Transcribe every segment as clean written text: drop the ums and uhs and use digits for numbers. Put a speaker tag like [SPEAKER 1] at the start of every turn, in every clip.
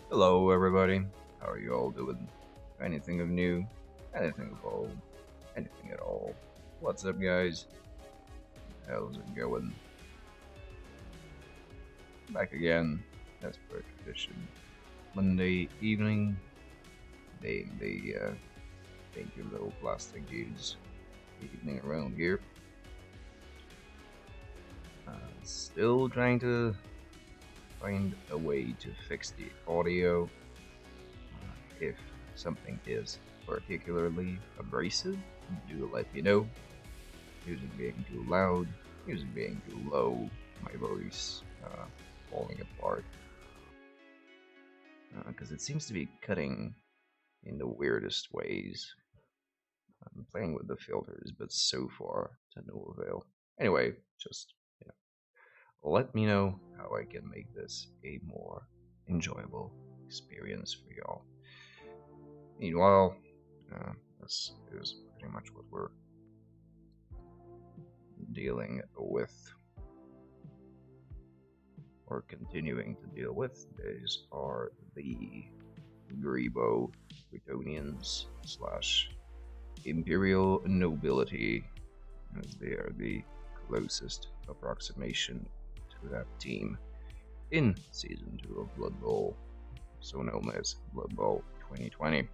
[SPEAKER 1] Hello, everybody. How are you all doing? Anything of new? Anything of old? Anything at all? What's up, guys? How's it going? Back again, as per tradition. Monday evening, being the dainty little plastic dudes evening around here. Still trying to find a way to fix the audio. If something is particularly abrasive, do let me know. Music being too loud, music being too low, my voice falling apart. Because it seems to be cutting in the weirdest ways. I'm playing with the filters, but so far to no avail. Anyway, just you let me know how I can make this a more enjoyable experience for y'all. Meanwhile, this is pretty much what we're dealing with or continuing to deal with. These are the Grebo Bretonians slash Imperial Nobility, as they are the closest approximation to that team in Season 2 of Blood Bowl, so known as Blood Bowl 2020.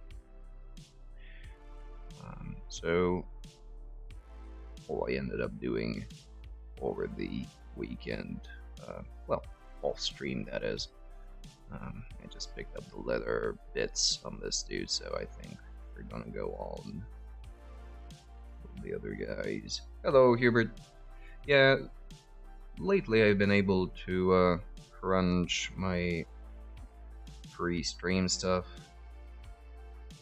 [SPEAKER 1] So, all I ended up doing over the weekend, well, off stream that is, I just picked up the leather bits on this dude, so I think we're gonna go on with the other guys. Hello, Hubert. Yeah, lately I've been able to crunch my free stream stuff,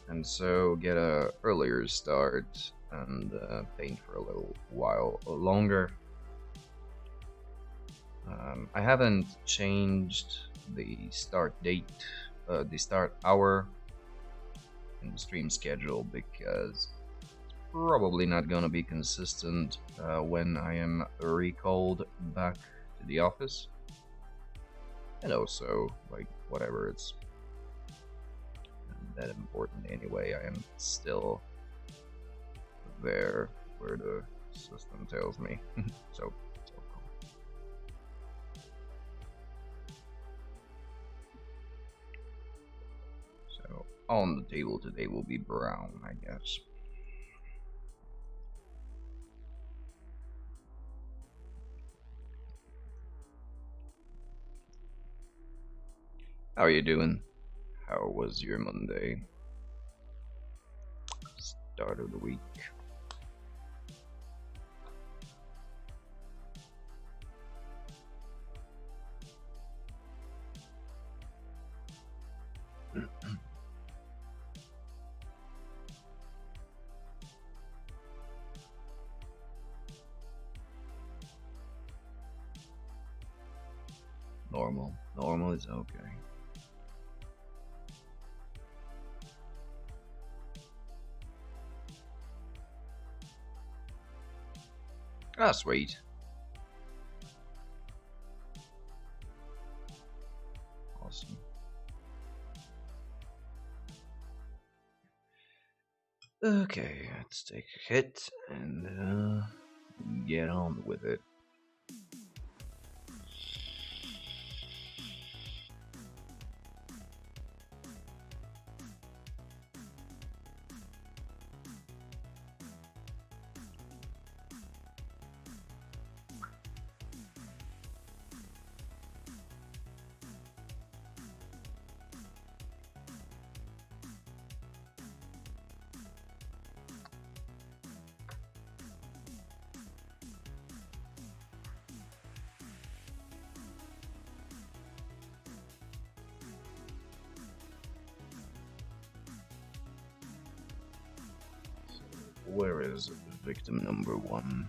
[SPEAKER 1] and so get a earlier start and paint for a little while longer. I haven't changed the start date, the start hour in the stream schedule because it's probably not gonna be consistent when I am recalled back to the office. And also, like, whatever, it's that important anyway. I am still there where the system tells me. so on the table today will be brown, I guess. How are you doing? How was your Monday? Start of the week. Normal. Normal is okay. Ah, sweet. Awesome. Okay, let's take a hit and get on with it. Where is victim number one?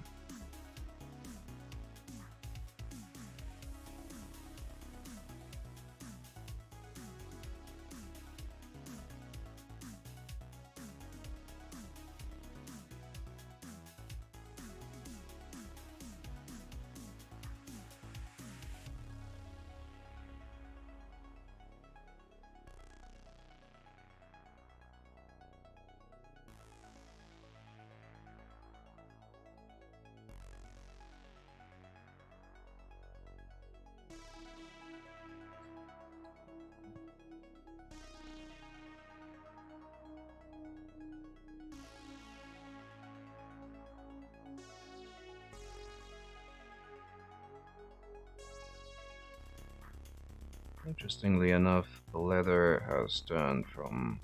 [SPEAKER 1] Interestingly enough, the leather has turned from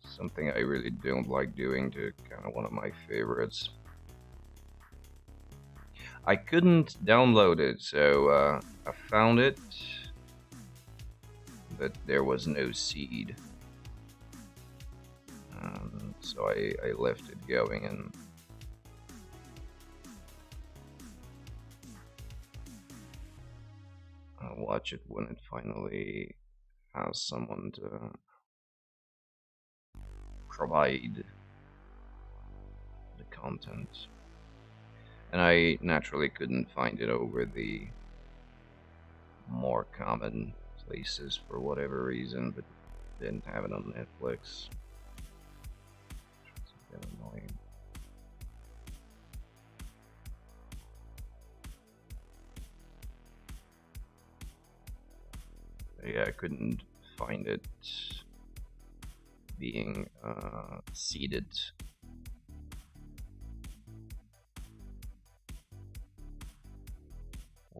[SPEAKER 1] something I really don't like doing to kind of one of my favorites. I couldn't download it, so I found it, but there was no seed. So I left it going, and I'll watch it when it finally has someone to provide the content. And I naturally couldn't find it over the more common places for whatever reason, but didn't have it on Netflix. It's a bit annoying. Yeah, I couldn't find it being seeded.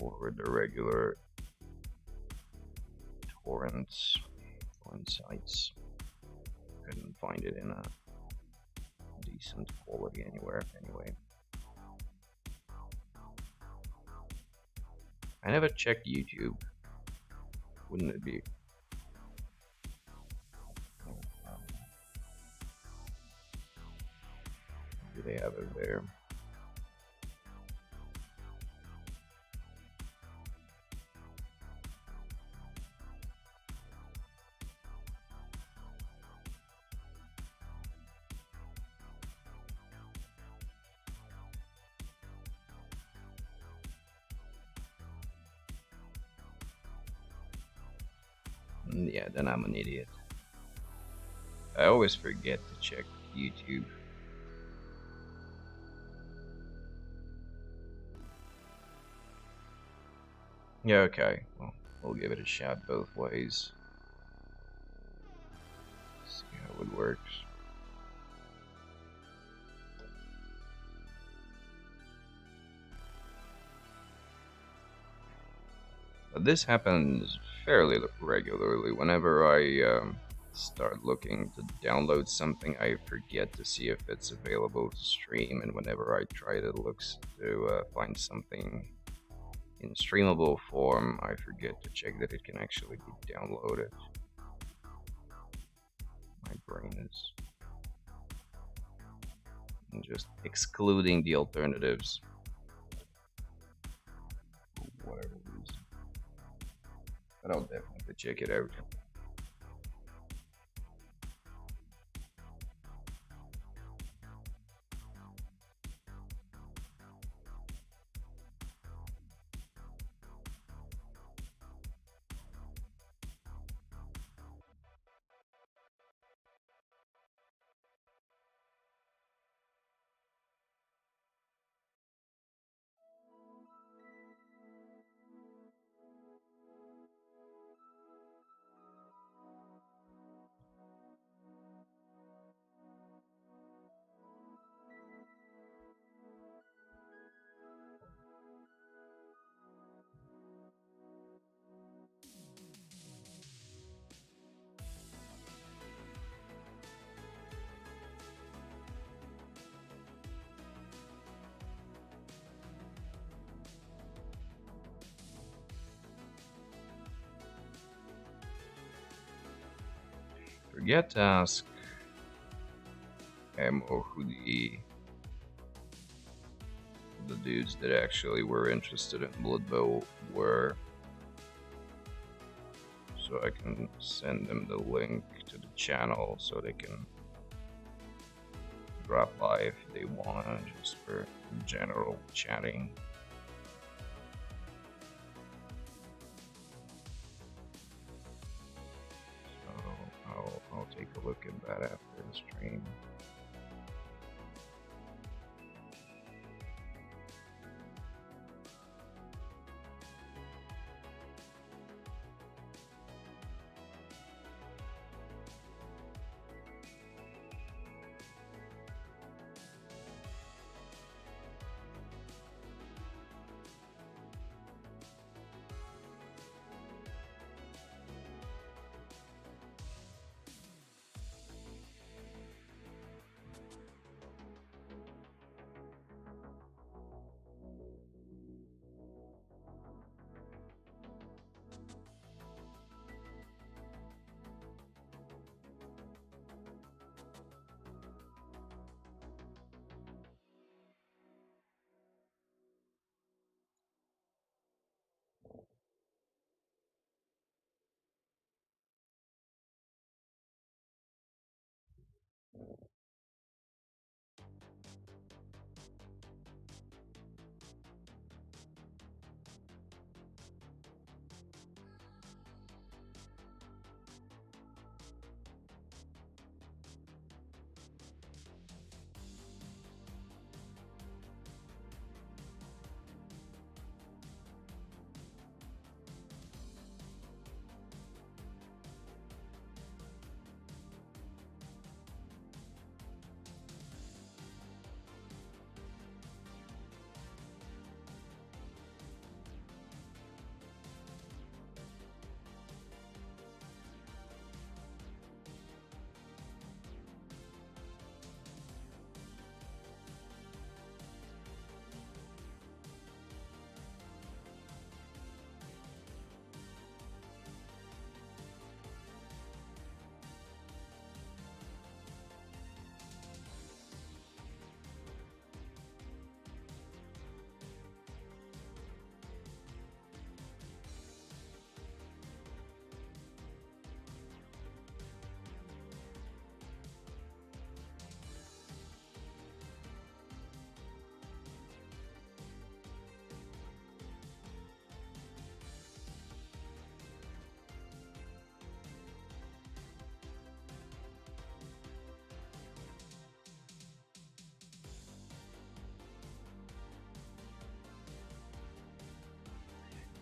[SPEAKER 1] Over the regular torrent sites. Couldn't find it in a decent quality anywhere anyway. I never checked YouTube. Wouldn't it be? Do they have it there? Yeah, then I'm an idiot. I always forget to check YouTube. Yeah, okay. Well, we'll give it a shot both ways. See how it works. But this happens fairly regularly. Whenever I start looking to download something, I forget to see if it's available to stream, and whenever I try to look to find something in streamable form, I forget to check that it can actually be downloaded. My brain is just excluding the alternatives for whatever reason. But I'll definitely check it out. Forget to ask or who the dudes that actually were interested in Blood Bowl were, so I can send them the link to the channel so they can drop by if they want, just for general chatting. So I'll take a look at that after the stream.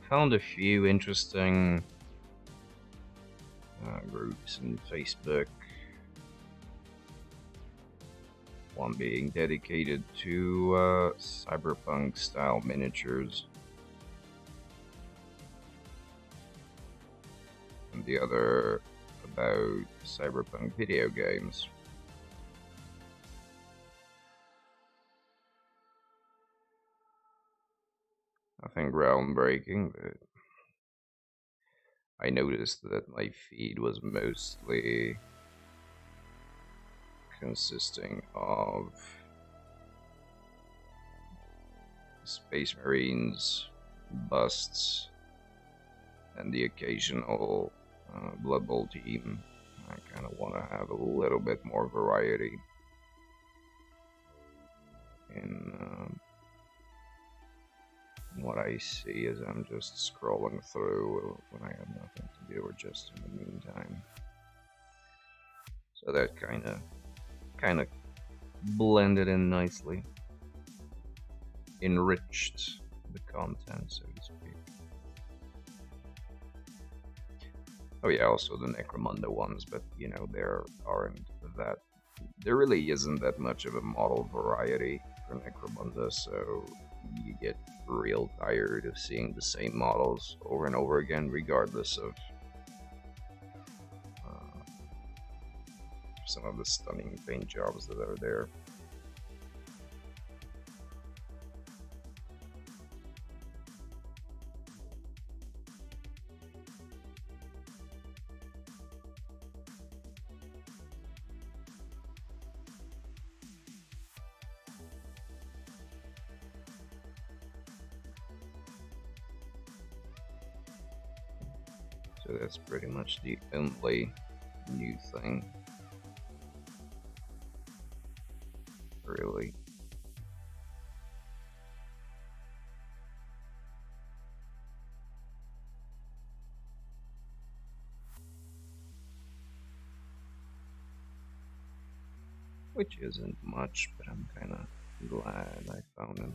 [SPEAKER 1] found a few interesting groups in Facebook. One being dedicated to cyberpunk style miniatures, and the other about cyberpunk video games. Nothing groundbreaking, but I noticed that my feed was mostly consisting of Space Marines, busts, and the occasional Blood Bowl team. I kind of want to have a little bit more variety in what I see as I'm just scrolling through when I have nothing to do or just in the meantime. So that kind of blended in nicely, enriched the content, so to speak. Oh yeah, also the Necromunda ones, but you know, there really isn't that much of a model variety for Necromunda, so you get real tired of seeing the same models over and over again, regardless of some of the stunning paint jobs that are there. So that's pretty much the only new thing, really. Which isn't much, but I'm kind of glad I found him.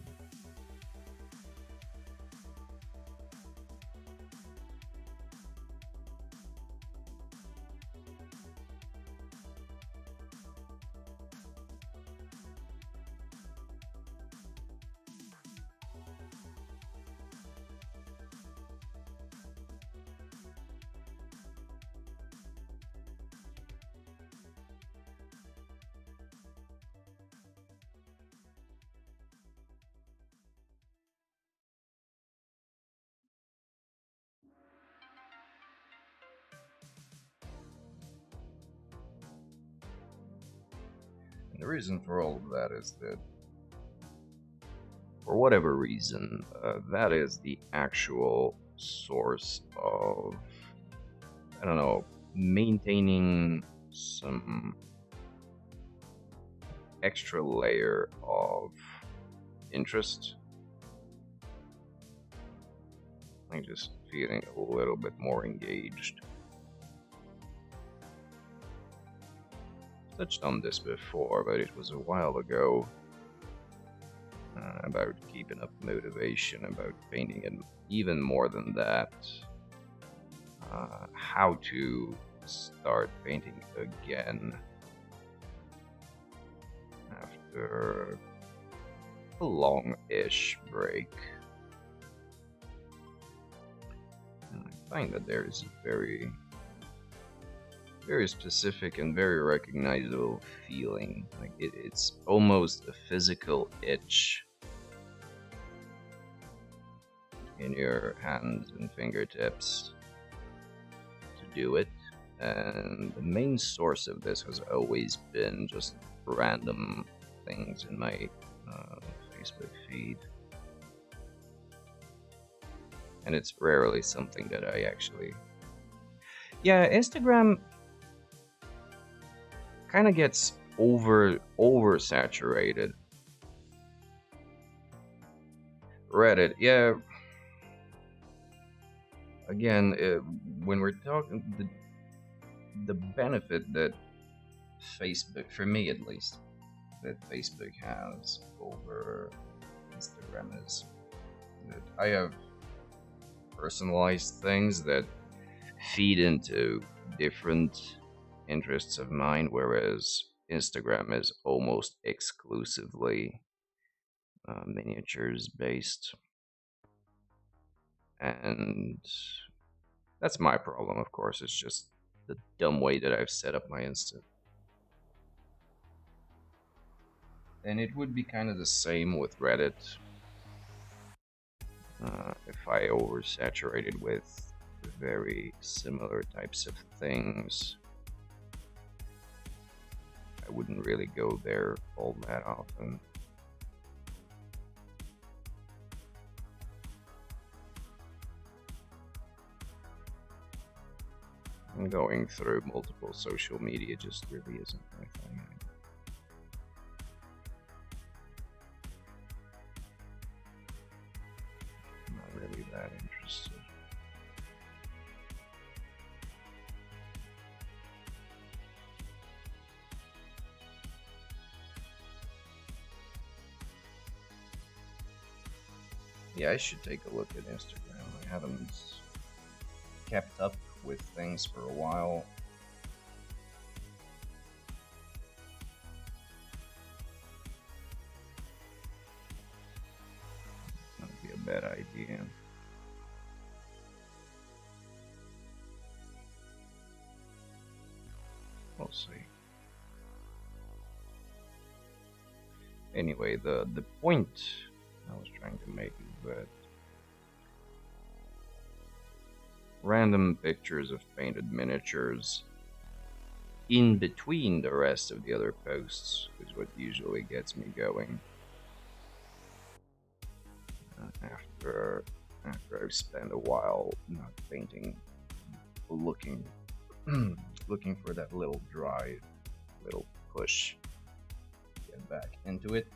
[SPEAKER 1] And the reason for all of that is that, for whatever reason, that is the actual source of, I don't know, maintaining some extra layer of interest. Like just feeling a little bit more engaged. Touched on this before, but it was a while ago. About keeping up motivation, about painting, and even more than that, how to start painting again after a long-ish break. And I find that there is a very specific and very recognizable feeling. Like it's almost a physical itch in your hands and fingertips to do it. And the main source of this has always been just random things in my Facebook feed. And it's rarely something that I actually... Yeah, Instagram kind of gets oversaturated. Reddit, yeah. Again, when we're talking the benefit that Facebook, for me at least, that Facebook has over Instagram is that I have personalized things that feed into different interests of mine, whereas Instagram is almost exclusively miniatures based. And that's my problem, of course. It's just the dumb way that I've set up my Insta. And it would be kind of the same with Reddit. If I oversaturated with very similar types of things, I wouldn't really go there all that often. And going through multiple social media just really isn't my thing. I'm not really that interested. Yeah, I should take a look at Instagram. I haven't kept up with things for a while. Might be a bad idea. We'll see. Anyway, the point I was trying to make is that random pictures of painted miniatures in between the rest of the other posts is what usually gets me going. After I've spent a while not painting, looking looking for that little drive, little push, get back into it.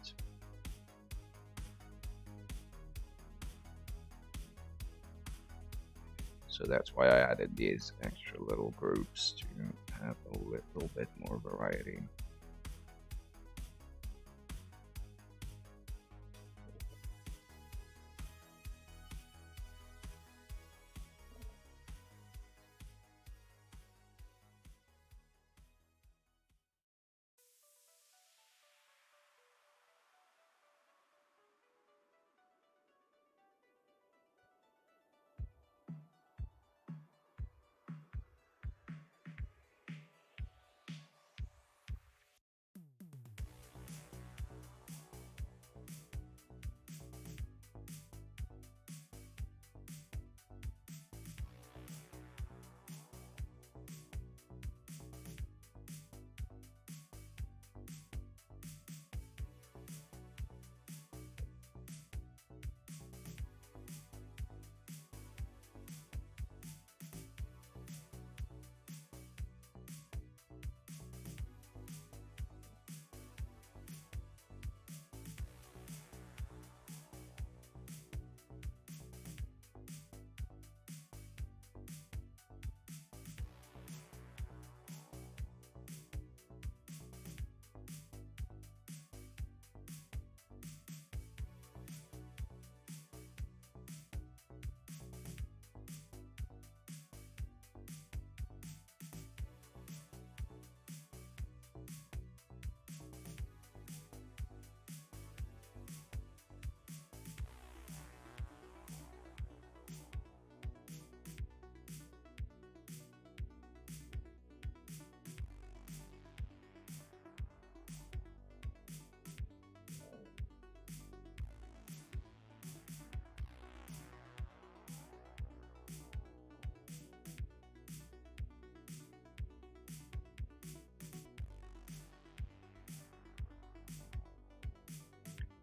[SPEAKER 1] So that's why I added these extra little groups to have a little bit more variety.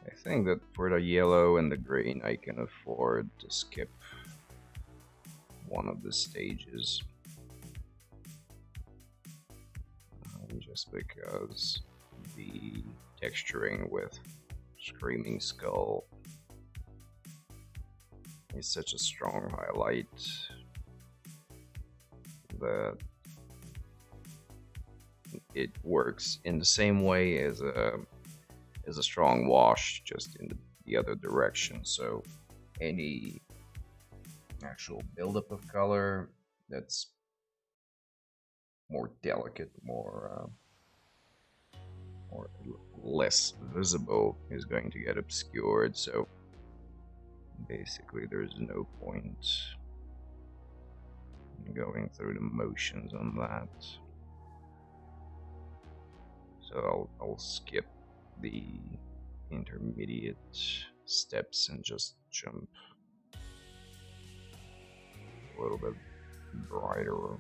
[SPEAKER 1] I think that for the yellow and the green, I can afford to skip one of the stages. Just because the texturing with Screaming Skull is such a strong highlight that it works in the same way as a strong wash, just in the other direction. So any actual buildup of color that's more delicate, or less visible is going to get obscured. So basically, there's no point in going through the motions on that. So I'll skip the intermediate steps and just jump a little bit brighter, or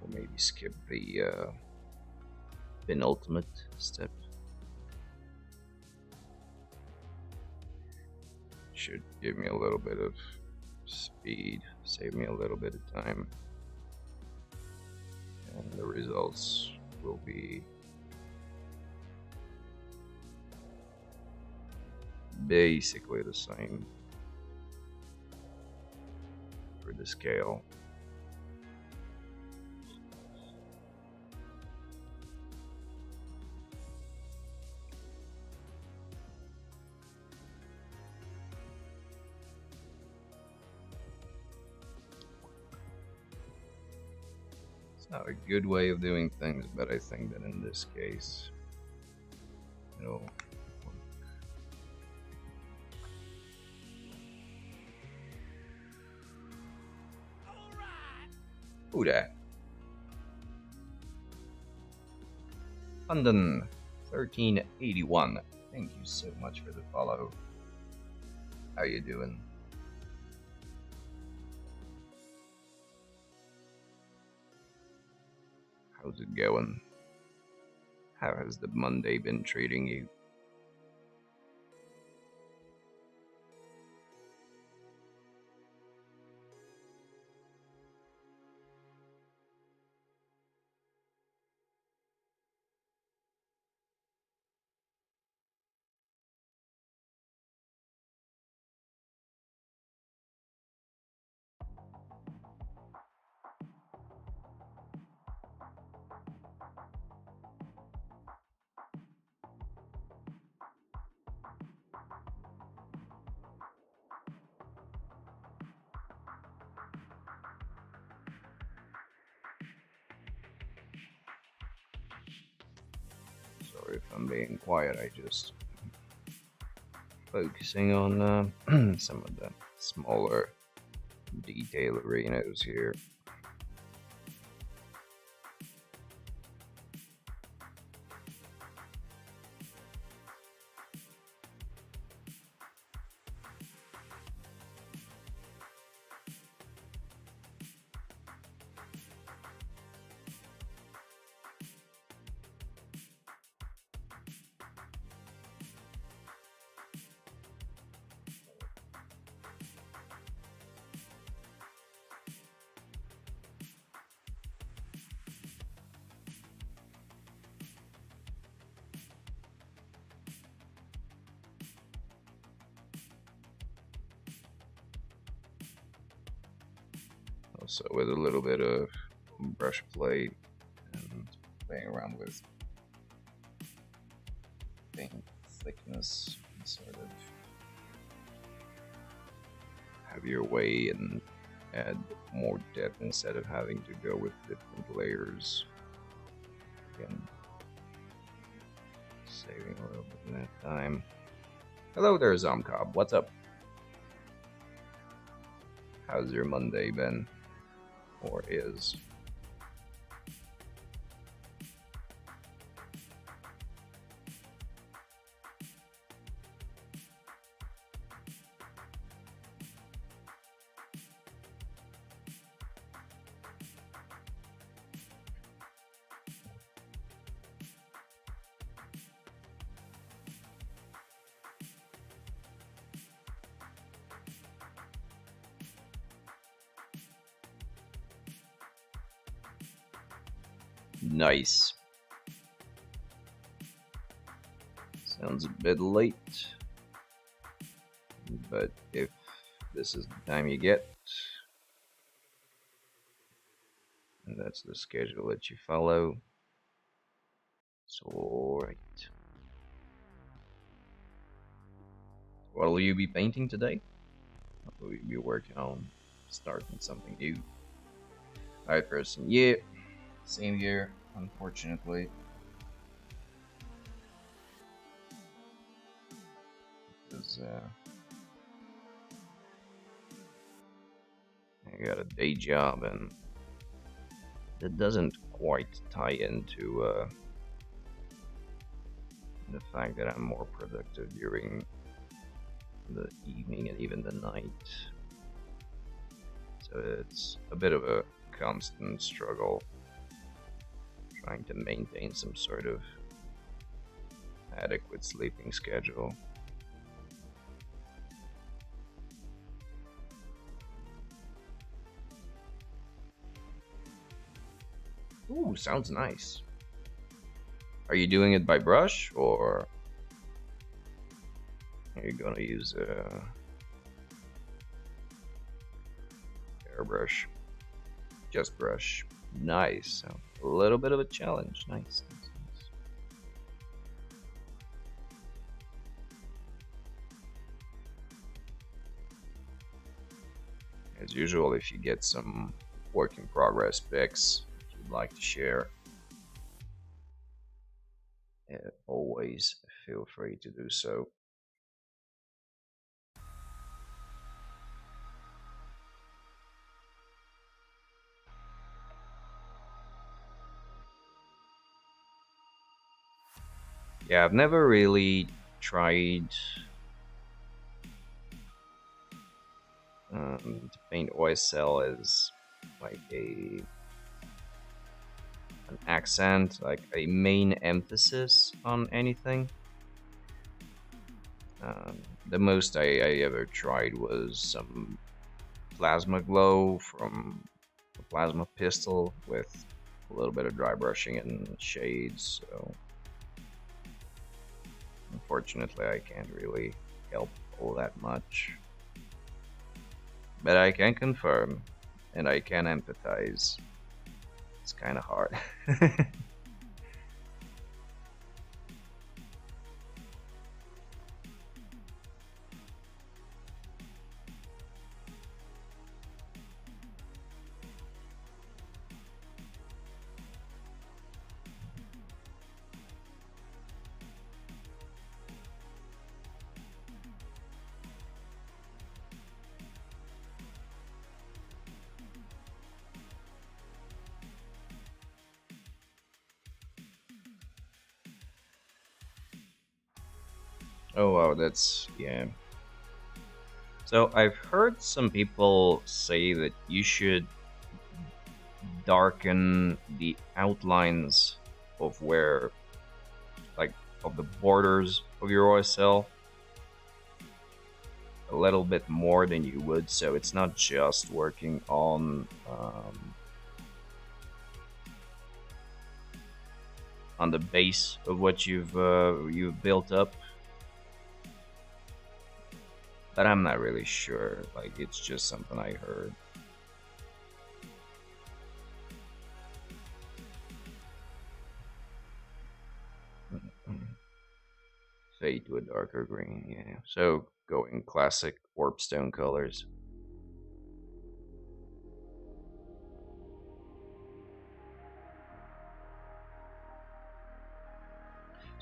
[SPEAKER 1] maybe skip the penultimate step. Should give me a little bit of speed, save me a little bit of time, and the results will be basically the same for the scale. Not a good way of doing things, but I think that in this case, it'll work. Who that? London 1381. Thank you so much for the follow. How you doing? How's it going? How has the Monday been treating you? Sorry if I'm being quiet, I just focusing on some of the smaller detail arenas here. Also with a little bit of brush play and playing around with paint thickness and sort of have your way and add more depth instead of having to go with different layers. Again, saving a little bit of that time. Hello there, Zomcob. What's up? How's your Monday been? Or is? Nice. Sounds a bit late, but if this is the time you get, and that's the schedule that you follow, it's alright. What will you be painting today? What will you be working on starting something new. Alright, person. Yeah, same here, unfortunately. Because I got a day job, and that doesn't quite tie into the fact that I'm more productive during the evening and even the night. So it's a bit of a constant struggle trying to maintain some sort of adequate sleeping schedule. Ooh, sounds nice. Are you doing it by brush, or are you gonna use a airbrush? Just brush. Nice. So a little bit of a challenge. Nice. As usual, if you get some work in progress pics you'd like to share, always feel free to do so. Yeah, I've never really tried to paint OSL as like an accent, like a main emphasis on anything. The most I ever tried was some plasma glow from a plasma pistol with a little bit of dry brushing and shades. So unfortunately, I can't really help all that much. But I can confirm, and I can empathize. It's kind of hard. Oh wow, that's yeah. So I've heard some people say that you should darken the outlines of where, like, of the borders of your OSL a little bit more than you would, so it's not just working on the base of what you've built up. But I'm not really sure. Like, it's just something I heard. Fade to a darker green, yeah. So going classic warpstone colors.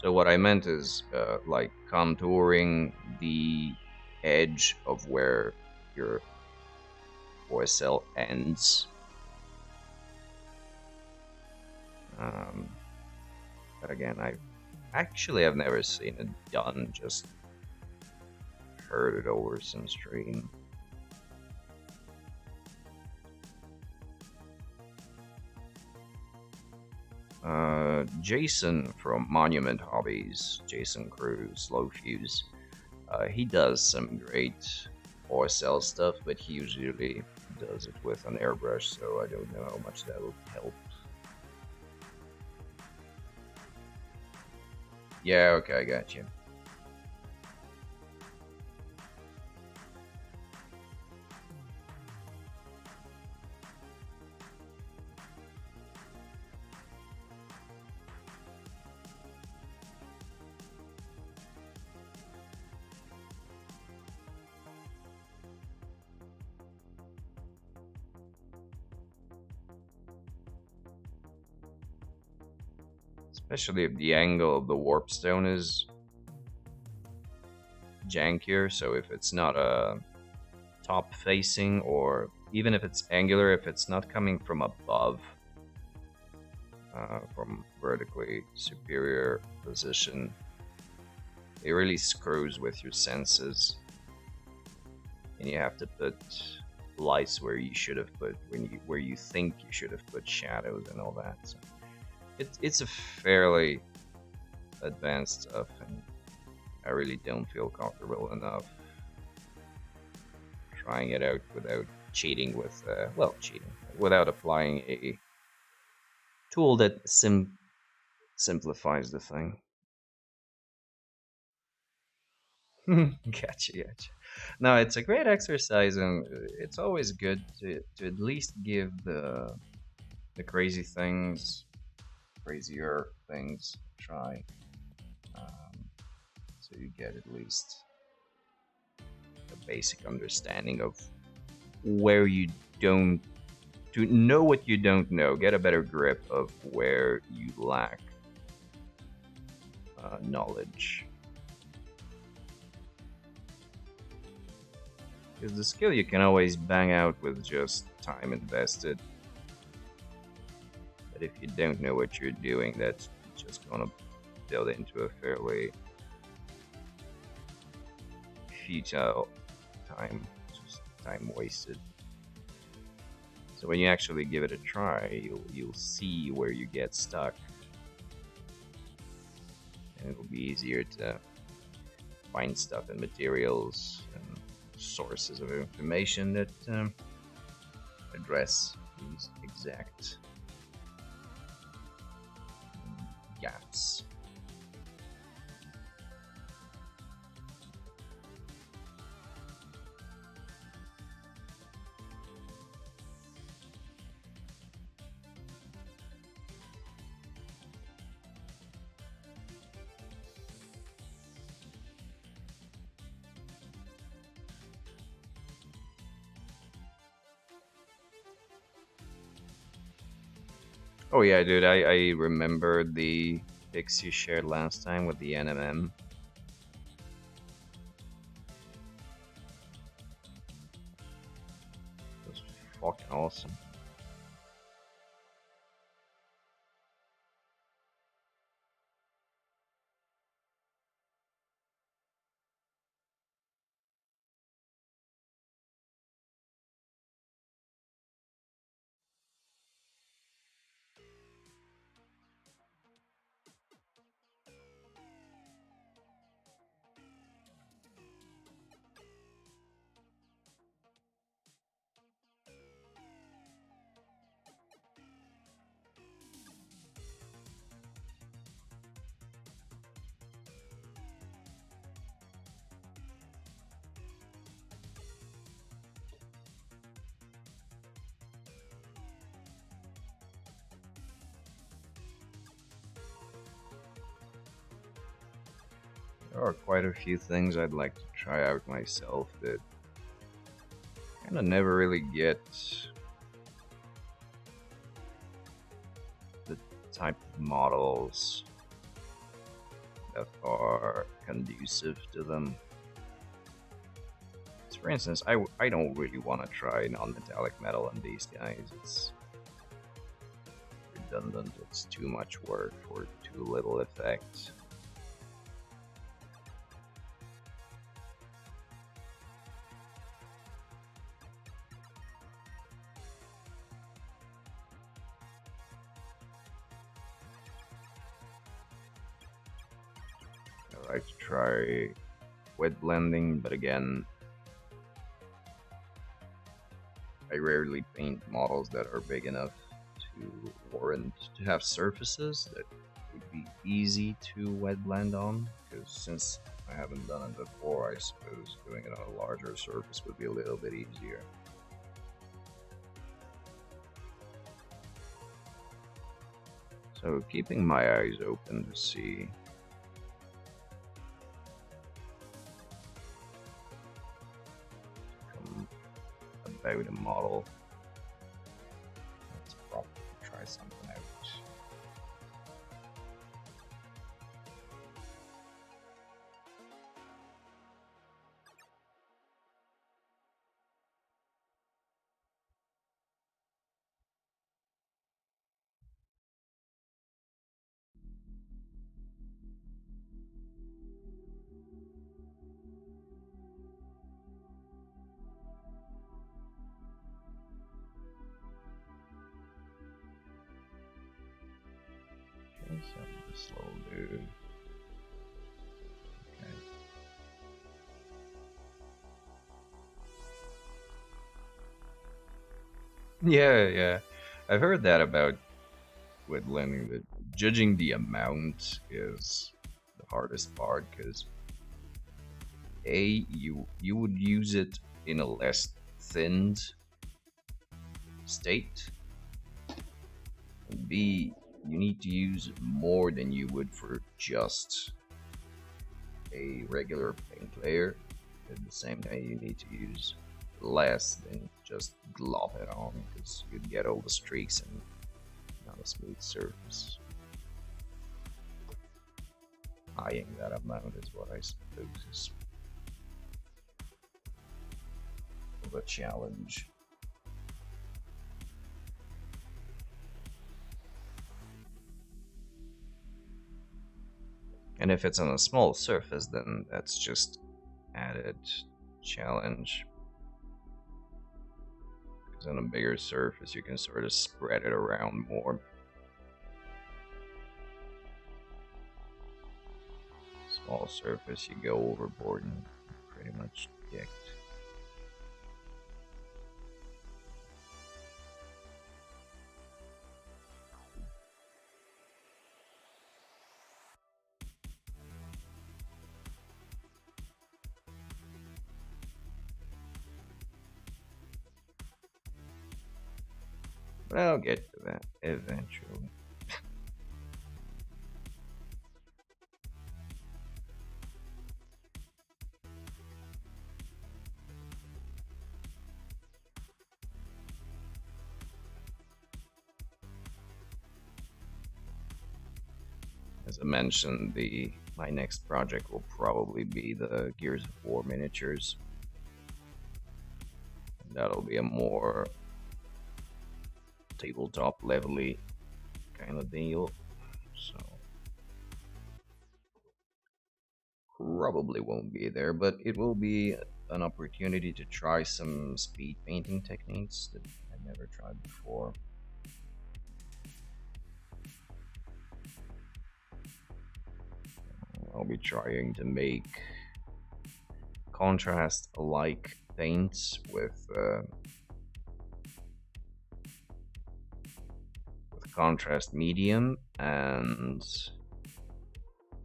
[SPEAKER 1] So what I meant is like contouring the edge of where your OSL ends. Um, but again, I've never seen it done. Just heard it over some stream. Jason from Monument Hobbies, Jason Cruz, Low Fuse, he does some great OSL stuff, but he usually does it with an airbrush, so I don't know how much that will help. Yeah, okay, I got you. especially if the angle of the warp stone is jankier. So if it's not a top facing, or even if it's angular, if it's not coming from above, from vertically superior position, it really screws with your senses, and you have to put lights where you should have put where you think you should have put shadows and all that. So it's a fairly advanced stuff, and I really don't feel comfortable enough trying it out without cheating with cheating without applying a tool that simplifies the thing. Gotcha. No, it's a great exercise, and it's always good to at least give the crazier things a try, um, so you get at least a basic understanding of where you don't to know what you don't know, get a better grip of where you lack knowledge. Because the skill you can always bang out with just time invested. But if you don't know what you're doing, that's just gonna build into a fairly futile time, just time wasted. So when you actually give it a try, you'll see where you get stuck, and it'll be easier to find stuff in materials and sources of information that address these exact gaps. Oh yeah, dude, I remember the pics you shared last time with the NMM. It was fucking awesome. There are quite a few things I'd like to try out myself that kind of never really get the type of models that are conducive to them. So for instance, I don't really want to try non-metallic metal on these guys. It's redundant, it's too much work for too little effect. I like to try wet blending, but again, I rarely paint models that are big enough to warrant to have surfaces that would be easy to wet blend on, because since I haven't done it before, I suppose doing it on a larger surface would be a little bit easier. So keeping my eyes open to see about a model. Let's probably try something out. So slow dude. Okay. Yeah, yeah. I've heard that about with lending that judging the amount is the hardest part because you would use it in a less thinned state, and B you need to use more than you would for just a regular paint layer. At the same time, you need to use less than just glop it on because you'd get all the streaks and not a smooth surface. Eyeing that amount is what I suppose is of a challenge. And if it's on a small surface, then that's just added challenge. Because on a bigger surface, you can sort of spread it around more. Small surface, you go overboard and pretty much dicked. But I'll get to that eventually. As I mentioned, my next project will probably be the Gears of War miniatures. And that'll be a more tabletop levely kind of deal. So probably won't be there, but it will be an opportunity to try some speed painting techniques that I've never tried before. I'll be trying to make contrast alike paints with contrast medium and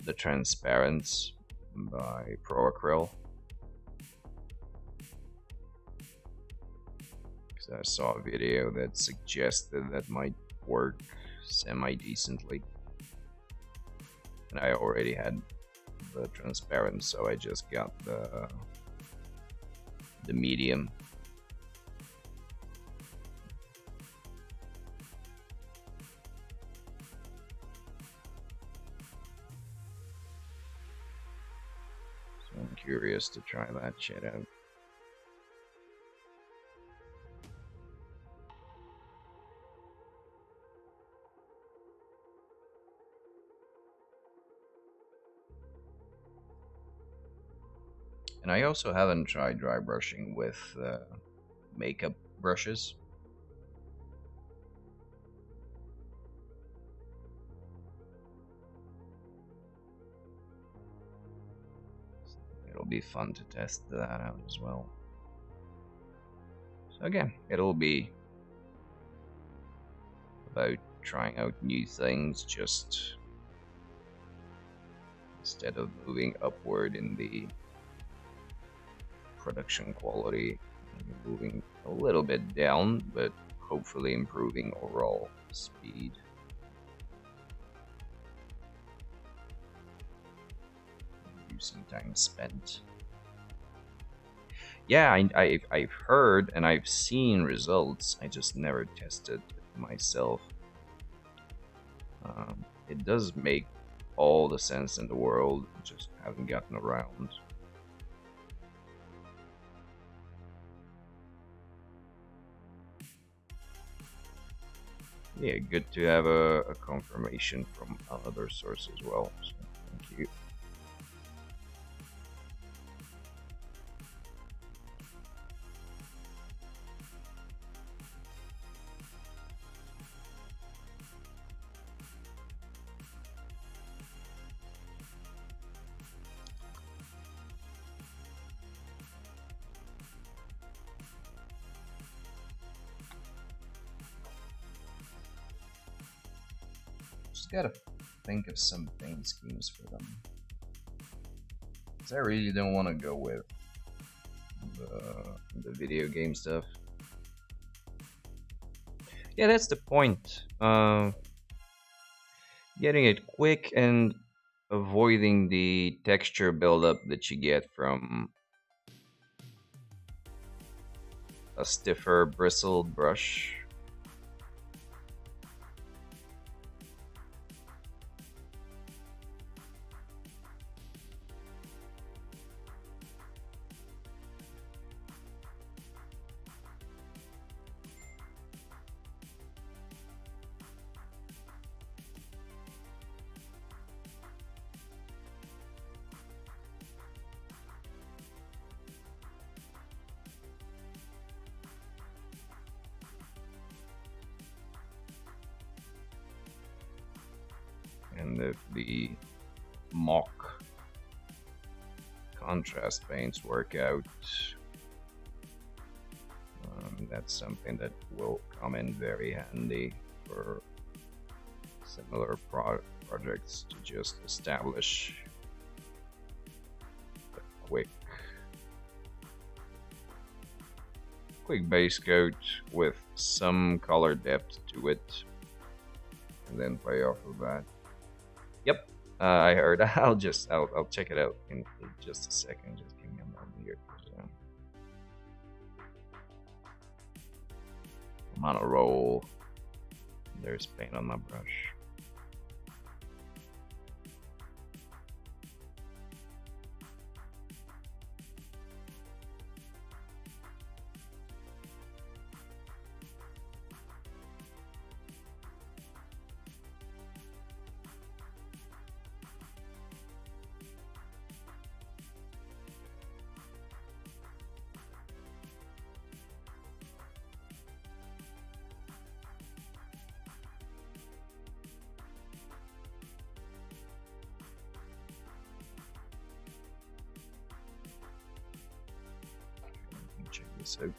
[SPEAKER 1] the transparents by Pro Acryl. Because I saw a video that suggested that might work semi-decently. And I already had the transparent, so I just got the medium. So I'm curious to try that shit out. And I also haven't tried dry brushing with makeup brushes. It'll be fun to test that out as well. So again, it'll be about trying out new things, just instead of moving upward in the production quality, moving a little bit down, but hopefully improving overall speed. Reducing time spent. Yeah, I've heard and I've seen results. I just never tested it myself. It does make all the sense in the world, just haven't gotten around. Yeah, good to have a confirmation from another source as well. So thank you. gotta think of some paint schemes for them. Because I really don't want to go with the video game stuff. Yeah, that's the point. Getting it quick and avoiding the texture buildup that you get from a stiffer bristled brush. And if the mock contrast paints work out, that's something that will come in very handy for similar projects to just establish a quick base coat with some color depth to it, and then play off of that. Yep, I heard. I'll check it out in just a second. Just give me a moment here. I'm on a roll. There's paint on my brush. Check this out.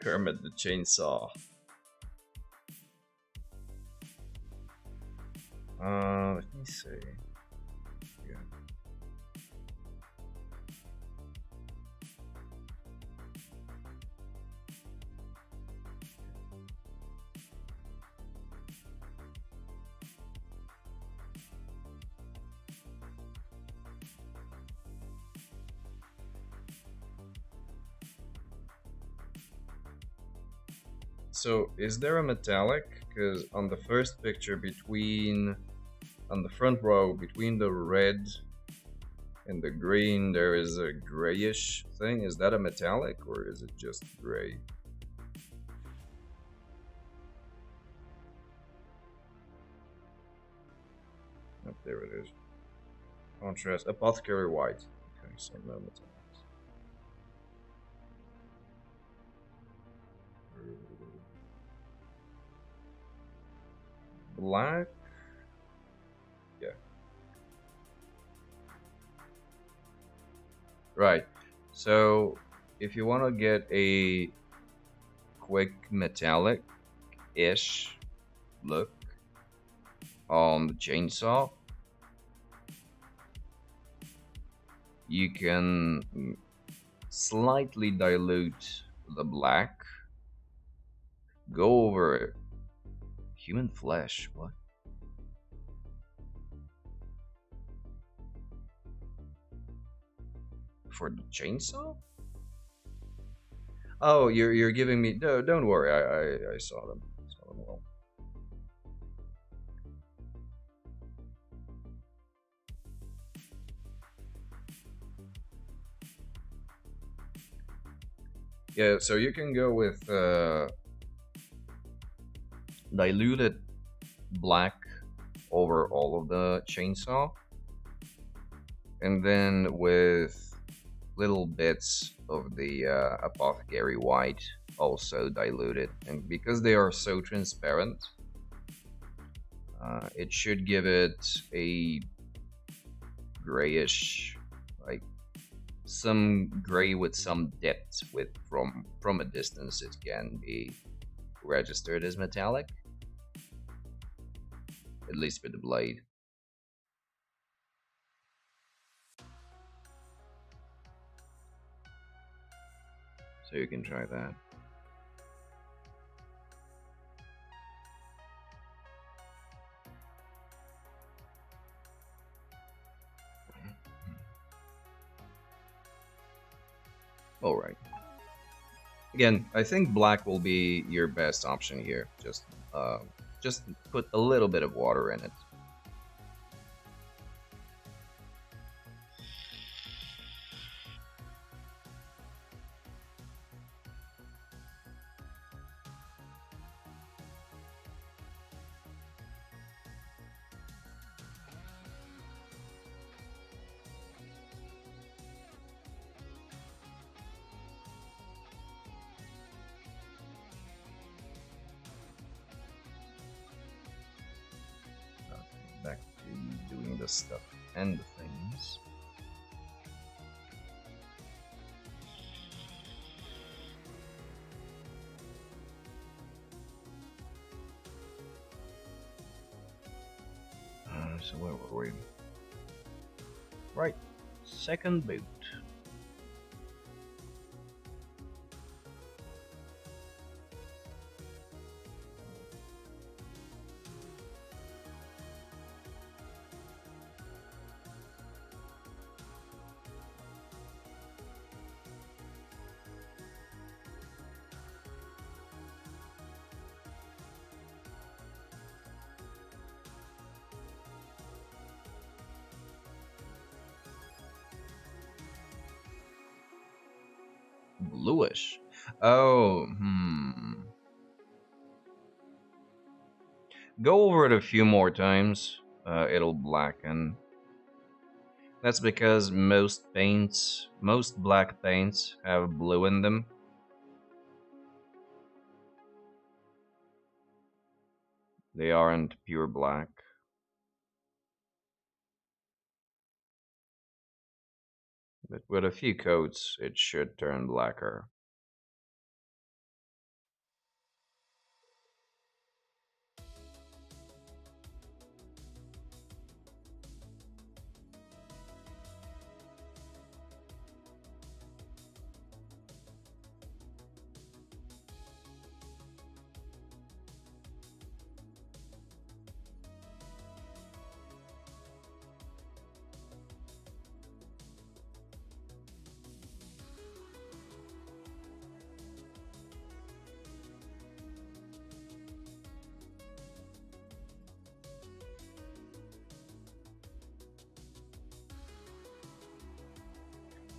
[SPEAKER 1] Kermit the Chainsaw. Let me see. Yeah. So, is there a metallic? Because on the first picture, on the front row, between the red and the green, there is a grayish thing. Is that a metallic, or is it just gray? Oh, there it is. Contrast, apothecary white. Okay, so no metallics. Black. Yeah. Right. So if you want to get a quick metallic-ish look on the chainsaw, you can slightly dilute the black, go over human flesh. What? For the chainsaw? Oh, you're giving me. No, don't worry. I saw them. Saw them well. Yeah, so you can go with diluted black over all of the chainsaw, and then with little bits of the apothecary white also dilute it, and because they are so transparent, it should give it a grayish, like some gray with some depth. With from a distance, it can be registered as metallic, at least with the blade. So you can try that. All right. Again, I think black will be your best option here. Just put a little bit of water in it. Okay, back to doing the stuff and the things. So where were we? Right, second boot. Bluish. Oh, Go over it a few more times. It'll blacken. That's because most black paints have blue in them. They aren't pure black. But with a few coats, it should turn blacker.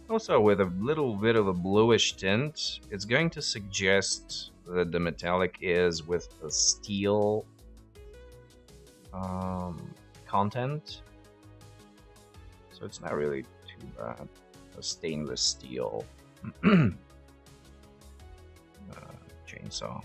[SPEAKER 1] Also, with a little bit of a bluish tint, it's going to suggest that the metallic is with a steel content. So it's not really too bad. A stainless steel chainsaw.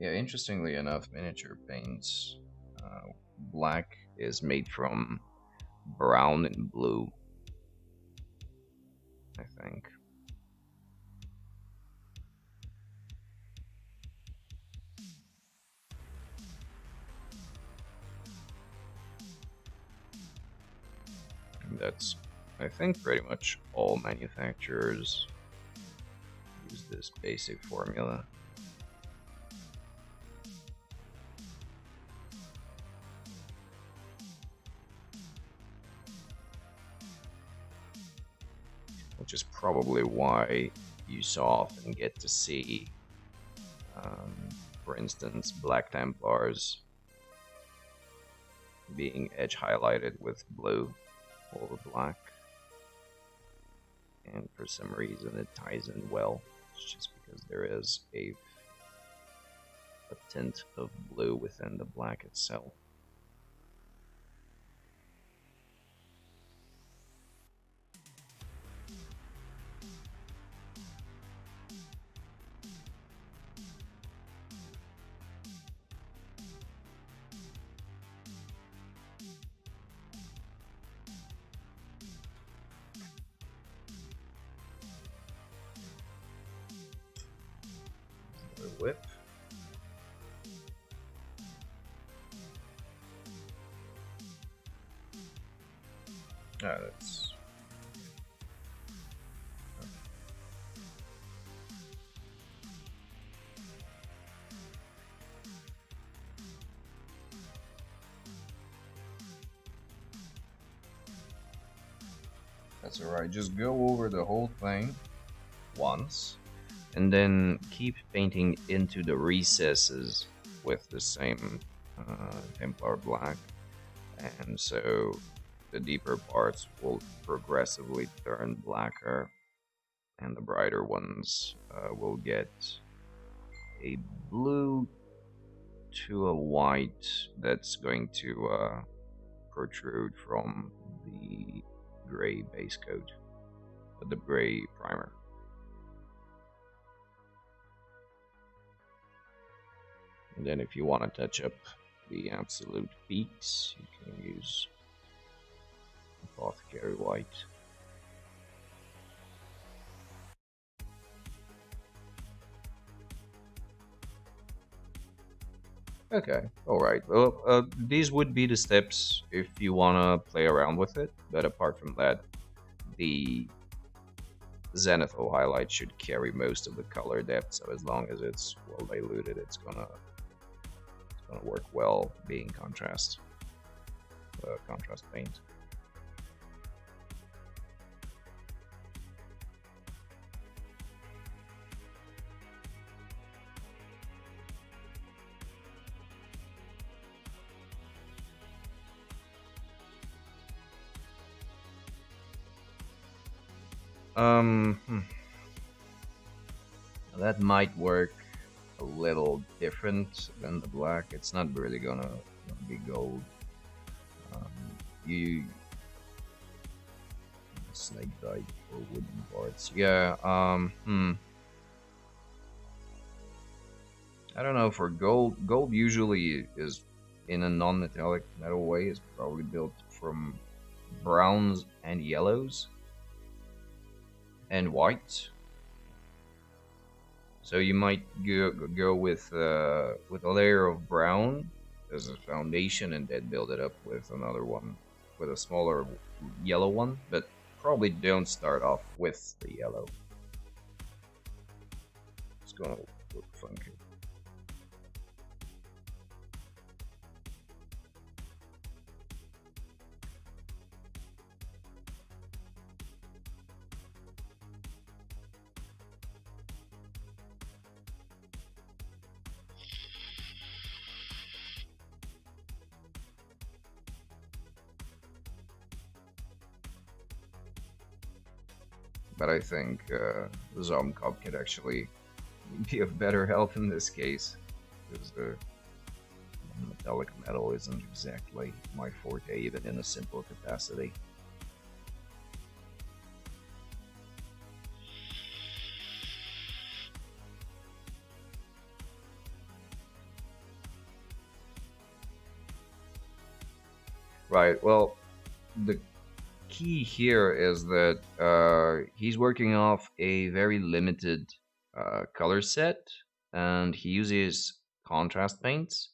[SPEAKER 1] Yeah, interestingly enough, miniature paints, black is made from brown and blue, I think. And that's, I think, pretty much all manufacturers use this basic formula. Which is probably why you so often get to see, um, for instance, Black Templars being edge highlighted with blue or black, and for some reason it ties in well. It's just because there is a tint of blue within the black itself. The whip. Ah, that's alright. Just go over the whole thing once, and then keep painting into the recesses with the same Templar black, and so the deeper parts will progressively turn blacker, and the brighter ones will get a blue to a white that's going to protrude from the gray base coat, the gray primer. And then if you want to touch up the absolute peaks, you can use Apothecary White. Okay, alright. Well, these would be the steps if you want to play around with it, but apart from that, the zenithal highlight should carry most of the color depth, so as long as it's well diluted, it's gonna work well being contrast paint. Hmm. That might work a little different than the black. It's not really gonna be gold. You snake dyed for wooden parts. Yeah. I don't know. For gold, gold usually is in a non-metallic metal way. Is probably built from browns and yellows and whites. So you might go with a layer of brown as a foundation, and then build it up with another one, with a smaller yellow one. But probably don't start off with the yellow. It's gonna look funky. But I think the Zomcop could actually be of better help in this case, because the metallic metal isn't exactly my forte, even in a simple capacity. Right. Well, the key here is that he's working off a very limited color set, and he uses contrast paints,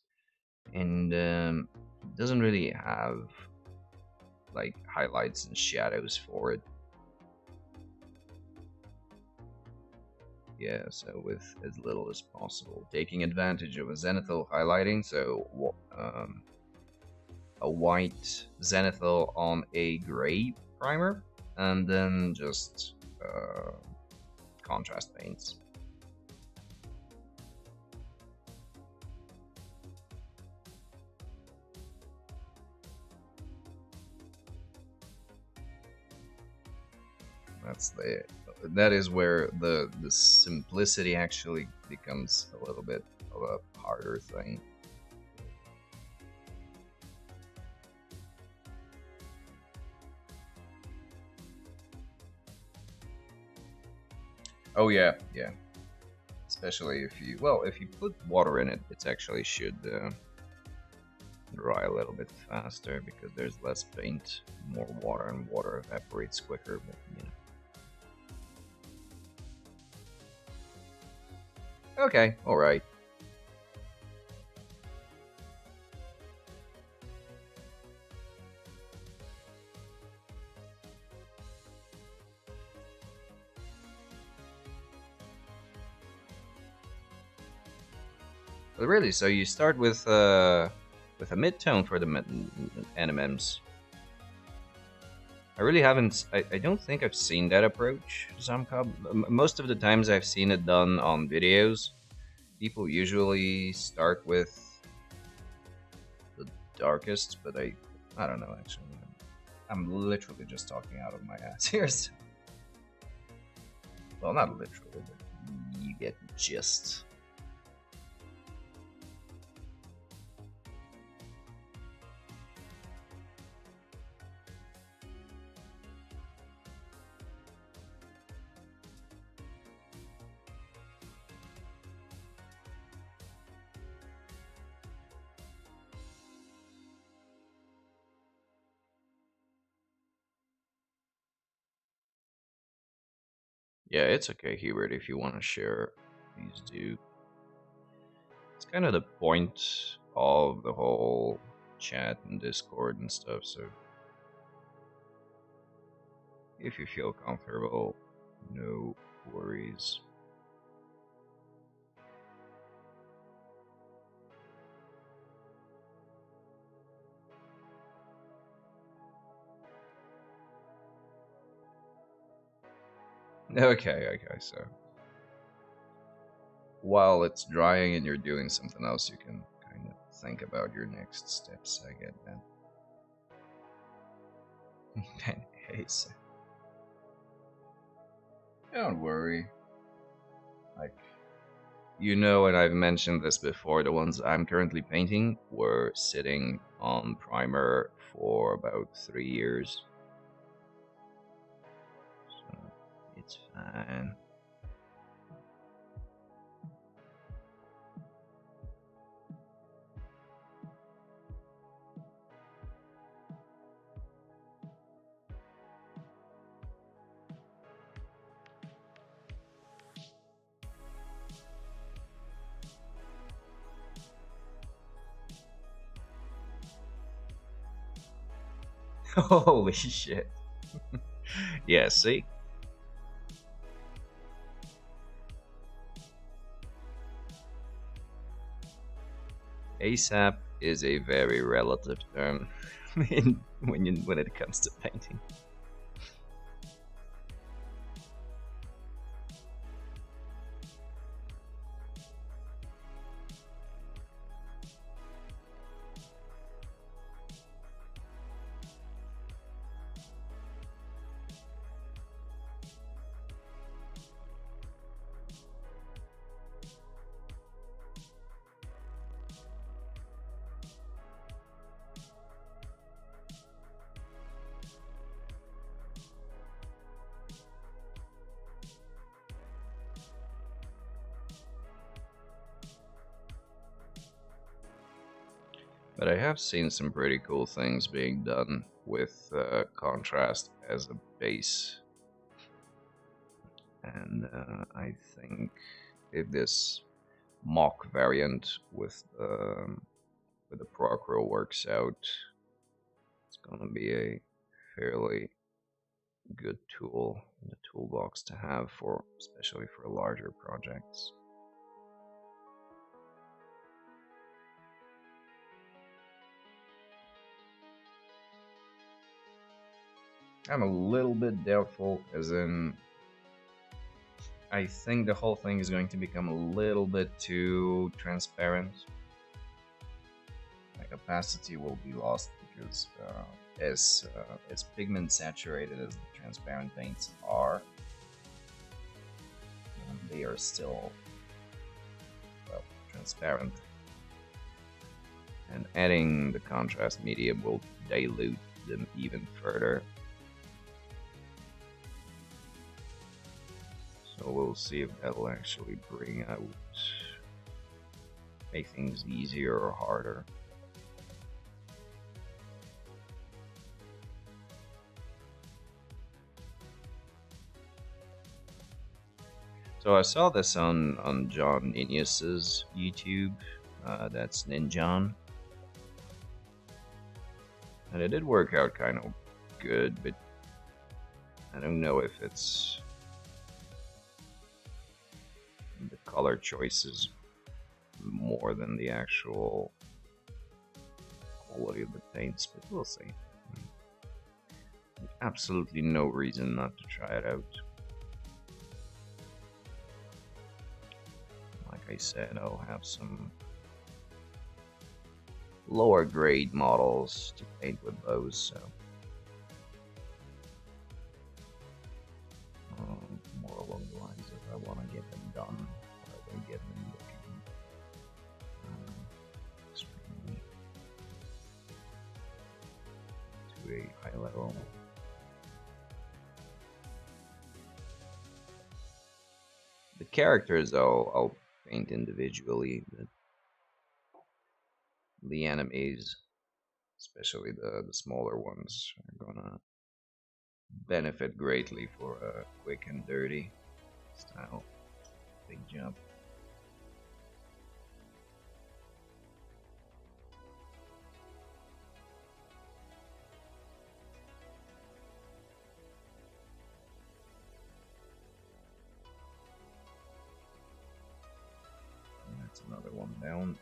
[SPEAKER 1] and doesn't really have like highlights and shadows for it. Yeah, so with as little as possible, taking advantage of a zenithal highlighting, so a white zenithal on a gray primer, and then just contrast paints. That is where the simplicity actually becomes a little bit of a harder thing. Oh yeah, yeah. Especially if you, well, if you put water in it, it actually should dry a little bit faster because there's less paint, more water, and water evaporates quicker. But you know. Okay, all right. But really, so you start with a mid-tone for the NMMs. I really haven't. I don't think I've seen that approach. Most of the times I've seen it done on videos. People usually start with the darkest, but I don't know actually. I'm literally just talking out of my ass here. So. Well, not literally, but you get the gist. Yeah, it's okay, Hubert. If you want to share, please do. It's kind of the point of the whole chat and Discord and stuff, so if you feel comfortable, no worries. Okay, so while it's drying and you're doing something else, you can kind of think about your next steps. I get that. Hey, so don't worry. Like, you know, and I've mentioned this before, the ones I'm currently painting were sitting on primer for about 3 years. So it's fine. Holy shit. Yeah, see? ASAP is a very relative term when it comes to painting. But I have seen some pretty cool things being done with contrast as a base. And I think if this mock variant with the Procro works out, it's gonna be a fairly good tool in the toolbox to have for, especially for larger projects. I'm a little bit doubtful, as in, I think the whole thing is going to become a little bit too transparent. Like opacity will be lost because as pigment saturated as the transparent paints are, they are still, well, transparent. And adding the contrast medium will dilute them even further. So we'll see if that'll actually bring out, make things easier or harder. So I saw this on John Inius's YouTube. That's Ninjon, and it did work out kind of good, but I don't know if it's the color choices more than the actual quality of the paints, but we'll see. Absolutely no reason not to try it out. Like I said, I'll have some lower grade models to paint with those, so more along the lines of I want to get them done rather than get them looking extremely to a high level. The characters I'll paint individually, but the enemies, especially the smaller ones, are gonna benefit greatly for a quick and dirty style big jump. And that's another one down.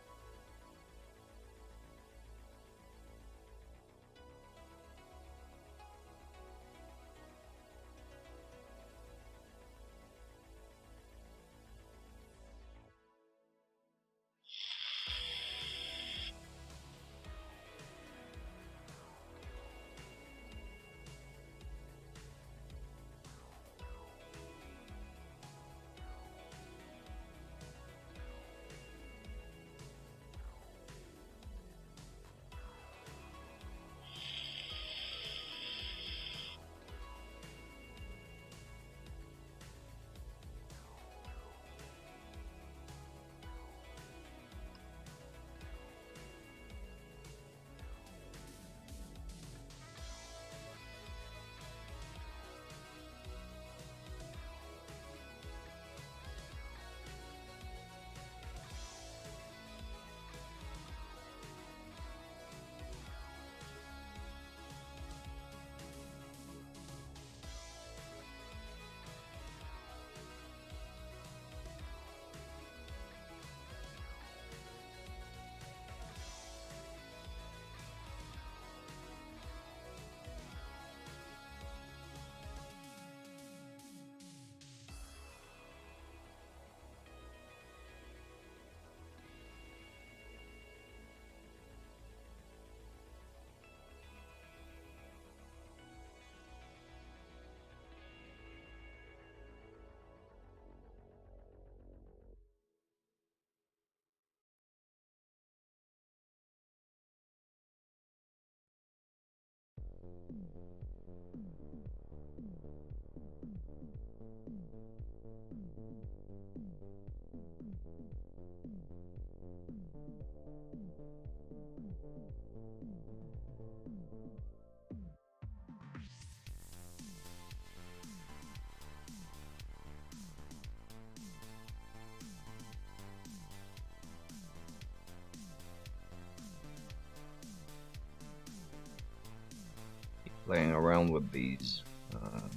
[SPEAKER 1] Playing around with these um,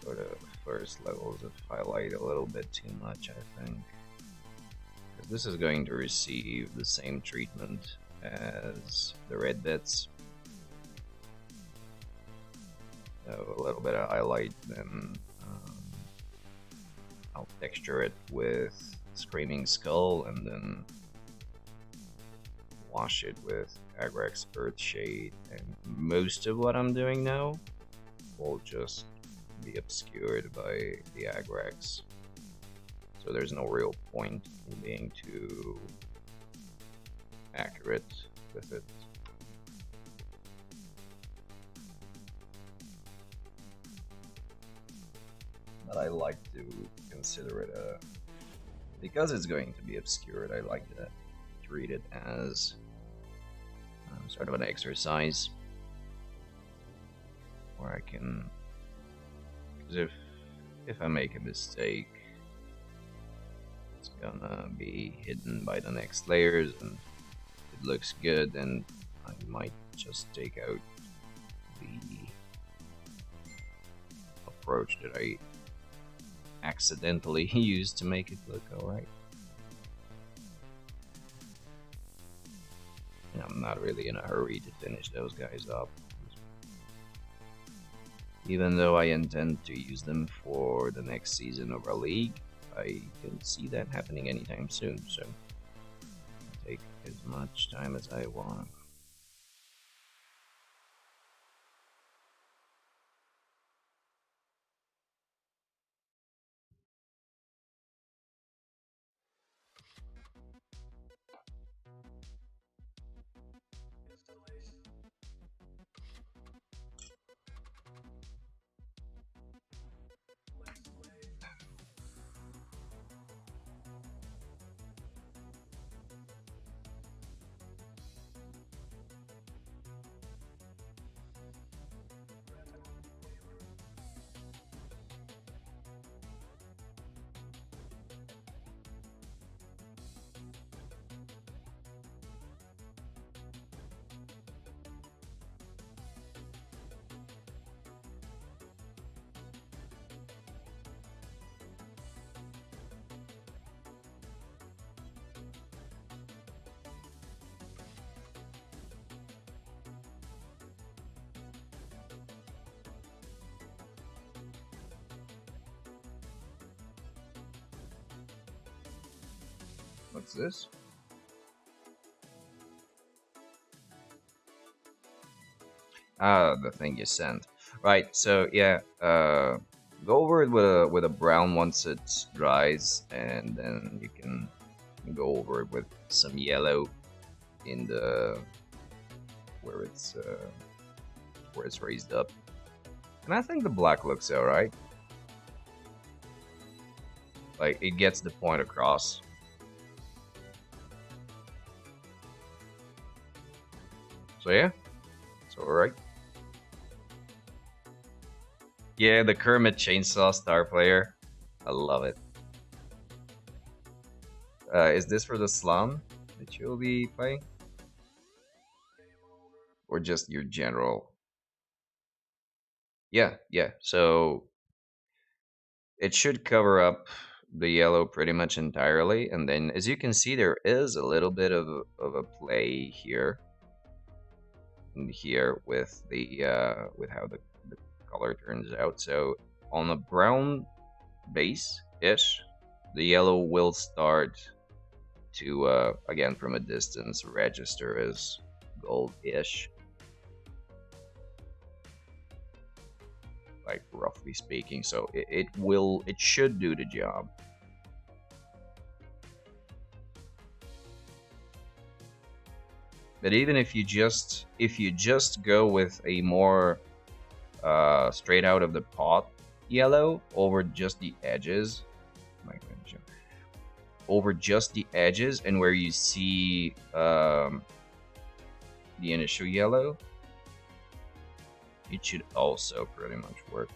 [SPEAKER 1] sort of first levels of highlight a little bit too much, I think. Because this is going to receive the same treatment as the red bits. So a little bit of highlight, then I'll texture it with Screaming Skull, and then wash it with Agrax Earthshade, and most of what I'm doing now will just be obscured by the Agrax. So there's no real point in being too accurate with it. But I like to consider it because it's going to be obscured, I like to treat it as sort of an exercise where I can, because if I make a mistake, it's gonna be hidden by the next layers, and if it looks good, then I might just take out the approach that I accidentally used to make it look alright. And I'm not really in a hurry to finish those guys up, even though I intend to use them for the next season of our league. I can see that happening anytime soon, so I'll take as much time as I want. What's this? Ah, the thing you sent. Right, so yeah, go over it with a brown once it dries, and then you can go over it with some yellow in the where it's raised up. And I think the black looks alright. Like, it gets the point across. So yeah, it's alright. Yeah, the Kermit Chainsaw Star Player. I love it. Is this for the slum that you'll be playing? Or just your general? Yeah, yeah. So it should cover up the yellow pretty much entirely, and then as you can see, there is a little bit of a play here and here with the with how the color turns out. So on a brown base ish, the yellow will start to again from a distance register as gold-ish, like roughly speaking. So it should do the job. But even if you just go with a more straight out of the pot yellow over just the edges. Over just the edges, and where you see the initial yellow, it should also pretty much work.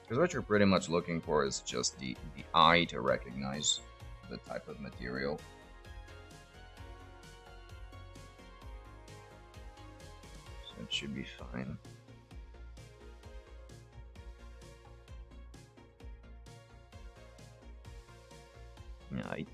[SPEAKER 1] Because what you're pretty much looking for is just the eye to recognize the type of material. So it should be fine. Yeah,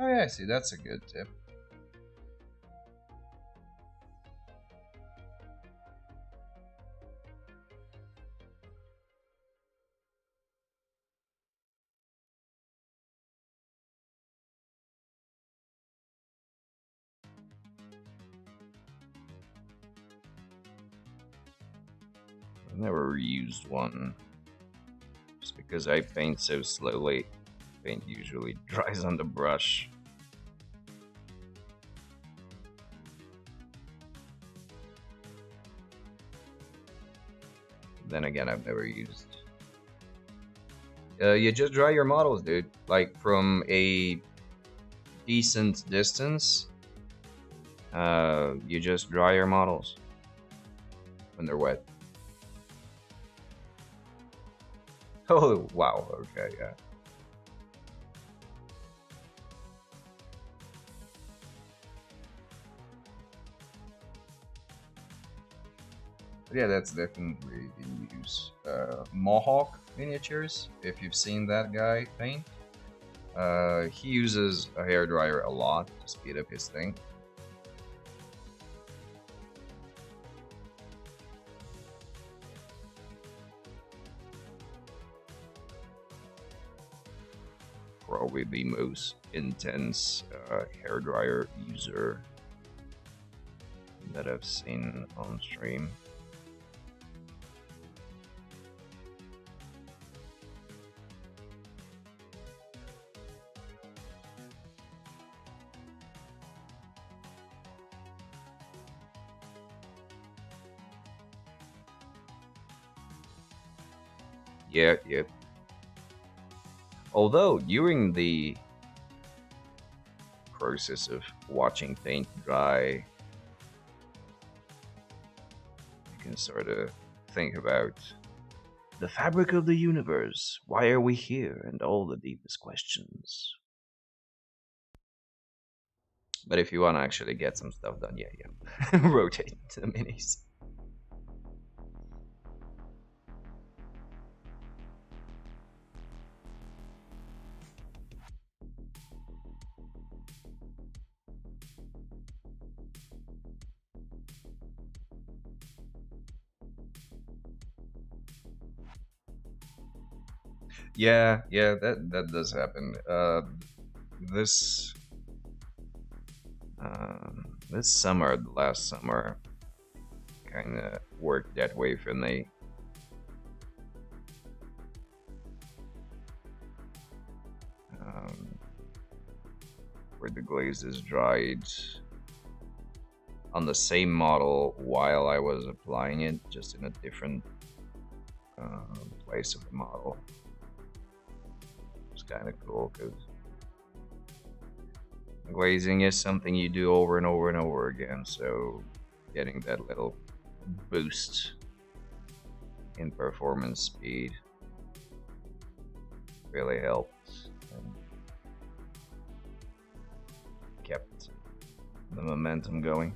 [SPEAKER 1] oh yeah, see, that's a good tip. I've never reused one. Just because I paint so slowly, paint usually dries on the brush. Then again, I've never used. You just dry your models, dude. Like from a decent distance, you just dry your models when they're wet. Oh, wow, okay, yeah. But yeah, that's definitely in use. Mohawk miniatures, if you've seen that guy paint. He uses a hairdryer a lot to speed up his thing. Probably the most intense hairdryer user that I've seen on stream. Yeah, yeah. Although during the process of watching paint dry, you can sort of think about the fabric of the universe. Why are we here? And all the deepest questions. But if you want to actually get some stuff done, yeah, yeah. Rotate the minis. Yeah, yeah, that does happen. This this summer, last summer, kind of worked that way for me. Um, where the glaze is dried on the same model while I was applying it, just in a different place of the model. It's kind of cool because glazing is something you do over and over and over again, so getting that little boost in performance speed really helped and kept the momentum going.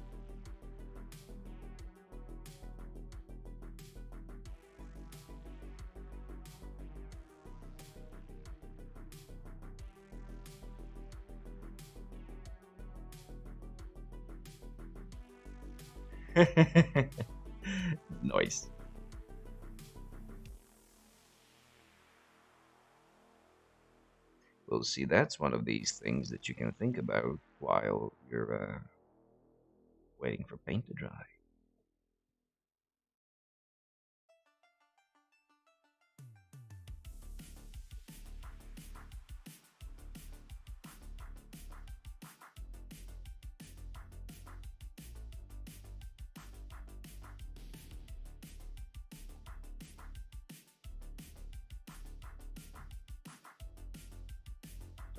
[SPEAKER 1] Nice. Well, see, that's one of these things that you can think about while you're waiting for paint to dry.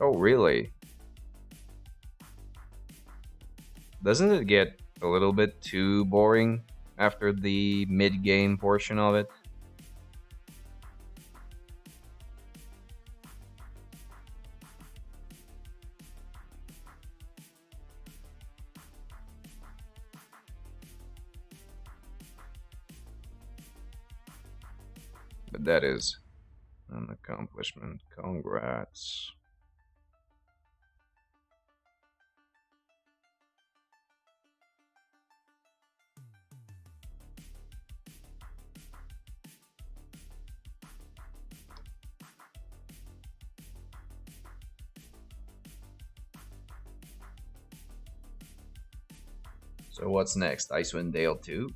[SPEAKER 1] Oh, really? Doesn't it get a little bit too boring after the mid-game portion of it? But that is an accomplishment. Congrats. So what's next? Icewind Dale 2?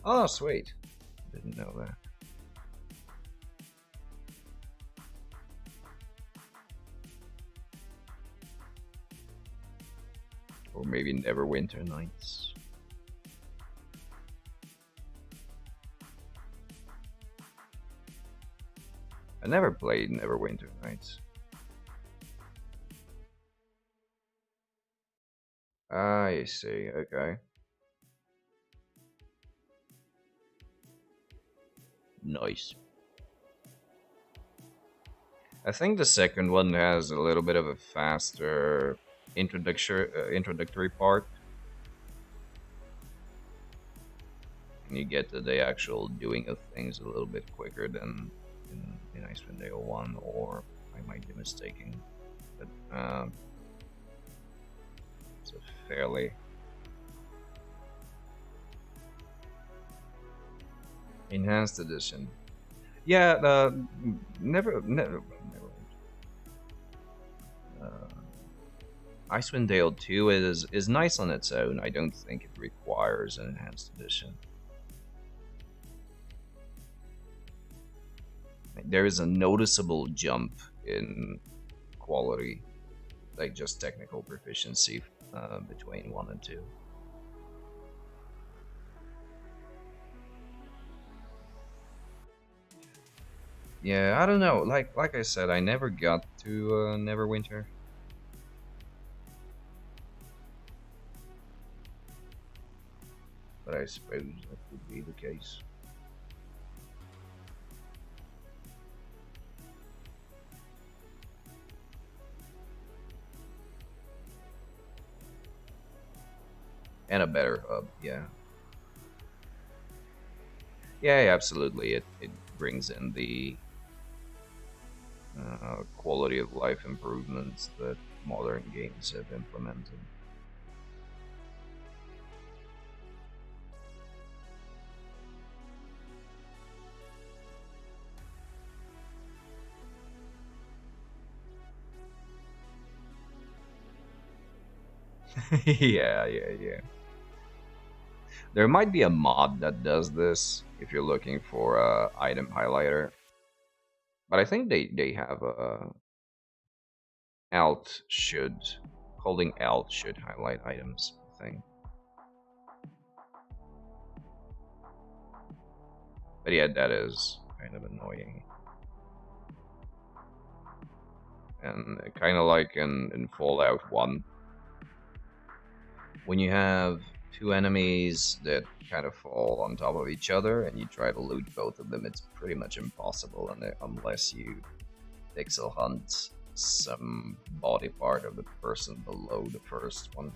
[SPEAKER 1] Oh, sweet. Didn't know that. Or maybe Neverwinter Nights. I never played Neverwinter Nights. I see, okay. Nice. I think the second one has a little bit of a faster introductory part. And you get to the actual doing of things a little bit quicker than in Icewind Dale 1, or I might be mistaken. But it's a fairly enhanced edition. Yeah, never. Icewind Dale 2 is nice on its own. I don't think it requires an enhanced edition. There is a noticeable jump in quality, like just technical proficiency between 1 and 2. Yeah, I don't know. Like I said, I never got to Neverwinter. But I suppose that would be the case. And a better hub, yeah. Yeah, absolutely. It brings in the quality of life improvements that modern games have implemented. Yeah. There might be a mod that does this if you're looking for a item highlighter, but I think they have a alt should holding alt should highlight items thing. But yeah, that is kind of annoying. And kind of like in Fallout 1, when you have two enemies that kind of fall on top of each other and you try to loot both of them, it's pretty much impossible unless you pixel hunt some body part of the person below the first one.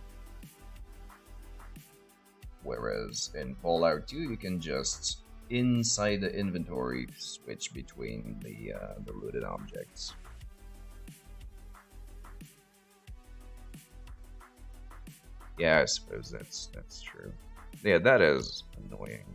[SPEAKER 1] Whereas in Fallout 2, you can just inside the inventory switch between the looted objects. Yeah, I suppose that's true. Yeah, that is annoying.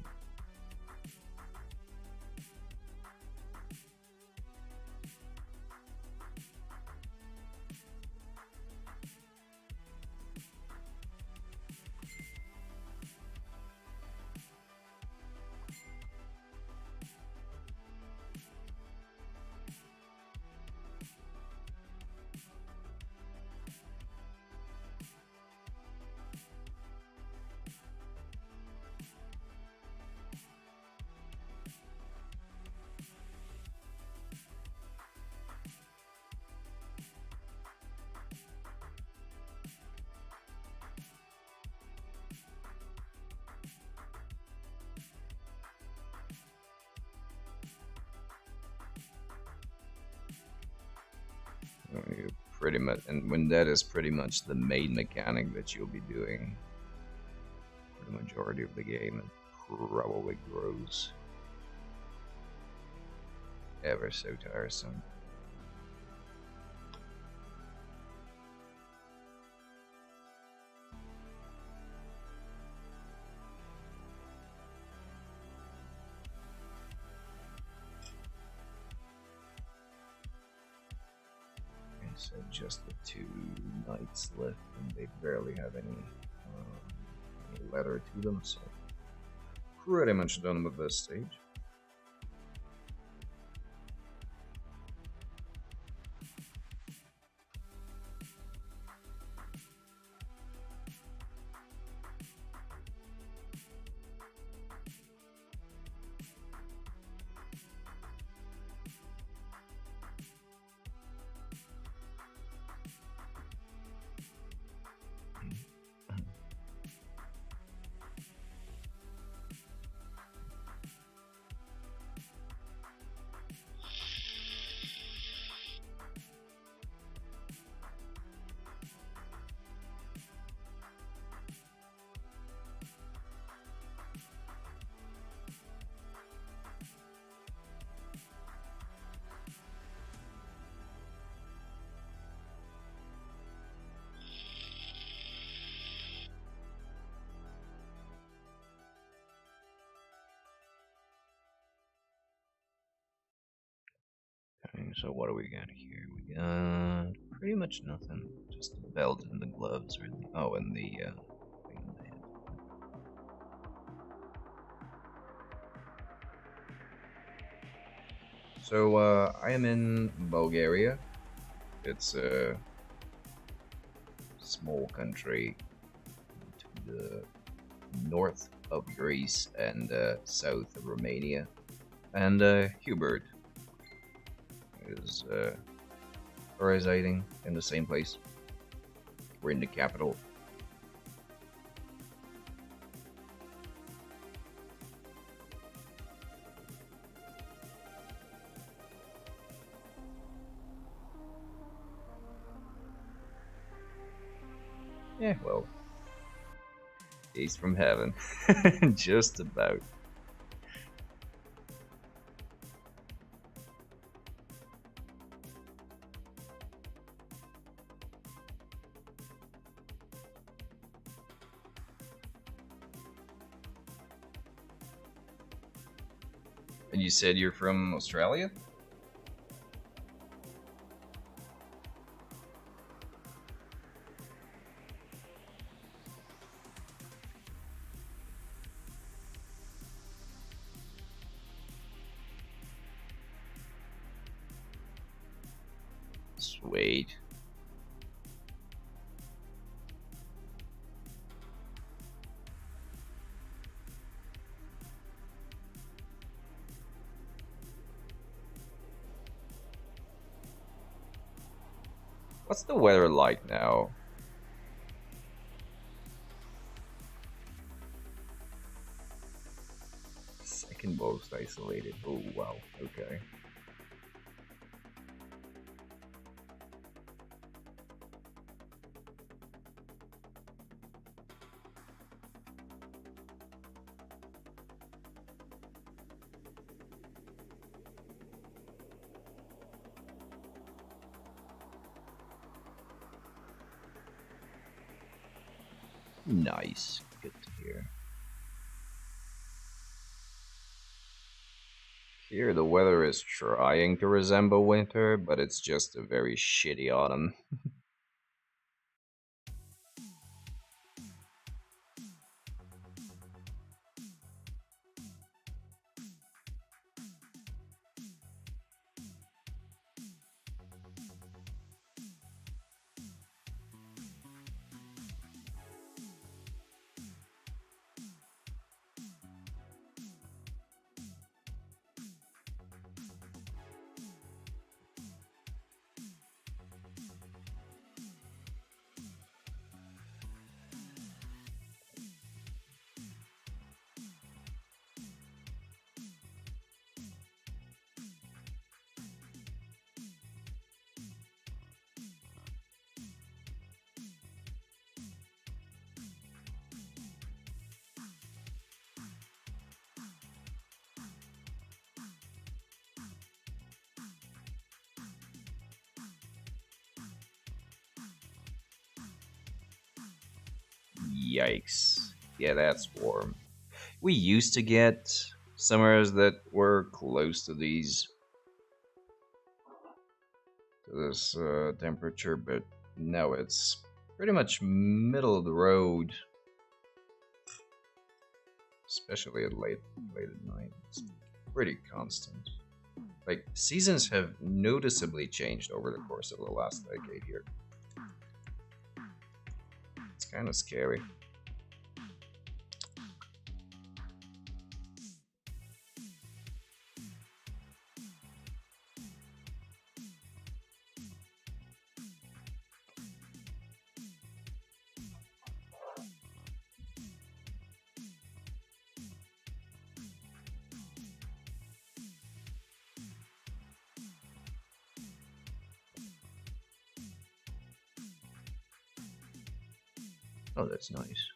[SPEAKER 1] You pretty much, and when that is pretty much the main mechanic that you'll be doing for the majority of the game, it probably grows ever so tiresome. Okay, so just the two knights left, and they barely have any leather to them, so pretty much done with this stage. Okay, so what do we got here? We got pretty much nothing. Just the belt and the gloves, really. Oh, and the thing on the head. So I am in Bulgaria. It's a small country to the north of Greece and south of Romania. And Hubert is residing in the same place. We're in the capital. Yeah, well, he's from heaven. Just about. And you said you're from Australia? Sweet. What's the weather like now? Second most isolated. Oh, wow. Okay. Nice. Good to hear. Here, the weather is trying to resemble winter, but it's just a very shitty autumn. Yikes. Yeah, that's warm. We used to get summers that were close to this temperature, but now it's pretty much middle of the road, especially at late at night. It's pretty constant. Like, seasons have noticeably changed over the course of the last decade here. It's kind of scary. Oh, that's nice.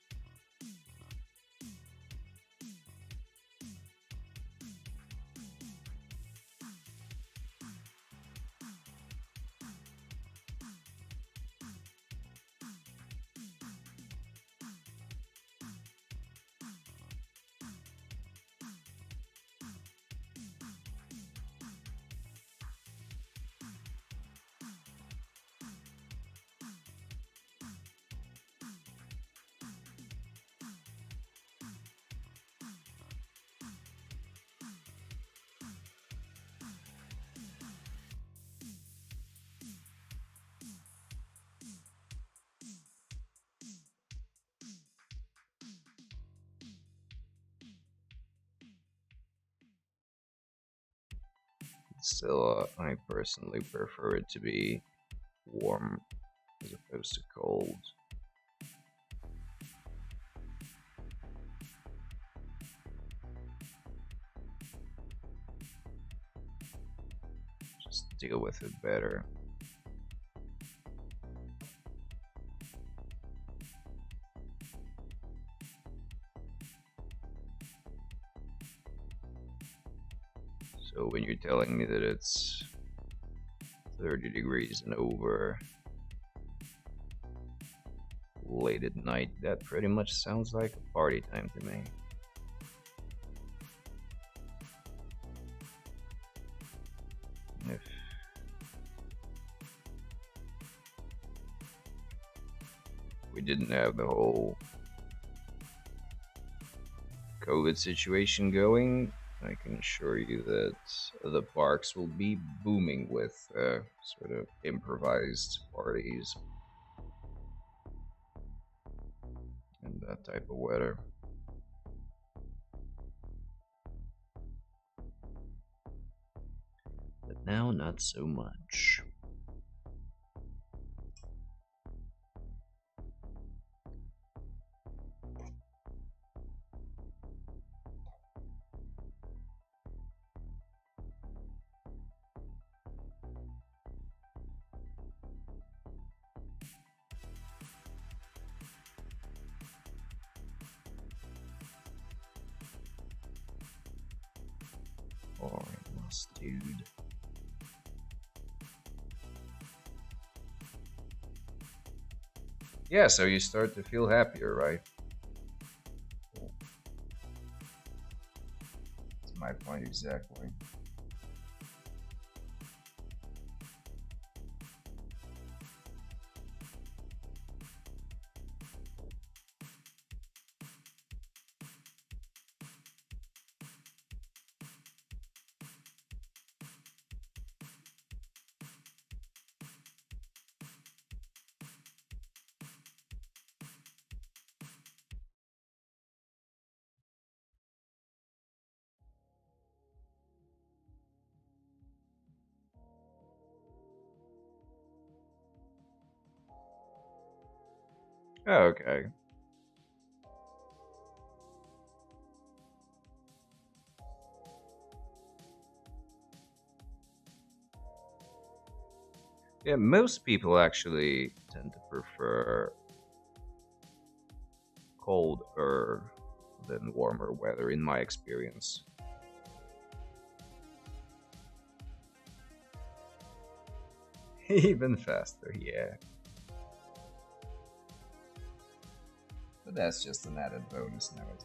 [SPEAKER 1] Still, I personally prefer it to be warm as opposed to cold. Just deal with it better. So when you're telling me that it's 30 degrees and over late at night, that pretty much sounds like a party time to me. If we didn't have the whole COVID situation going, I can assure you that the parks will be booming with sort of improvised parties and that type of weather. But now, not so much. Alright, lost dude. Yeah, so you start to feel happier, right? That's my point exactly. Okay. Yeah, most people actually tend to prefer colder than warmer weather, in my experience. Even faster, yeah. But that's just an added bonus nowadays.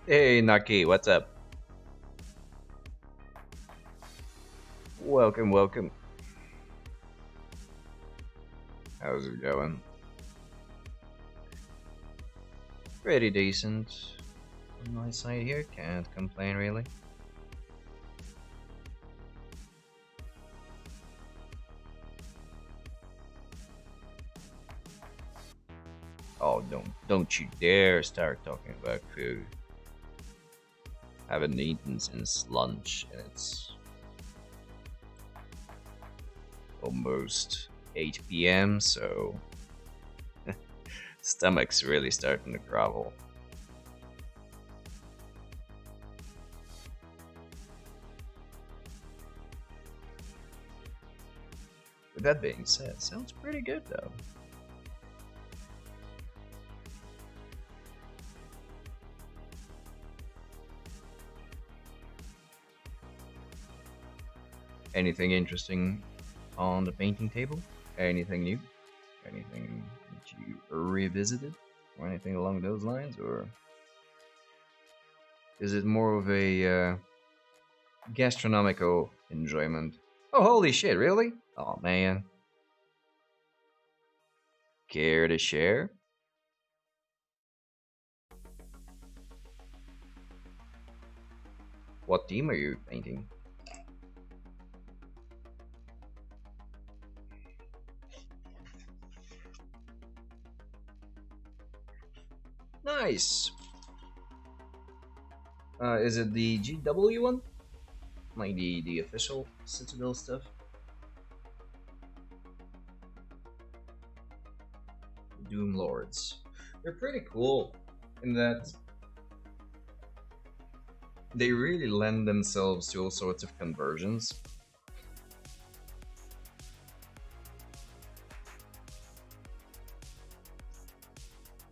[SPEAKER 1] Hey, Naki, what's up? Welcome, welcome. How's it going? Pretty decent. On my side here, can't complain really. Oh, don't you dare start talking about food. Haven't eaten since lunch, and it's almost 8 p.m., so stomach's really starting to grovel. With that being said, sounds pretty good though. Anything interesting on the painting table? Anything new? Anything that you revisited? Or anything along those lines? Or is it more of a gastronomical enjoyment? Oh, holy shit, really? Oh man. Care to share? What team are you painting? Nice! Is it the GW one? Like the official Citadel stuff? Doom Lords. They're pretty cool in that they really lend themselves to all sorts of conversions.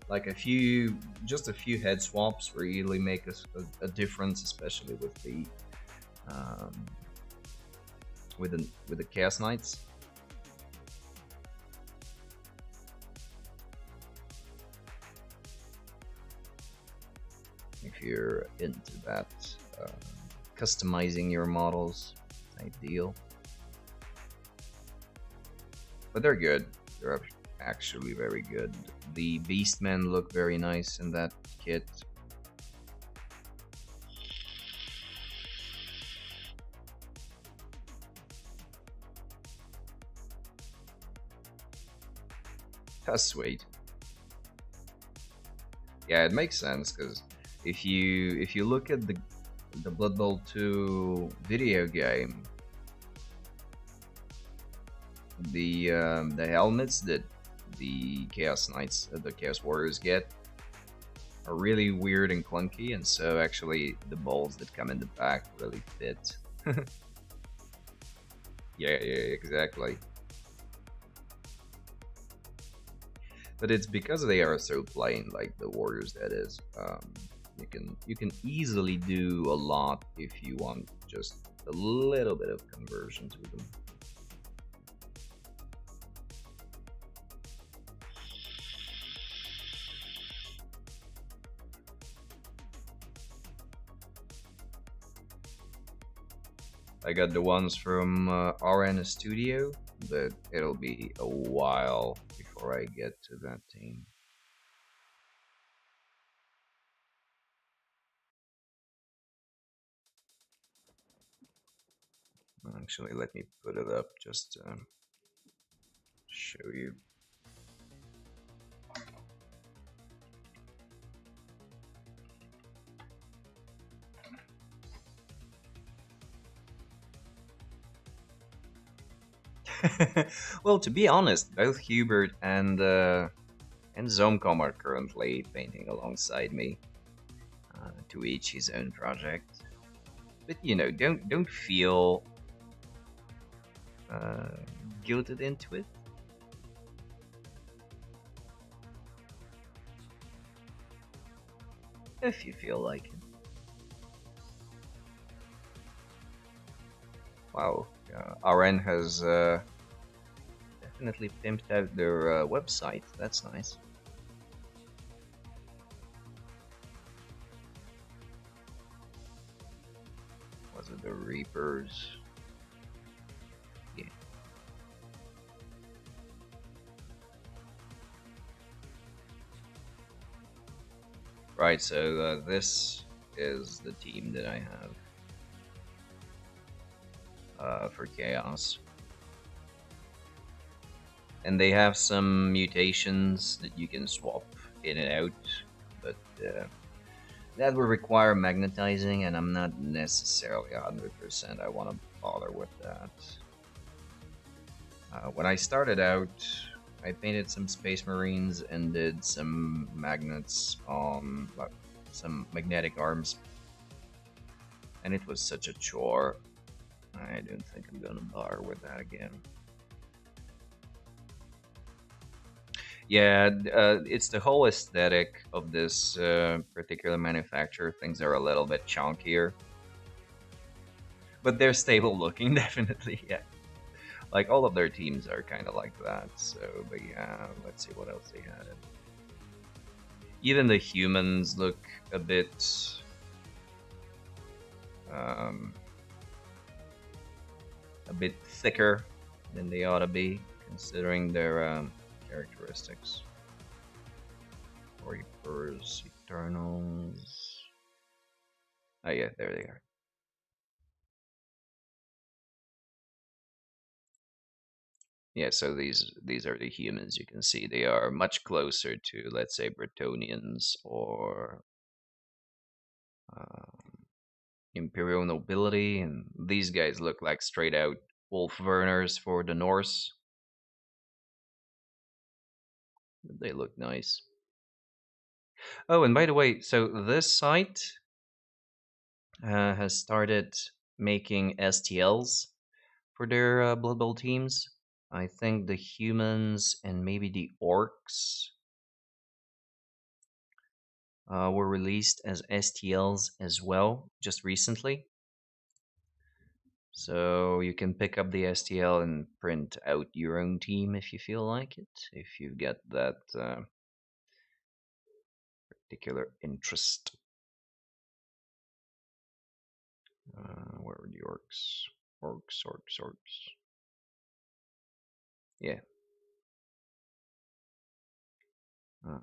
[SPEAKER 1] Like just a few head swaps really make a difference, especially um, with the Chaos Knights. If you're into that, uh, customizing your models type deal. But they're good. They're actually very good. The Beastmen look very nice in that kit. That's sweet. Yeah, it makes sense because if you look at the Blood Bowl 2 video game, the helmets that the Chaos Knights, the Chaos Warriors get are really weird and clunky, and so actually the balls that come in the back really fit. Yeah, yeah, exactly. But it's because they are so plain, like the Warriors. That is, you can easily do a lot if you want just a little bit of conversion to them. I got the ones from RN Studio, but it'll be a while before I get to that team. Actually, let me put it up just to show you. Well, to be honest, both Hubert and Zomcom are currently painting alongside me, to each his own project. But don't feel uh, guilted into it. If you feel like it. Wow, RN has definitely pimped out their website. That's nice. Was it the Reapers? Yeah. Right, so this is the team that I have for Chaos. And they have some mutations that you can swap in and out, but that would require magnetizing, and I'm not necessarily 100% I want to bother with that. When I started out, I painted some Space Marines and did some magnets on some magnetic arms, and it was such a chore. I don't think I'm gonna bother with that again. Yeah, it's the whole aesthetic of this particular manufacturer. Things are a little bit chunkier, but they're stable looking, definitely. Yeah, like all of their teams are kind of like that. So, but yeah, let's see what else they had. Even the humans look a bit um, a bit thicker than they ought to be, considering their characteristics. Reapers, Eternals. Oh yeah, there they are. Yeah, so these are the humans. You can see they are much closer to, let's say, Bretonians or um, Imperial nobility, and these guys look like straight out Wolf Werners for the Norse. They look nice. Oh, and by the way, so this site has started making STLs for their Blood Bowl teams. I think the humans and maybe the orcs were released as STLs as well just recently. So you can pick up the STL and print out your own team if you feel like it, if you get that particular interest. Where are the orcs? Orcs. Yeah,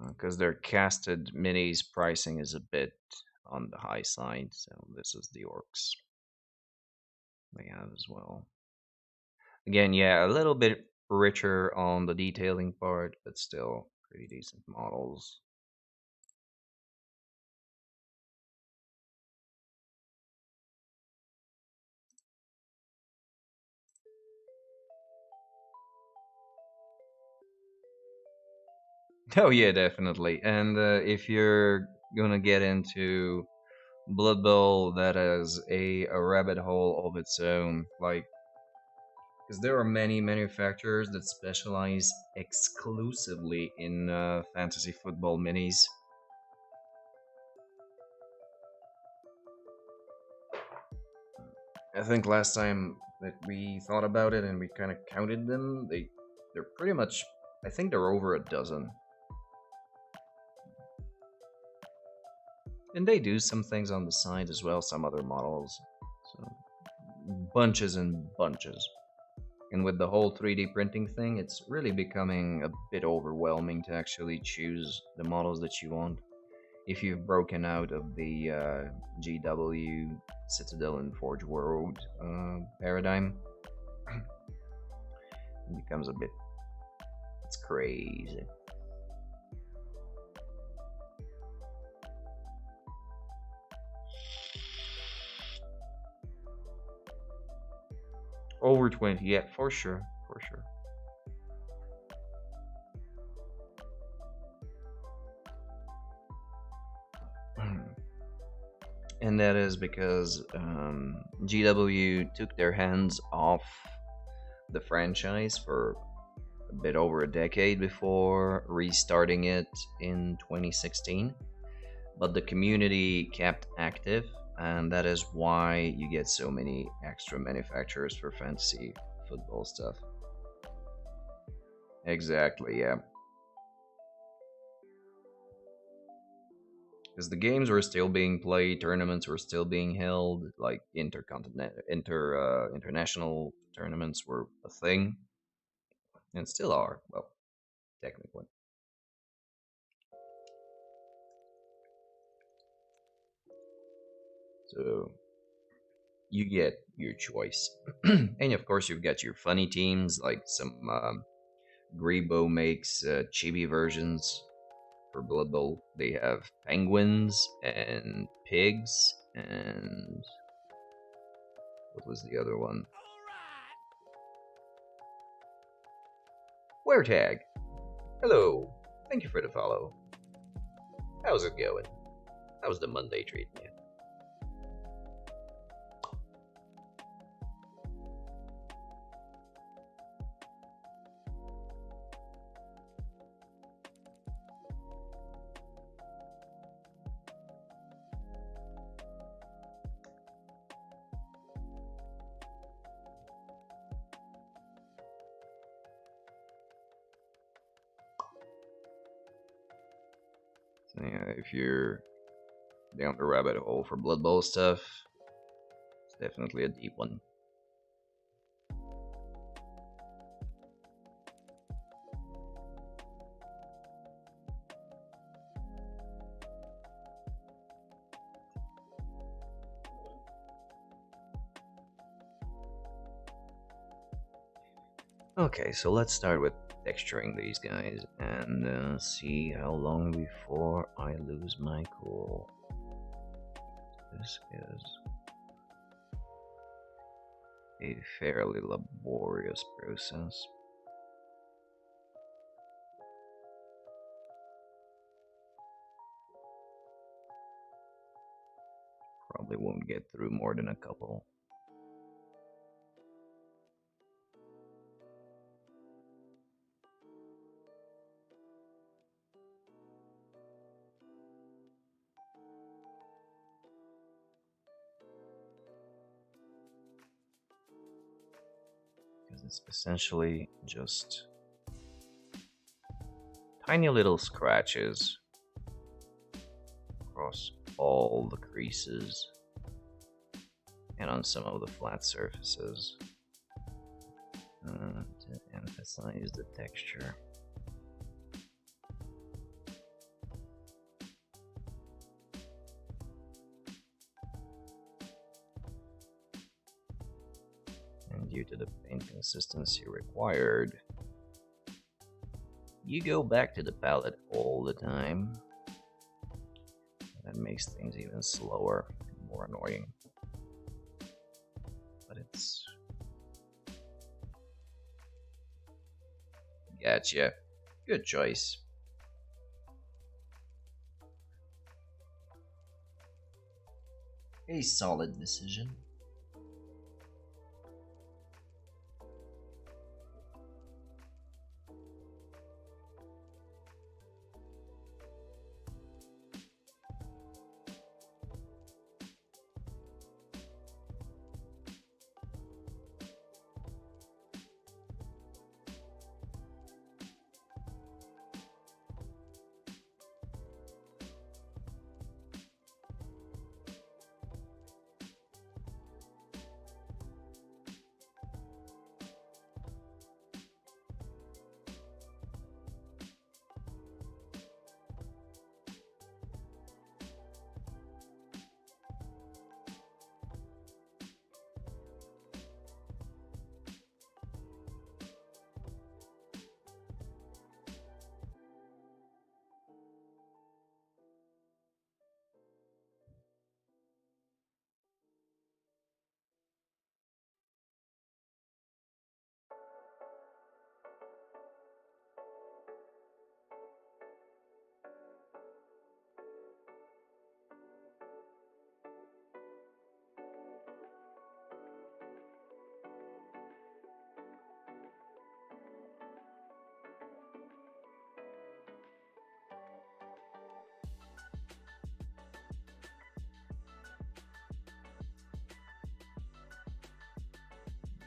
[SPEAKER 1] because their casted minis pricing is a bit on the high side, so this is the orcs they have as well. Again, yeah, a little bit richer on the detailing part, but still pretty decent models. Oh yeah, definitely. And if you're gonna get into Blood Bowl, that is a rabbit hole of its own. Like, because there are many manufacturers that specialize exclusively in fantasy football minis. I think last time that we thought about it and we kind of counted them, they're pretty much. I think they're over a dozen, and they do some things on the side as well. Some other models, so bunches and bunches. And with the whole 3D printing thing, it's really becoming a bit overwhelming to actually choose the models that you want. If you've broken out of the GW Citadel and Forge World paradigm, it becomes a bit. It's crazy. Over 20, yeah, for sure, for sure. And that is because GW took their hands off the franchise for a bit over a decade before restarting it in 2016. But the community kept active, and that is why you get so many extra manufacturers for fantasy football stuff. Exactly, yeah. Because the games were still being played, tournaments were still being held, like international tournaments were a thing, and still are. Well, technically. So you get your choice, and of course you've got your funny teams like some Grebo makes chibi versions for Blood Bowl. They have penguins and pigs and what was the other one? Weretag. Hello. Thank you for the follow. How's it going? How's the Monday treating you? So, yeah, if you're down the rabbit hole for Blood Bowl stuff, it's definitely a deep one. Okay, so let's start with texturing these guys and see how long before I lose my cool. This is a fairly laborious process. Probably won't get through more than a couple. Because it's essentially just tiny little scratches across all the creases and on some of the flat surfaces to emphasize the texture. And due to the paint consistency required, you go back to the palette all the time. That makes things even slower and more annoying. But it's... Gotcha. Good choice. A solid decision.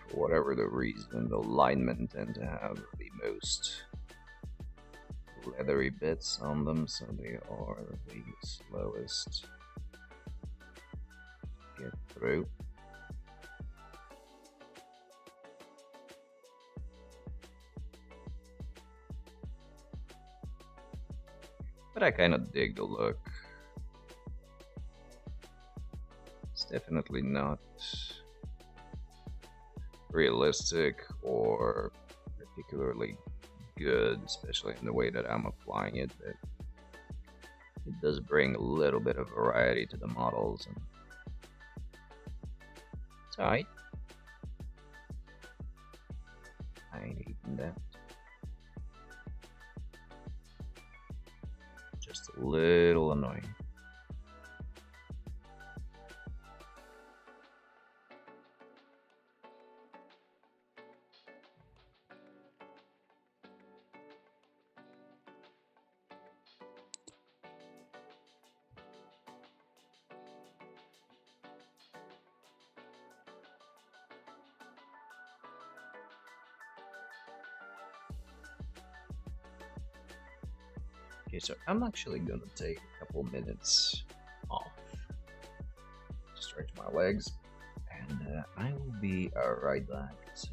[SPEAKER 1] For whatever the reason, the linemen tend to have the most leathery bits on them, so they are the slowest to get through. But I kind of dig the look. It's definitely not realistic or particularly good, especially in the way that I'm applying it, but it does bring a little bit of variety to the models, and it's alright. I ain't eating that. Just a little annoying. Okay, so I'm actually gonna take a couple minutes off to stretch my legs, and I will be right back. So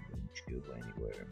[SPEAKER 1] don't go anywhere.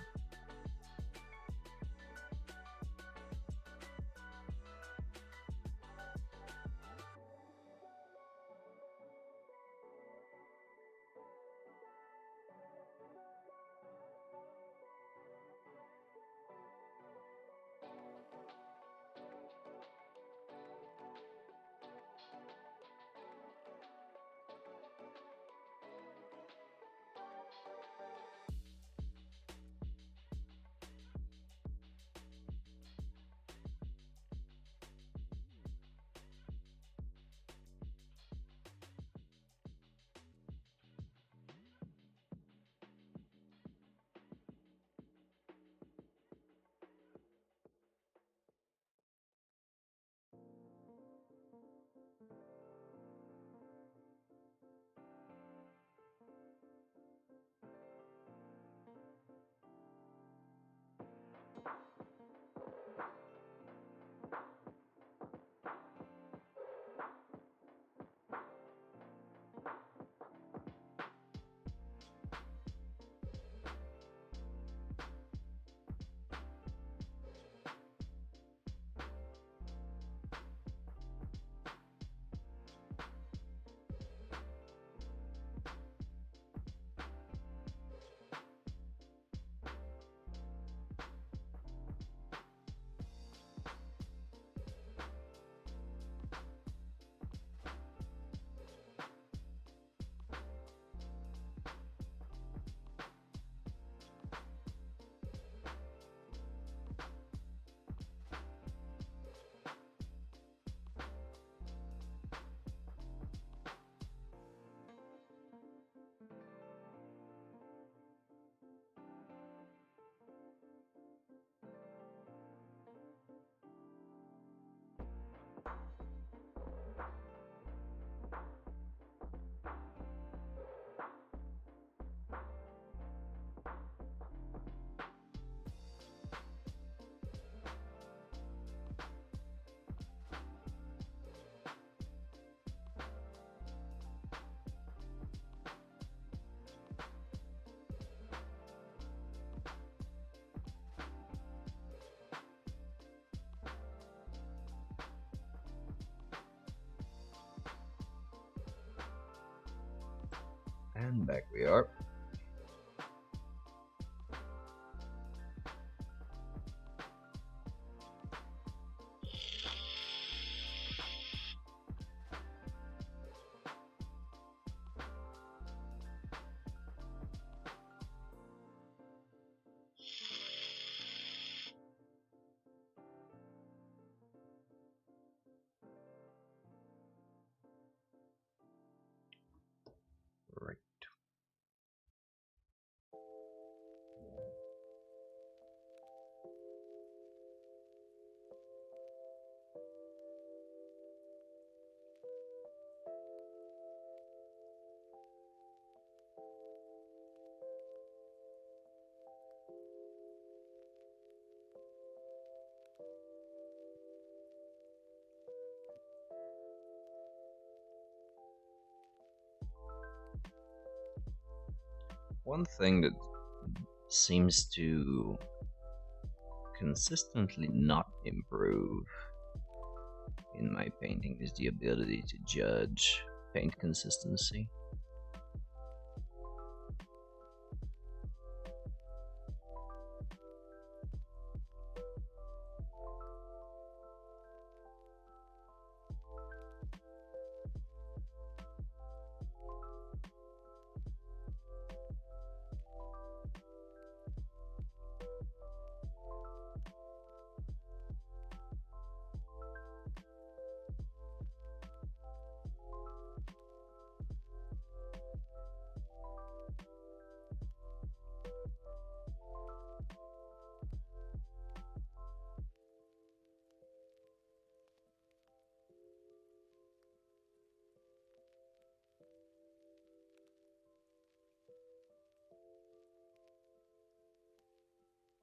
[SPEAKER 1] And back we are. Right. one thing that seems to consistently not improve in my painting is the ability to judge paint consistency.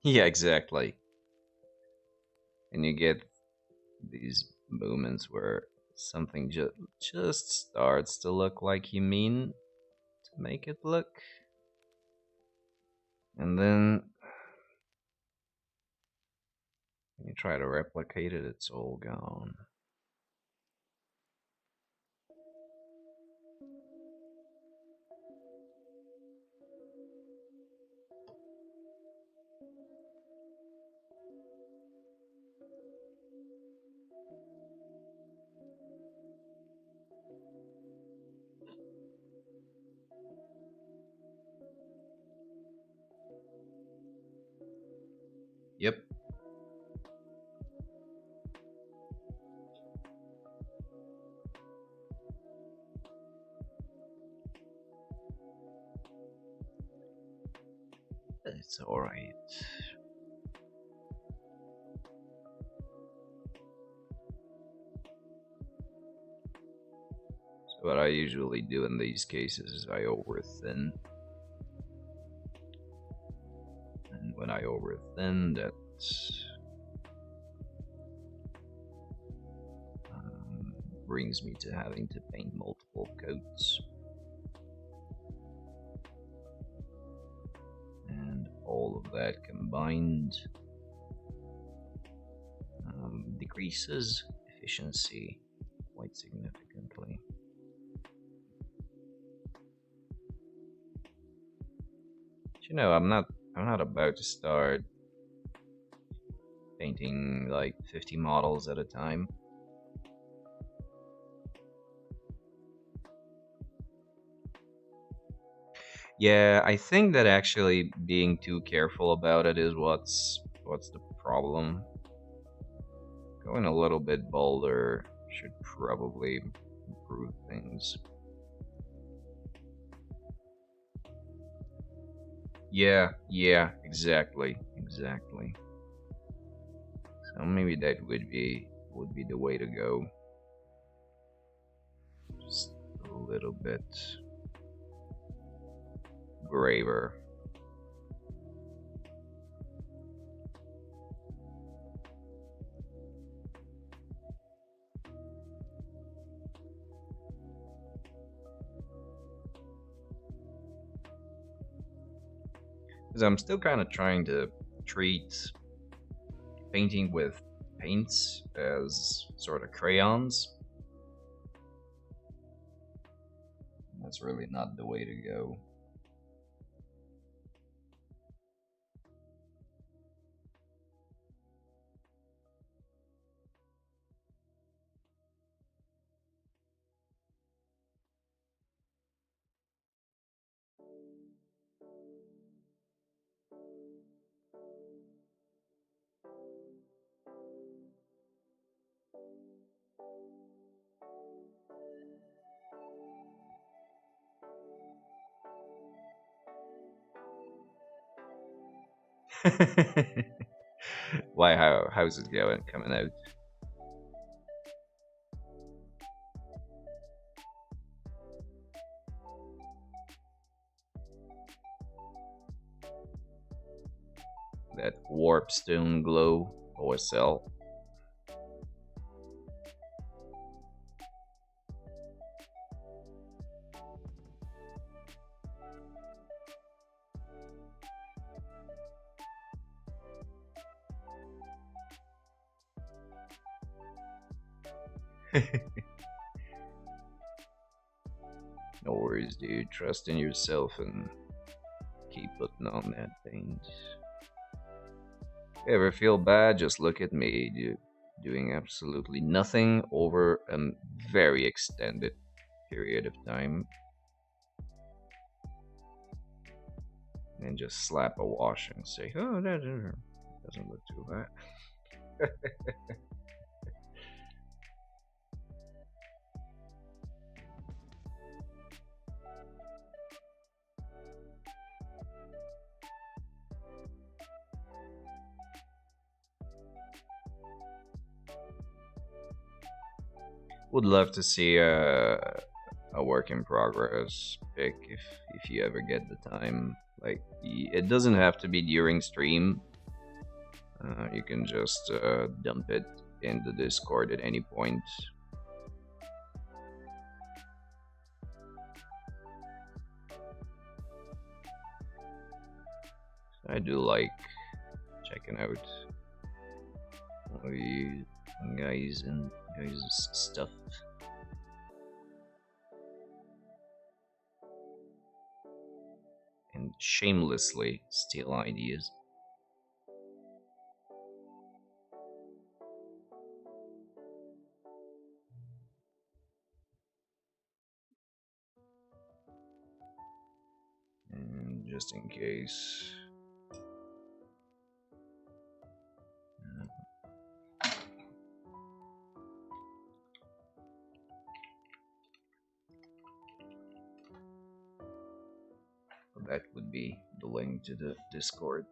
[SPEAKER 1] Yeah, exactly. And you get these moments where something just starts to look like you mean to make it look, and then when you try to replicate it, it's all gone. Yep. It's alright. So what I usually do in these cases is I overthin. And when I overthin, that brings me to having to paint multiple coats. And all of that combined decreases efficiency quite significantly. But, you know, I'm not about to start painting like 50 models at a time. Yeah, I think that actually being too careful about it is what's the problem. Going a little bit bolder should probably improve things. Yeah, exactly, exactly. So maybe that would be the way to go. Just a little bit graver. Because I'm still kind of trying to treat painting with paints as sort of crayons. That's really not the way to go. Why? How's it going? Coming out? That warpstone glow OSL. No worries, dude. Trust in yourself and keep putting on that paint. Ever feel bad? Just look at me, doing absolutely nothing over a very extended period of time, and just slap a wash and say, "Oh, that doesn't look too bad." Would love to see a work in progress pic if you ever get the time. Like, it doesn't have to be during stream. You can just dump it in the Discord at any point. I do like checking out all you guys and guys' stuff. And shamelessly steal ideas. And just in case. That would be the link to the Discord.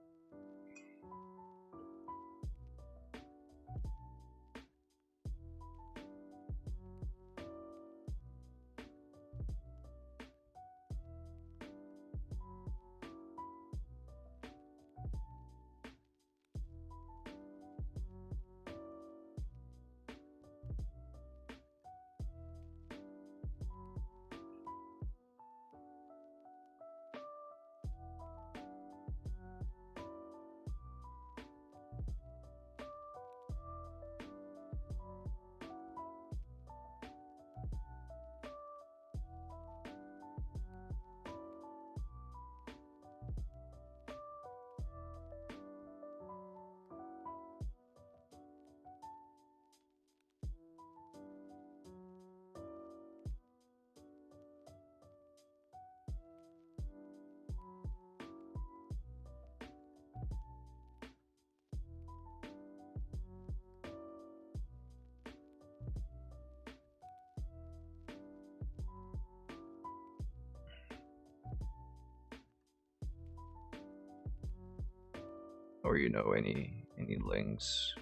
[SPEAKER 1] Or any links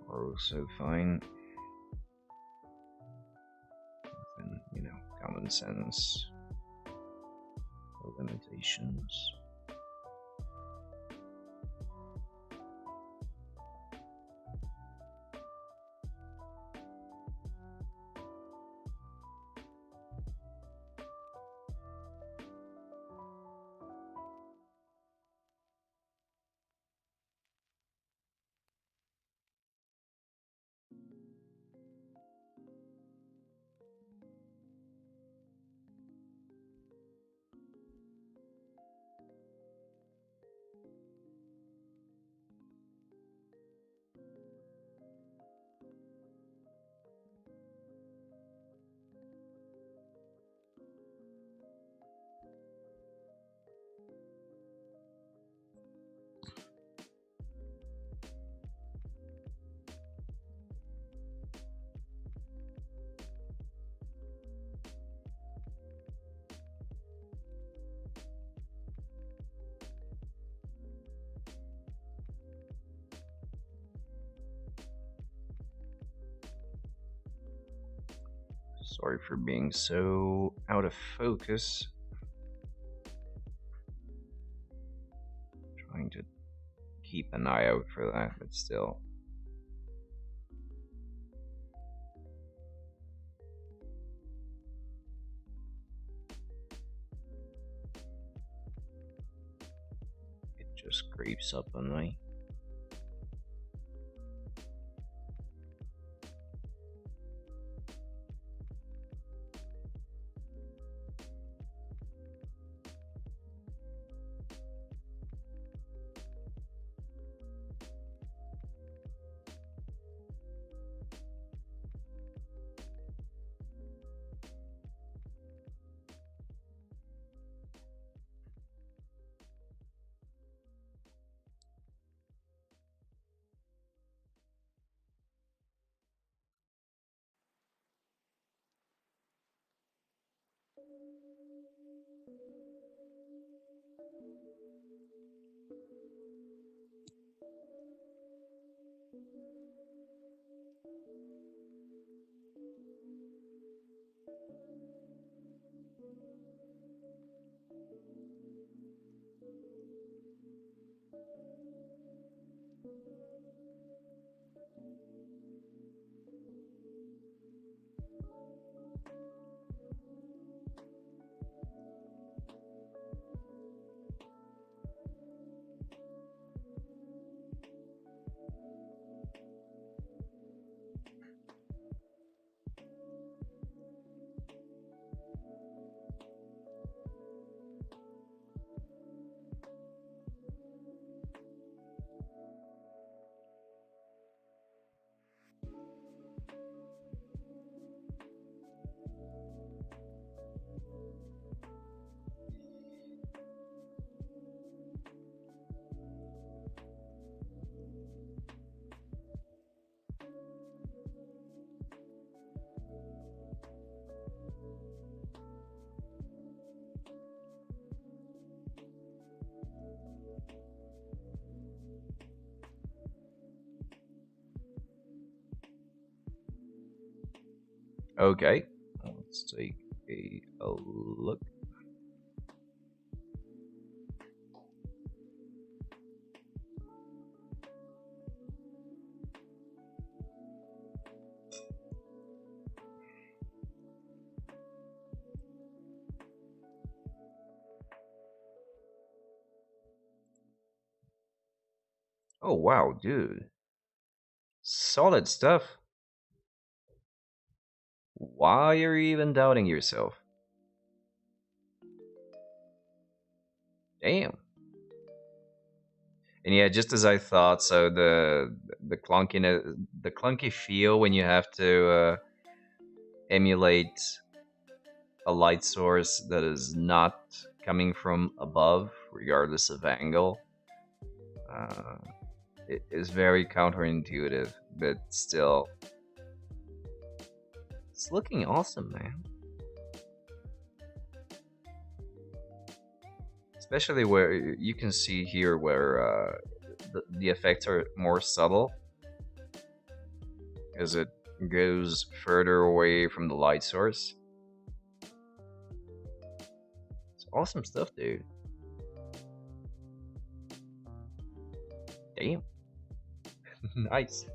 [SPEAKER 1] are also fine. And common sense, no limitations. Sorry for being so out of focus. Trying to keep an eye out for that, but still. just creeps up on me. Okay, let's take a look. Oh wow, dude. Solid stuff. Why are you even doubting yourself? Damn. And yeah, just as I thought, so the clunky feel when you have to emulate a light source that is not coming from above, regardless of angle, uh, it is very counterintuitive, but still, it's looking awesome, man. Especially where you can see here where the effects are more subtle as it goes further away from the light source. It's awesome stuff, dude. Damn. Nice.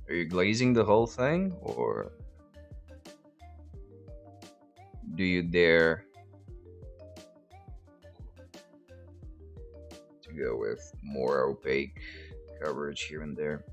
[SPEAKER 1] Are you glazing the whole thing, or do you dare to go with more opaque coverage here and there?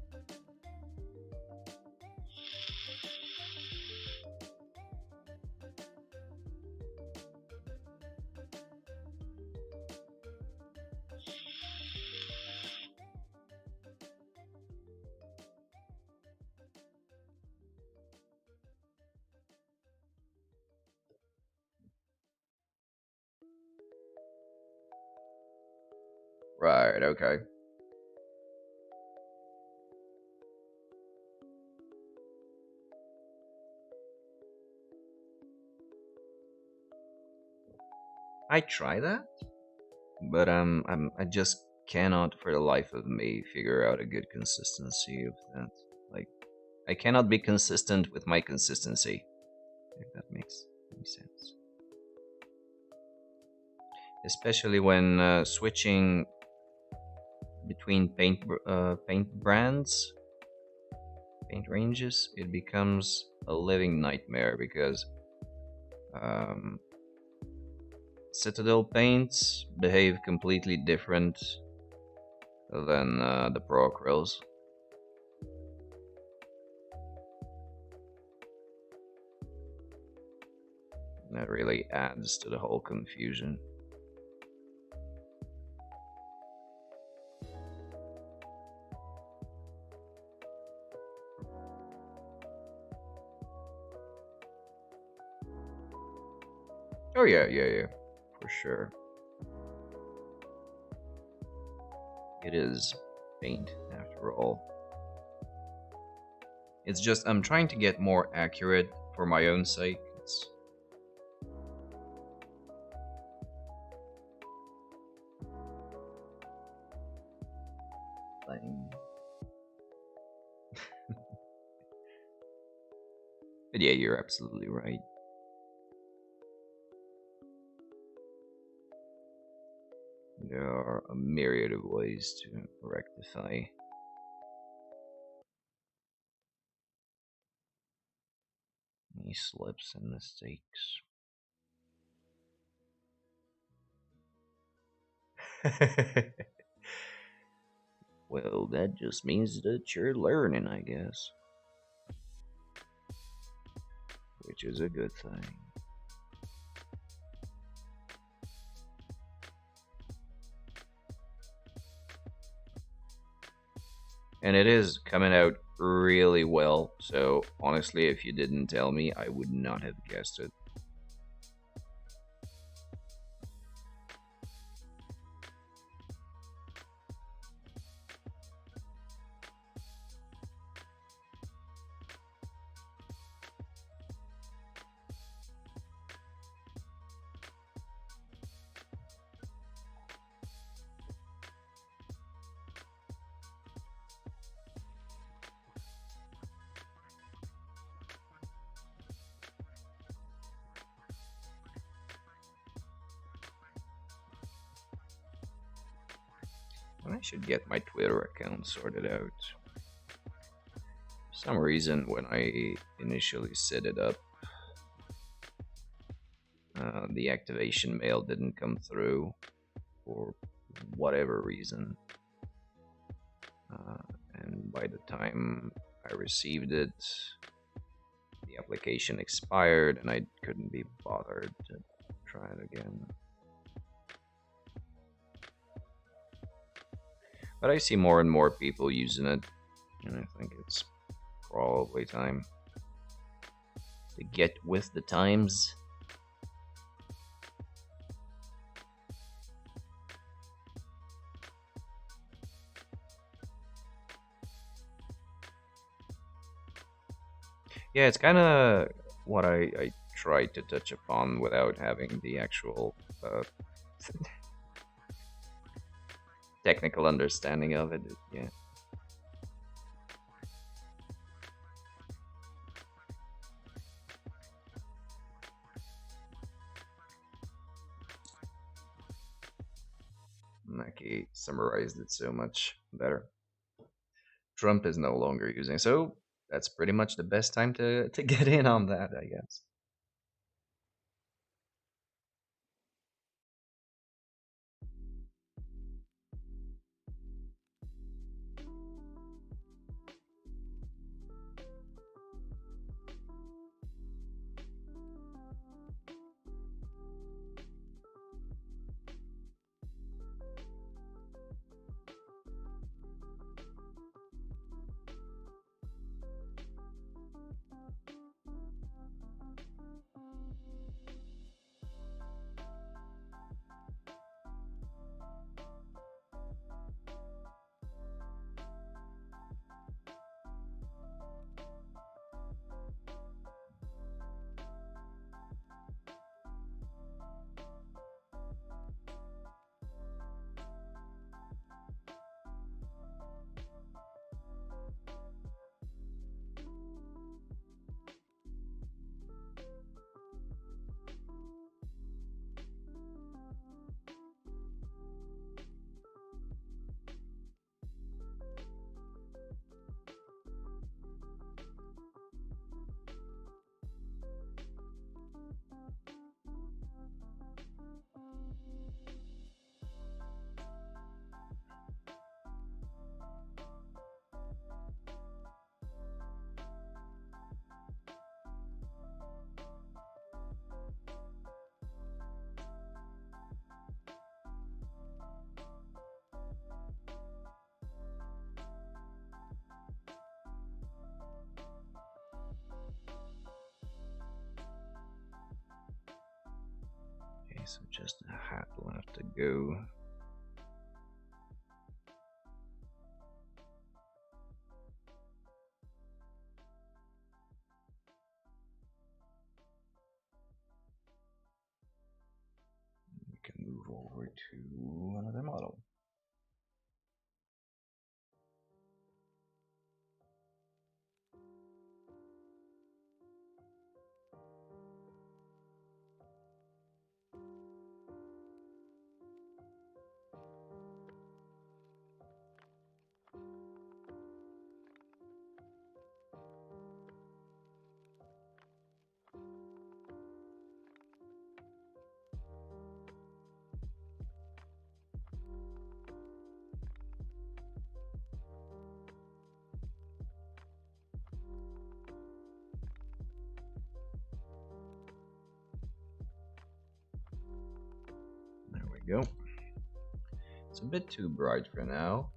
[SPEAKER 1] Right, okay. I try that, but I just cannot for the life of me figure out a good consistency of that. Like, I cannot be consistent with my consistency, if that makes any sense. especially when switching between paint brands, paint ranges. It becomes a living nightmare because um, Citadel paints behave completely different than the Pro acryls. That really adds to the whole confusion. Oh yeah, yeah, yeah, for sure. It is paint after all. It's just I'm trying to get more accurate for my own sake. It's playing. But yeah, you're absolutely right. There are a myriad of ways to rectify any slips and mistakes. Well, that just means that you're learning, I guess, which is a good thing. And it is coming out really well, so honestly, if you didn't tell me, I would not have guessed it. I should get my Twitter account sorted out. For some reason, when I initially set it up, the activation mail didn't come through for whatever reason. Uh, and by the time I received it, the application expired and I couldn't be bothered to try it again. But I see more and more people using it, and I think it's probably time to get with the times. Yeah, it's kind of what I tried to touch upon without having the actual technical understanding of it. Yeah. Mackie summarized it so much better. Trump is no longer using, so that's pretty much the best time to get in on that, I guess. So just a hat left to go. We can move over to another model. There we go. It's a bit too bright for now,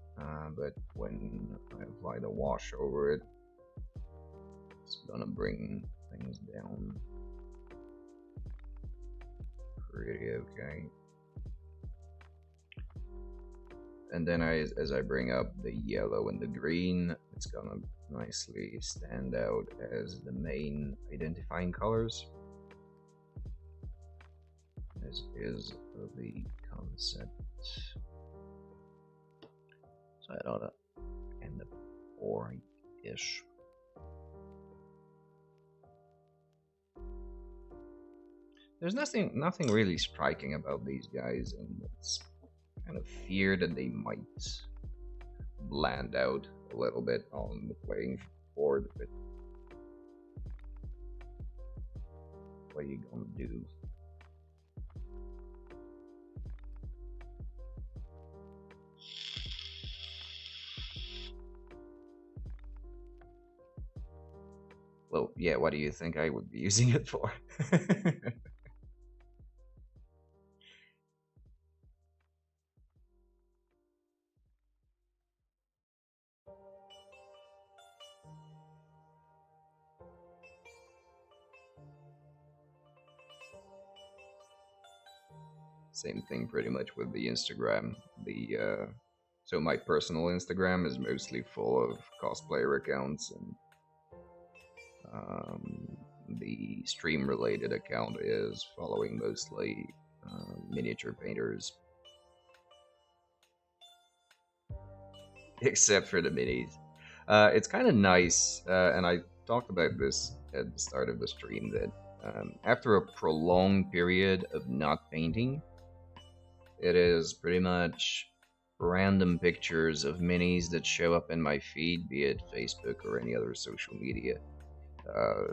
[SPEAKER 1] but when I apply the wash over it, it's gonna bring things down pretty okay. And then as I bring up the yellow and the green, it's gonna nicely stand out as the main identifying colors, as is the concept. So I ought to end up 4-ish. There's nothing really striking about these guys, and it's kind of fear that they might bland out a little bit on the playing board, but what are you gonna do? Well, yeah, what do you think I would be using it for? Same thing pretty much with the Instagram. So my personal Instagram is mostly full of cosplayer accounts, and the stream related account is following mostly miniature painters, except for the minis. It's kind of nice, and I talked about this at the start of the stream, that after a prolonged period of not painting, it is pretty much random pictures of minis that show up in my feed, be it Facebook or any other social media,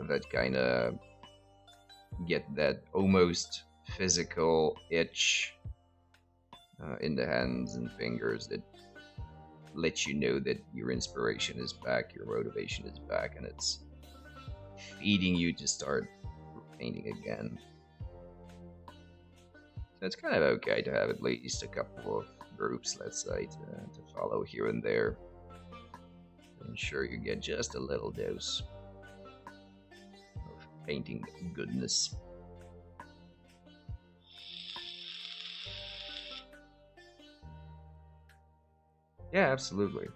[SPEAKER 1] that kind of get that almost physical itch in the hands and fingers that lets you know that your inspiration is back, your motivation is back, and it's feeding you to start painting again. So it's kind of okay to have at least a couple of groups, let's say, to follow here and there to ensure you get just a little dose of painting goodness. Yeah, absolutely.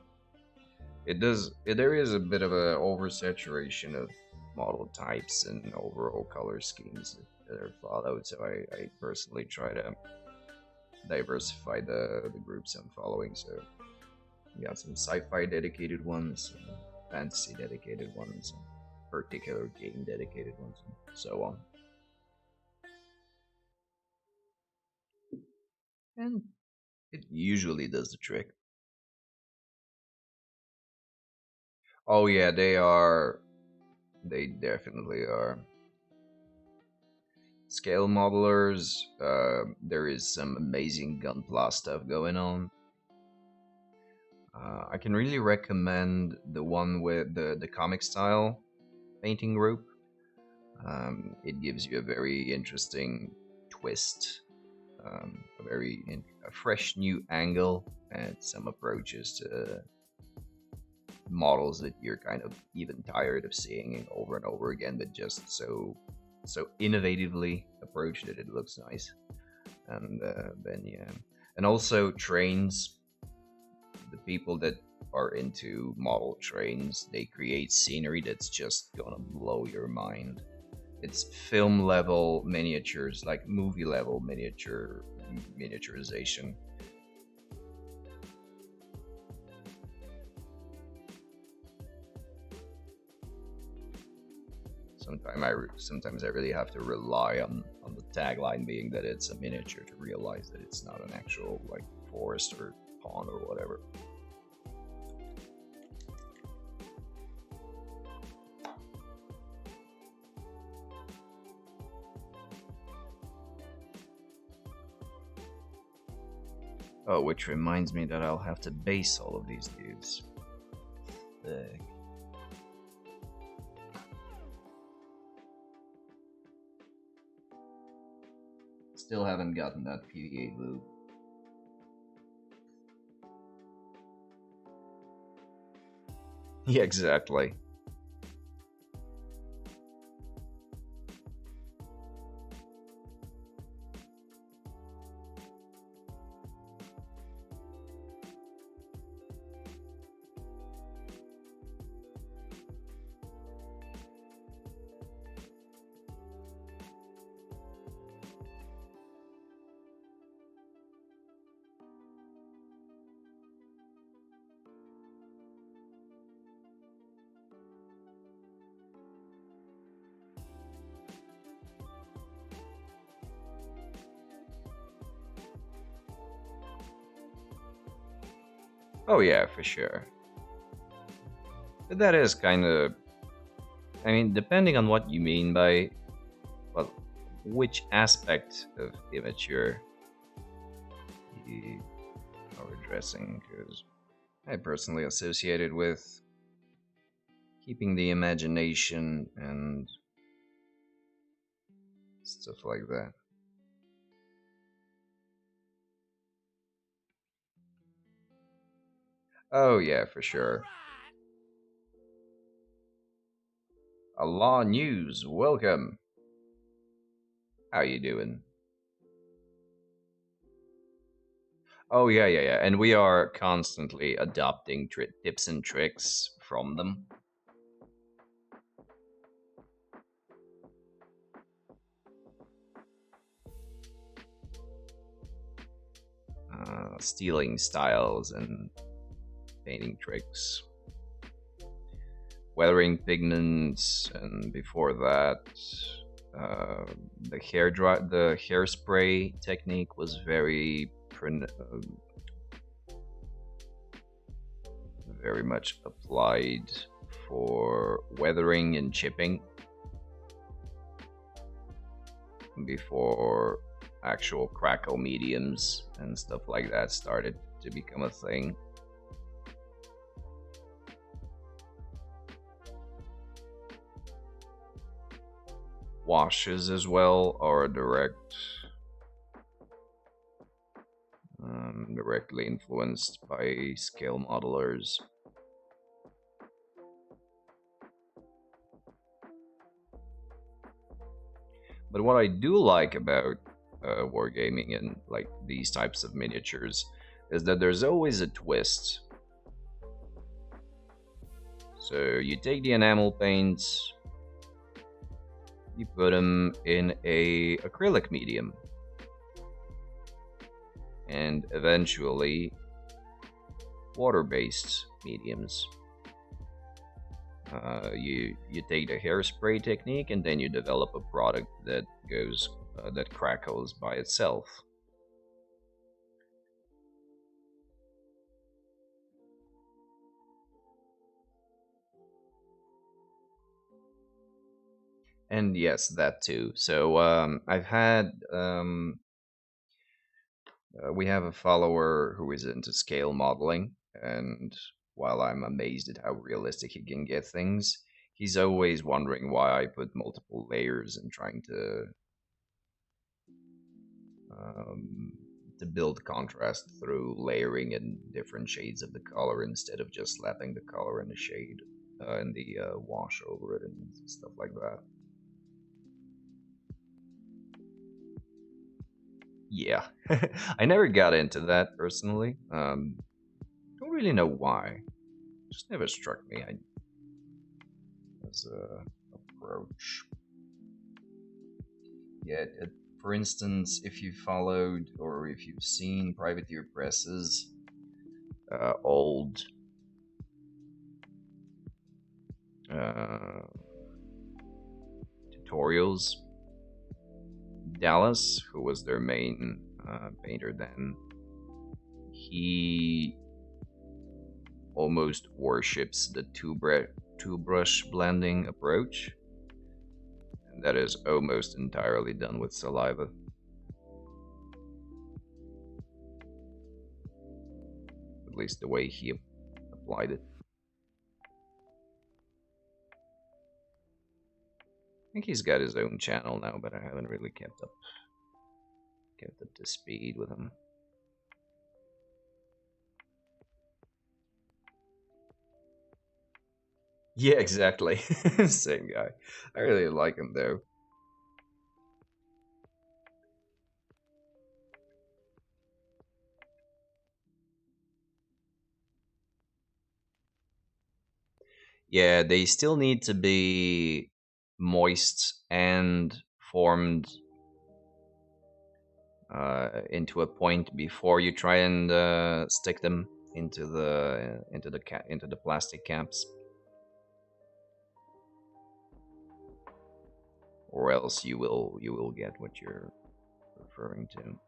[SPEAKER 1] It does. There is a bit of a oversaturation of model types and overall color schemes that are followed. So I personally try to diversify the groups I'm following. So you got some sci-fi dedicated ones, and fantasy dedicated ones, and particular game dedicated ones, and so on. And it usually does the trick. Oh yeah, they are. They definitely are. Scale modelers, there is some amazing Gunpla stuff going on. I can really recommend the one with the comic style painting group. It gives you a very interesting twist, a fresh new angle, and some approaches to models that you're kind of even tired of seeing over and over again, but just so innovatively approached that it looks nice. and then yeah, and also trains. The people that are into model trains, they create scenery that's just gonna blow your mind. It's film level miniatures, like movie level miniaturization. Sometimes I really have to rely on the tagline being that it's a miniature to realize that it's not an actual like forest or pond or whatever. Oh, which reminds me that I'll have to base all of these dudes. Ugh. Still haven't gotten that PVA loop. Yeah, exactly. Oh yeah, for sure. But that is kind of, I mean, depending on what you mean by, well, which aspect of immature you are addressing, because I personally associated with keeping the imagination and stuff like that. Oh yeah, for sure. Allah News, welcome. How you doing? Oh yeah, yeah, yeah. And we are constantly adopting tips and tricks from them. Stealing styles and painting tricks, weathering pigments, and before that, uh, the hairspray technique was very much applied for weathering and chipping before actual crackle mediums and stuff like that started to become a thing. Washes as well are directly influenced by scale modelers. But what I do like about wargaming and like these types of miniatures is that there's always a twist. So you take the enamel paints, you put them in a acrylic medium, and eventually water-based mediums. You take the hairspray technique, and then you develop a product that crackles by itself. And yes, that too. So we have a follower who is into scale modeling, and while I'm amazed at how realistic he can get things, he's always wondering why I put multiple layers and trying um, to build contrast through layering in different shades of the color instead of just slapping the color and the shade and the wash over it and stuff like that. Yeah, I never got into that personally. Don't really know why. Just never struck me as a approach. Yeah, for instance, if you followed or if you've seen Privateer Press's old uh, tutorials, Dallas, who was their main painter then, he almost worships the two brush blending approach, and that is almost entirely done with saliva. At least the way he applied it. I think he's got his own channel now, but I haven't really kept up to speed with him. Yeah, exactly. Same guy. I really like him though. Yeah, they still need to be moist and formed into a point before you try and stick them into the plastic caps, or else you will get what you're referring to.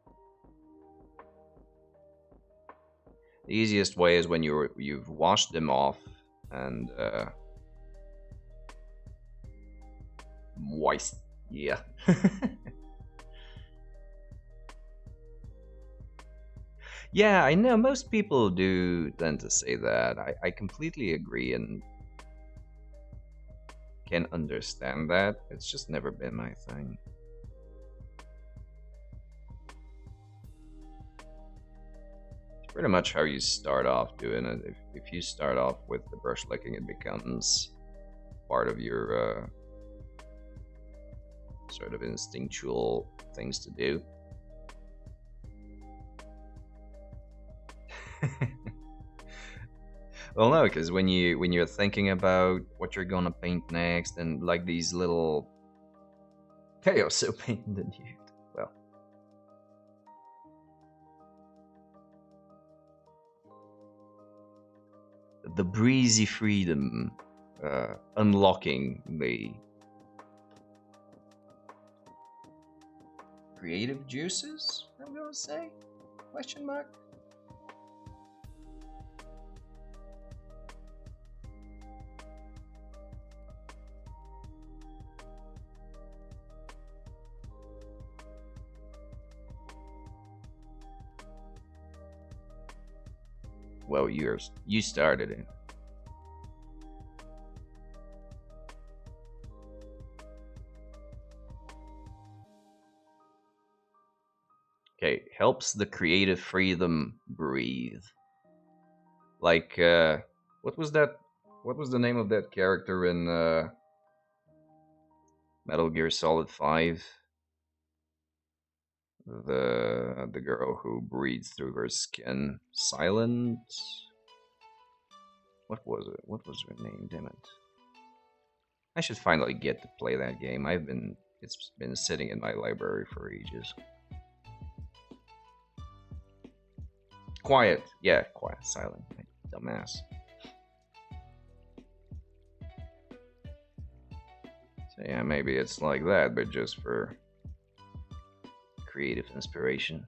[SPEAKER 1] The easiest way is when you've washed them off and moist. Yeah. Yeah, I know most people do tend to say that. I completely agree and can understand that. It's just never been my thing. It's pretty much how you start off doing it. If you start off with the brush licking, it becomes part of your sort of instinctual things to do. Well, no, because when you're thinking about what you're gonna paint next, and like these little chaos so painted you. Well, the breezy freedom, unlocking the creative juices. I'm gonna say, question mark. Well, you started it. Okay, helps the creative freedom breathe. Like, what was that? What was the name of that character in Metal Gear Solid 5? The girl who breathes through her skin. Silent. What was it? What was her name? Damn it! I should finally get to play that game. It's been sitting in my library for ages. Quiet. Yeah, quiet. Silent. Dumbass. So yeah, maybe it's like that, but just for creative inspiration.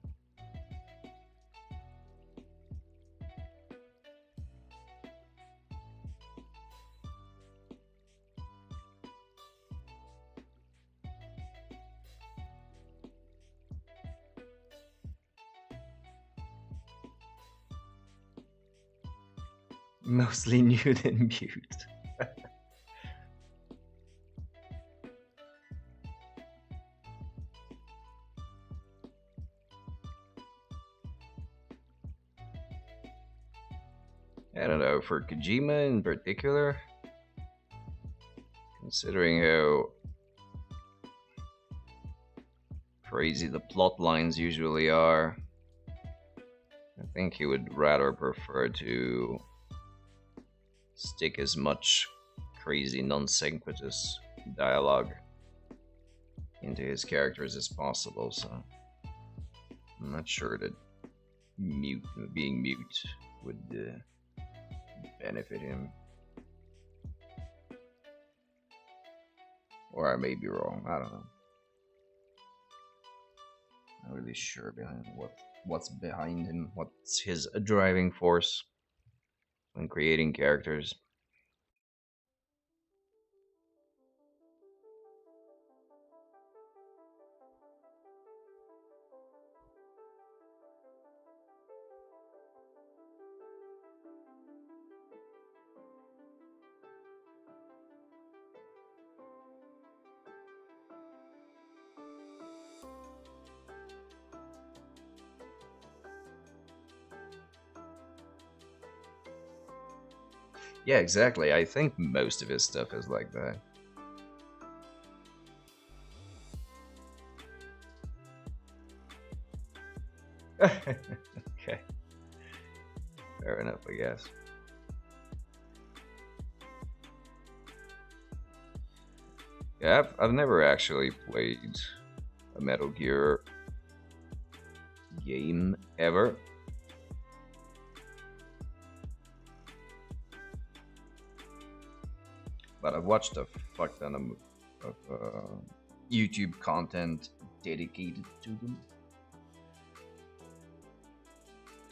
[SPEAKER 1] Mostly nude and mute. I don't know, for Kojima in particular, considering how crazy the plot lines usually are. I think he would rather prefer to stick as much crazy non sequitous dialogue into his characters as possible, so I'm not sure that mute being mute would benefit him. Or I may be wrong, I don't know. Not really sure behind what's behind him, what's his driving force when creating characters. Yeah, exactly. I think most of his stuff is like that. Okay, fair enough, I guess. Yeah, I've never actually played a Metal Gear game ever. But I've watched a fuck ton of YouTube content dedicated to them.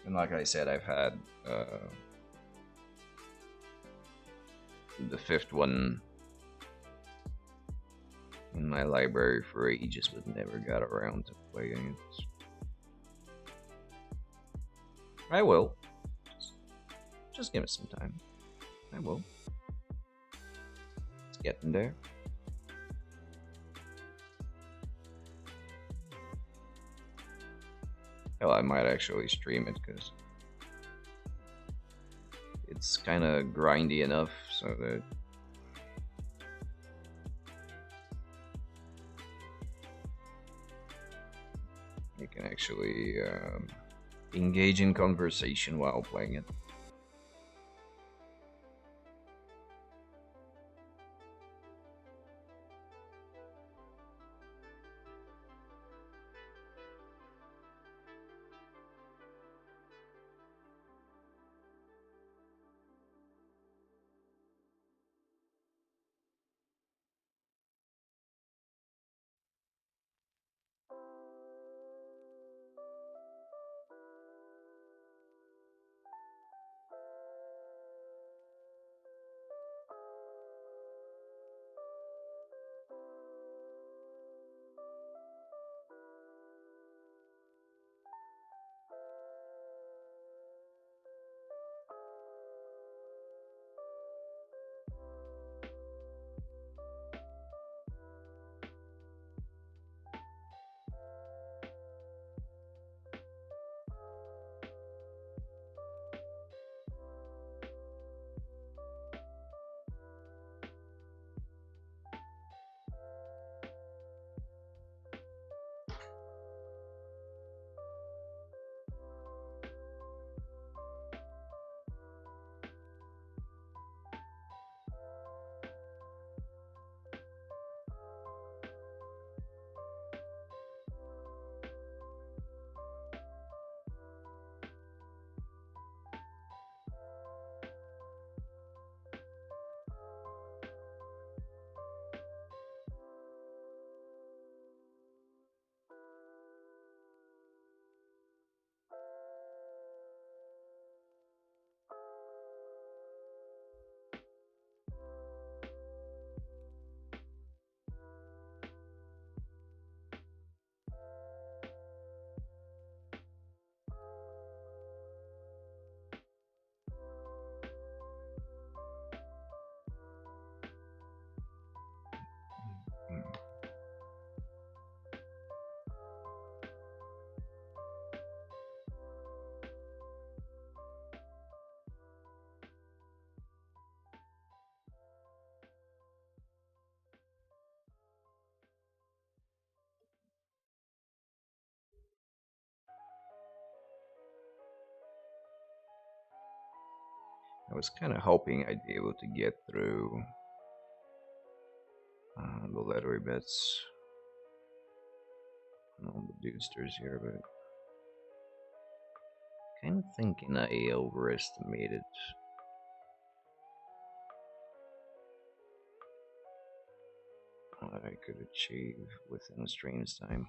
[SPEAKER 1] And like I said, I've had the fifth one in my library for ages, but never got around to playing it. I will. Just give it some time. I will. It's getting there. Hell, I might actually stream it because it's kind of grindy enough so that you can actually engage in conversation while playing it. I was kind of hoping I'd be able to get through the lottery bets and all the boosters here, but kind of thinking I overestimated what I could achieve within a stream's time.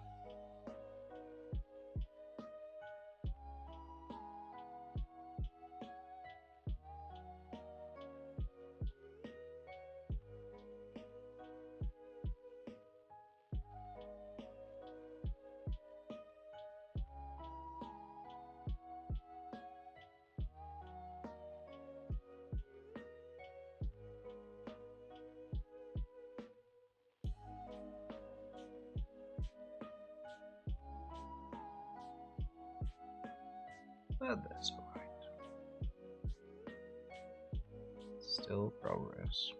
[SPEAKER 1] But that's alright. Still progress.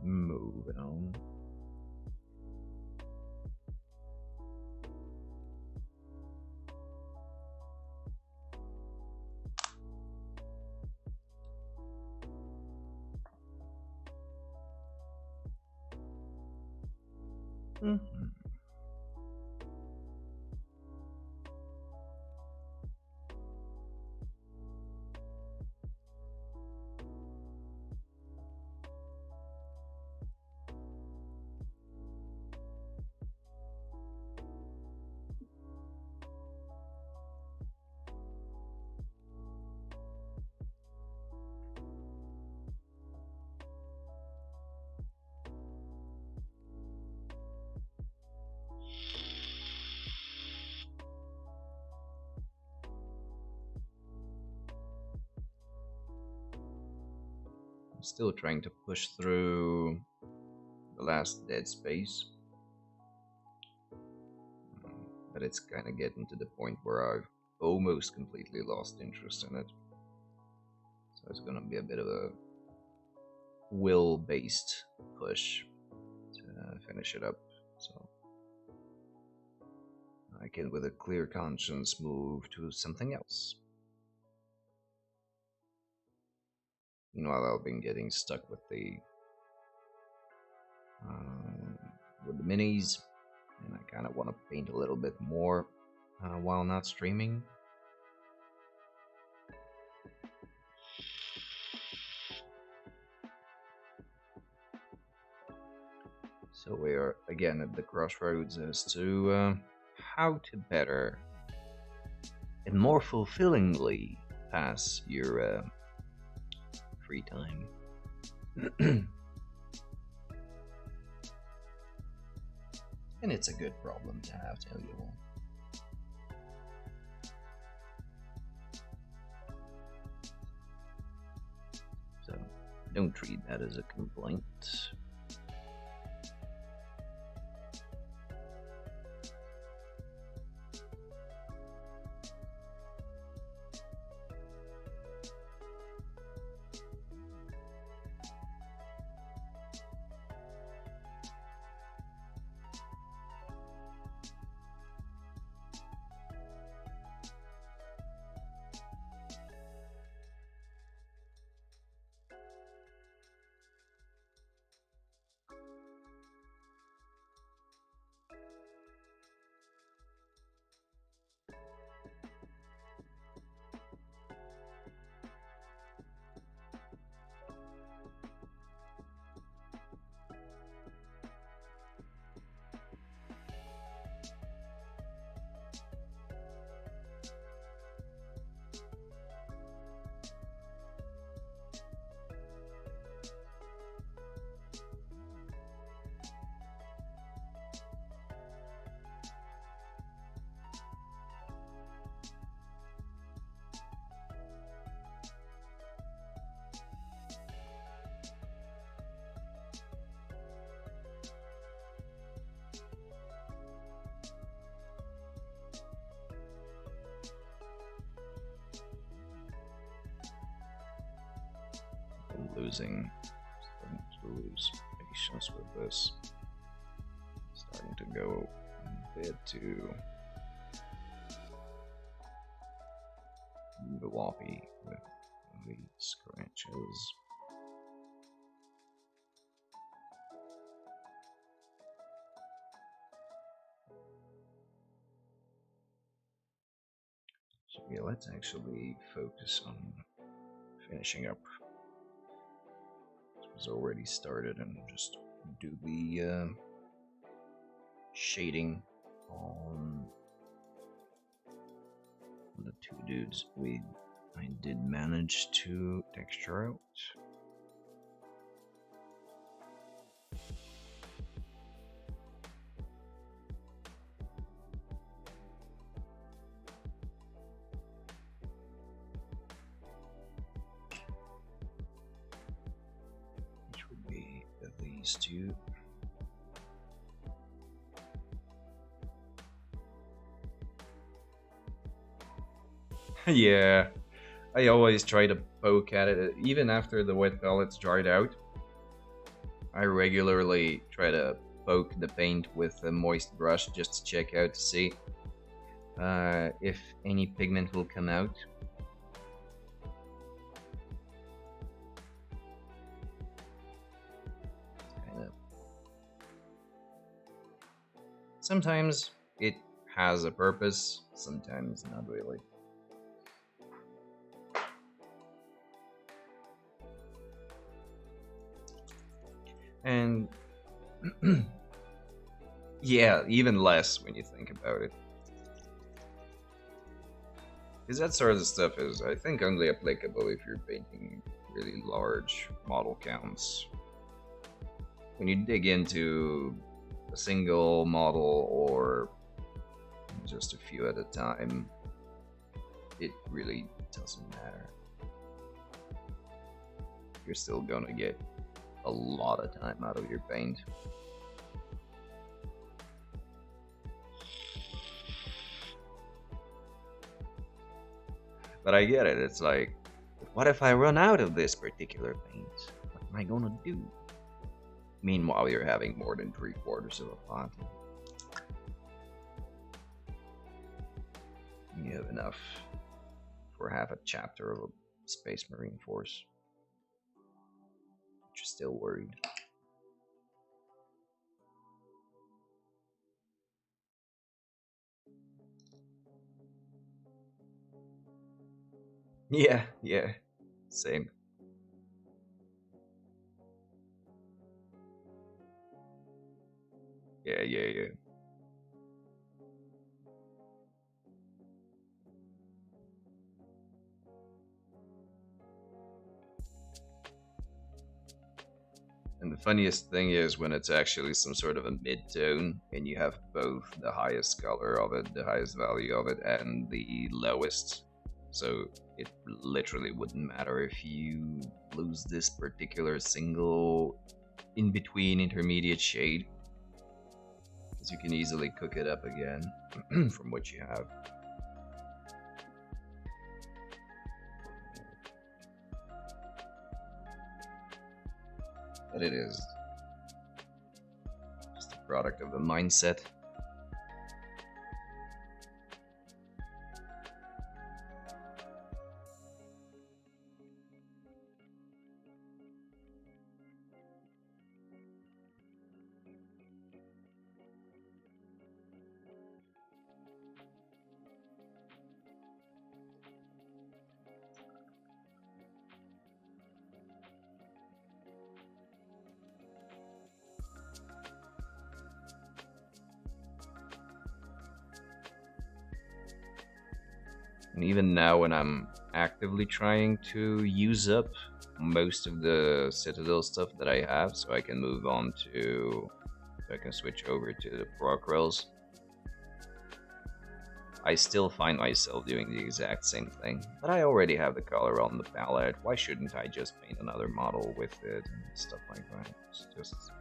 [SPEAKER 1] Moving on. I'm still trying to push through the last dead space, but it's kind of getting to the point where I've almost completely lost interest in it. So it's gonna be a bit of a will-based push to finish it up, so I can, with a clear conscience, move to something else. Meanwhile, I've been getting stuck with the minis, and I kind of want to paint a little bit more while not streaming. So we are again at the crossroads as to how to better and more fulfillingly pass your free time. And it's a good problem to have, tell you all. So don't treat that as a complaint. starting to lose patience with this. Starting to go a bit too floppy with the scratches. So yeah, let's actually focus on finishing up. This was already started, and just do the shading on the two dudes I did manage to texture out. Which would be these two. Yeah, I always try to poke at it, even after the wet pellets dried out. I regularly try to poke the paint with a moist brush just to check out to see if any pigment will come out. Sometimes it has a purpose, sometimes not really. And yeah, even less when you think about it. Because that sort of stuff is, I think, only applicable if you're painting really large model counts. When you dig into a single model or just a few at a time, it really doesn't matter. You're still gonna get a lot of time out of your paint. But I get it, it's like, what if I run out of this particular paint? What am I gonna do? Meanwhile, you're having more than 3/4 of a pot. You have enough for half a chapter of a Space Marine force. But you're still worried. Yeah, same. Yeah. And the funniest thing is when it's actually some sort of a mid-tone and you have both the highest color of it, the highest value of it, and the lowest. So it literally wouldn't matter if you lose this particular single in-between intermediate shade, because you can easily cook it up again from what you have. But it is just a product of the mindset. And even now, when I'm actively trying to use up most of the Citadel stuff that I have, so I can move on to, so I can switch over to the Procrels, I still find myself doing the exact same thing. But I already have the color on the palette. Why shouldn't I just paint another model with it and stuff like that? It's just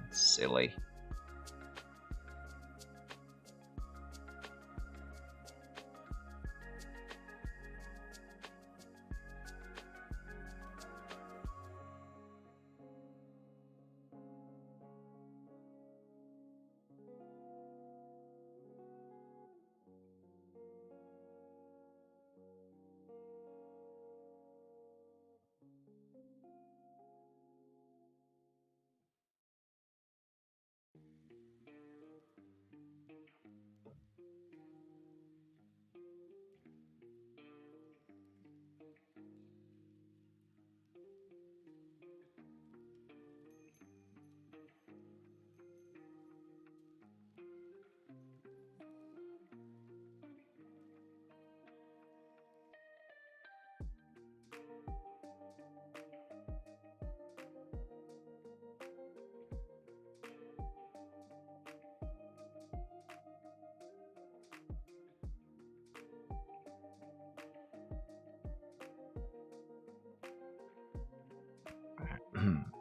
[SPEAKER 1] silly.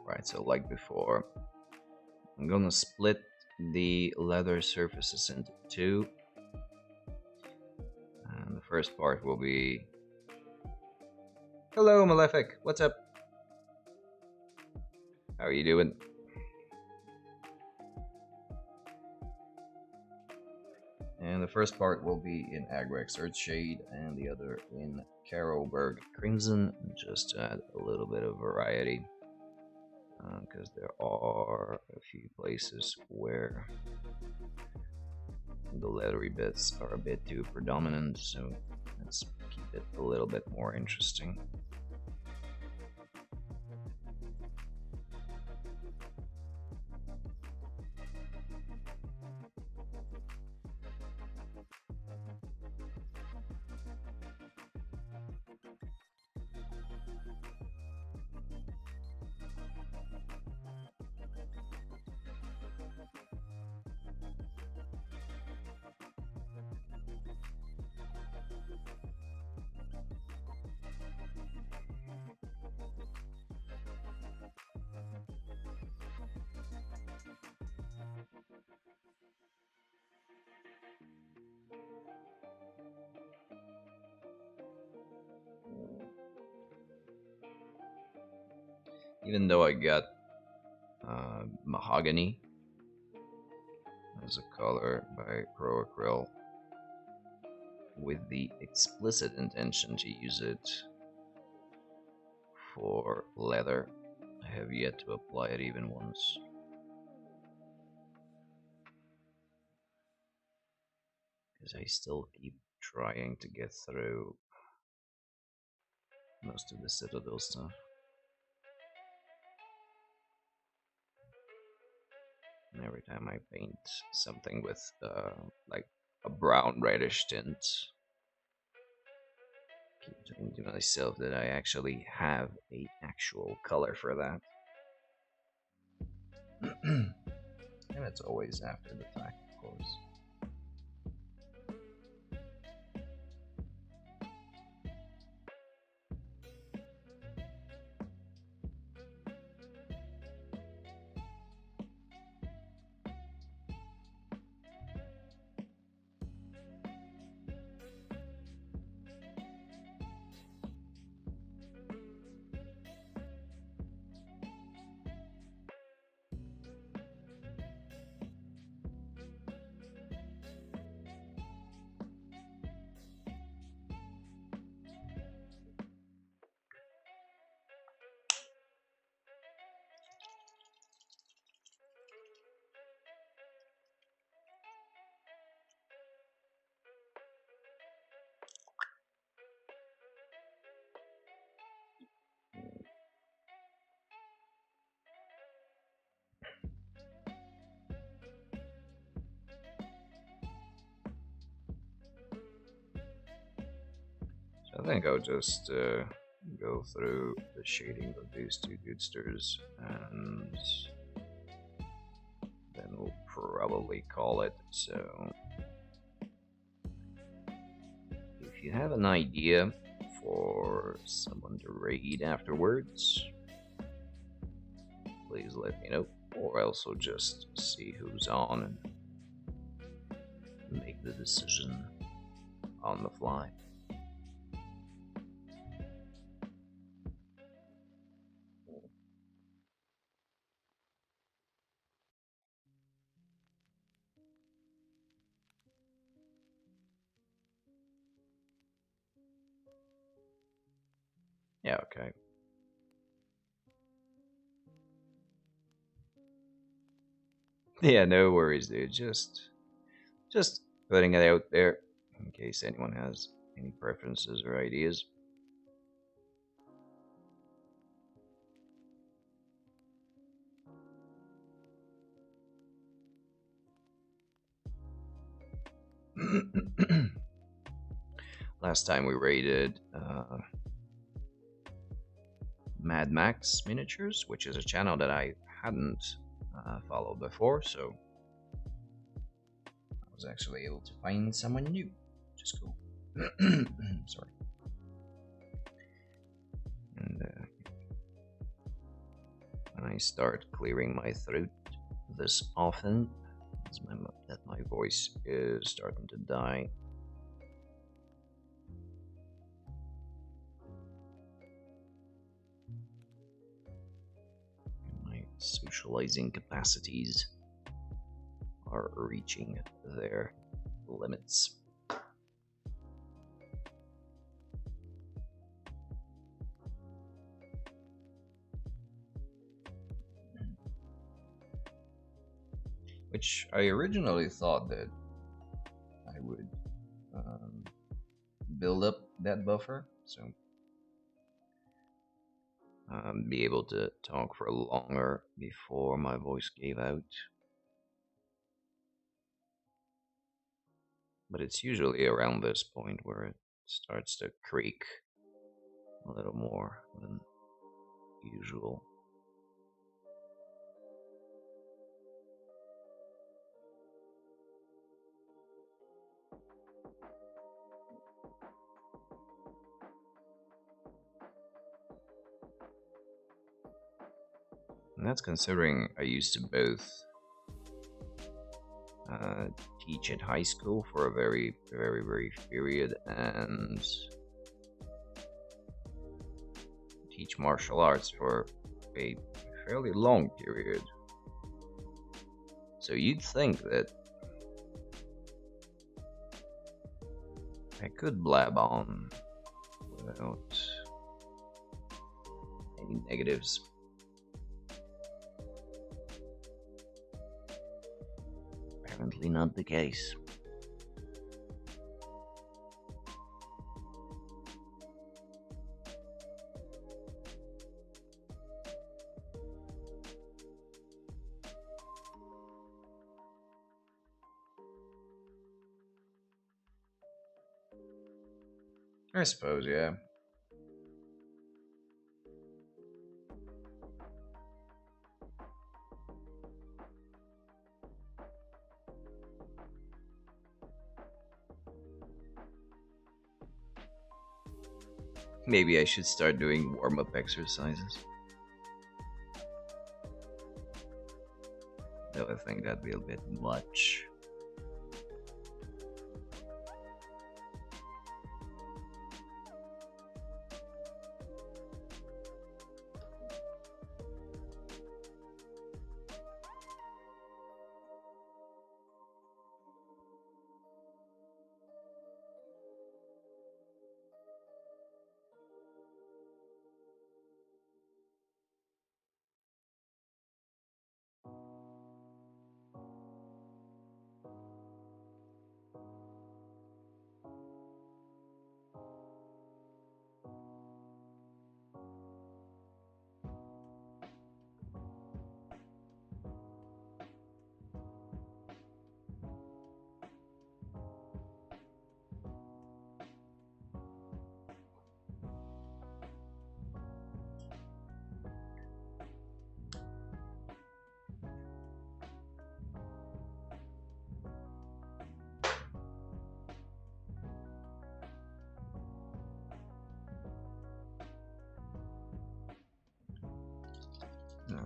[SPEAKER 1] Right, so like before, I'm gonna split the leather surfaces into two. And the first part will be... Hello, Malefic. What's up? How are you doing? And the first part will be in Agrex Earthshade, and the other in Carroburg Crimson, just to add a little bit of variety. Because there are a few places where the leathery bits are a bit too predominant, so let's keep it a little bit more interesting. Even though I got mahogany as a color by Proacryl with the explicit intention to use it for leather, I have yet to apply it even once. Because I still keep trying to get through most of the Citadel stuff. And every time I paint something with like a brown reddish tint, I keep telling to myself that I actually have an actual color for that. And it's always after the fact, of course. I think I'll just go through the shading of these two goodsters, and then we'll probably call it. So, if you have an idea for someone to raid afterwards, please let me know, or else we'll just see who's on and make the decision on the fly. Yeah, okay. Yeah, no worries, dude. Just putting it out there in case anyone has any preferences or ideas. Last time we raided Mad Max Miniatures, which is a channel that I hadn't followed before, so I was actually able to find someone new, which is cool. Sorry. And I start clearing my throat this often, as that my voice is starting to die. My socializing capacities are reaching their limits. Which I originally thought that I would um, build up that buffer, so be able to talk for longer before my voice gave out. But it's usually around this point where it starts to creak a little more than usual. And that's considering I used to both uh, teach at high school for a very, very brief period and teach martial arts for a fairly long period. So you'd think that I could blab on without any negatives. Apparently not the case. I suppose, yeah. Maybe I should start doing warm-up exercises. Though I think that'd be a bit much.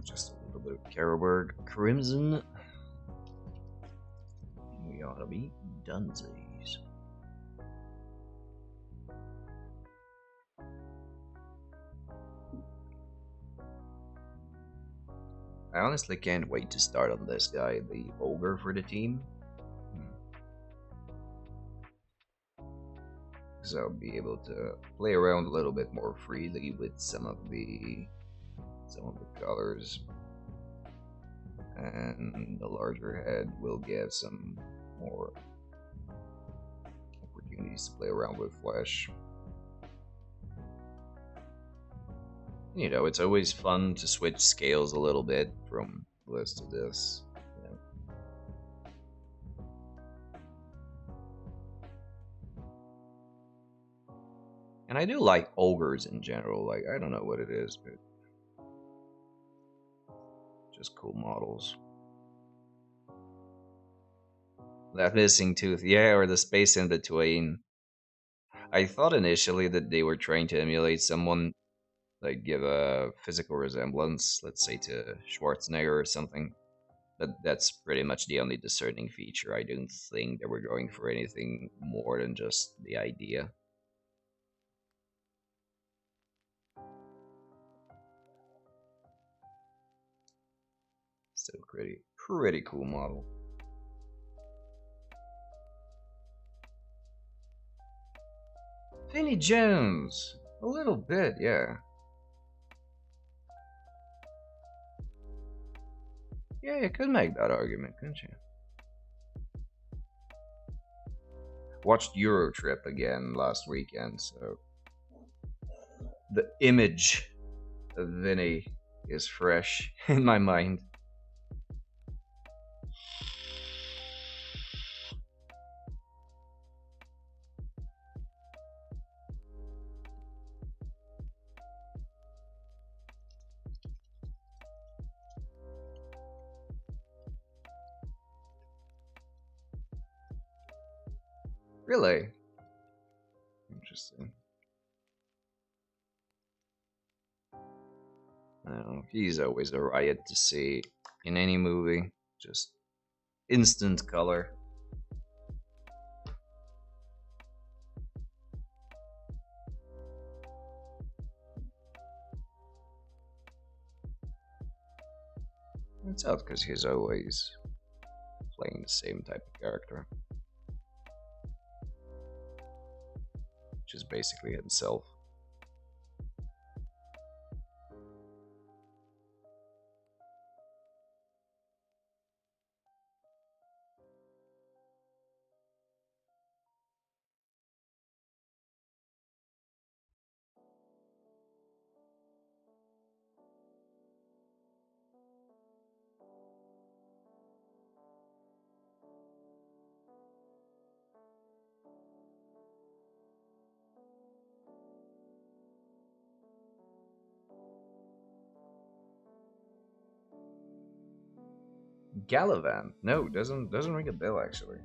[SPEAKER 1] Just a little bit of Carroburg Crimson. We ought to be dunsies. I honestly can't wait to start on this guy, the ogre for the team. So I'll be able to play around a little bit more freely with some of the colors, and the larger head will get some more opportunities to play around with flesh. You know, it's always fun to switch scales a little bit from this to this. You know. And I do like ogres in general. Like, I don't know what it is, but just cool models. That missing tooth, yeah, or the space in between. I thought initially that they were trying to emulate someone like give a physical resemblance, let's say to Schwarzenegger or something. But that's pretty much the only discerning feature. I don't think that we're going for anything more than just the idea. Still pretty cool model. Vinnie Jones, a little bit, yeah. Yeah, you could make that argument, couldn't you? Watched Eurotrip again last weekend, so the image of Vinny is fresh in my mind. Really? Interesting. I don't know, he's always a riot to see in any movie. Just instant color. It's out because he's always playing the same type of character, which is basically himself. Gallivant? No, doesn't ring a bell actually.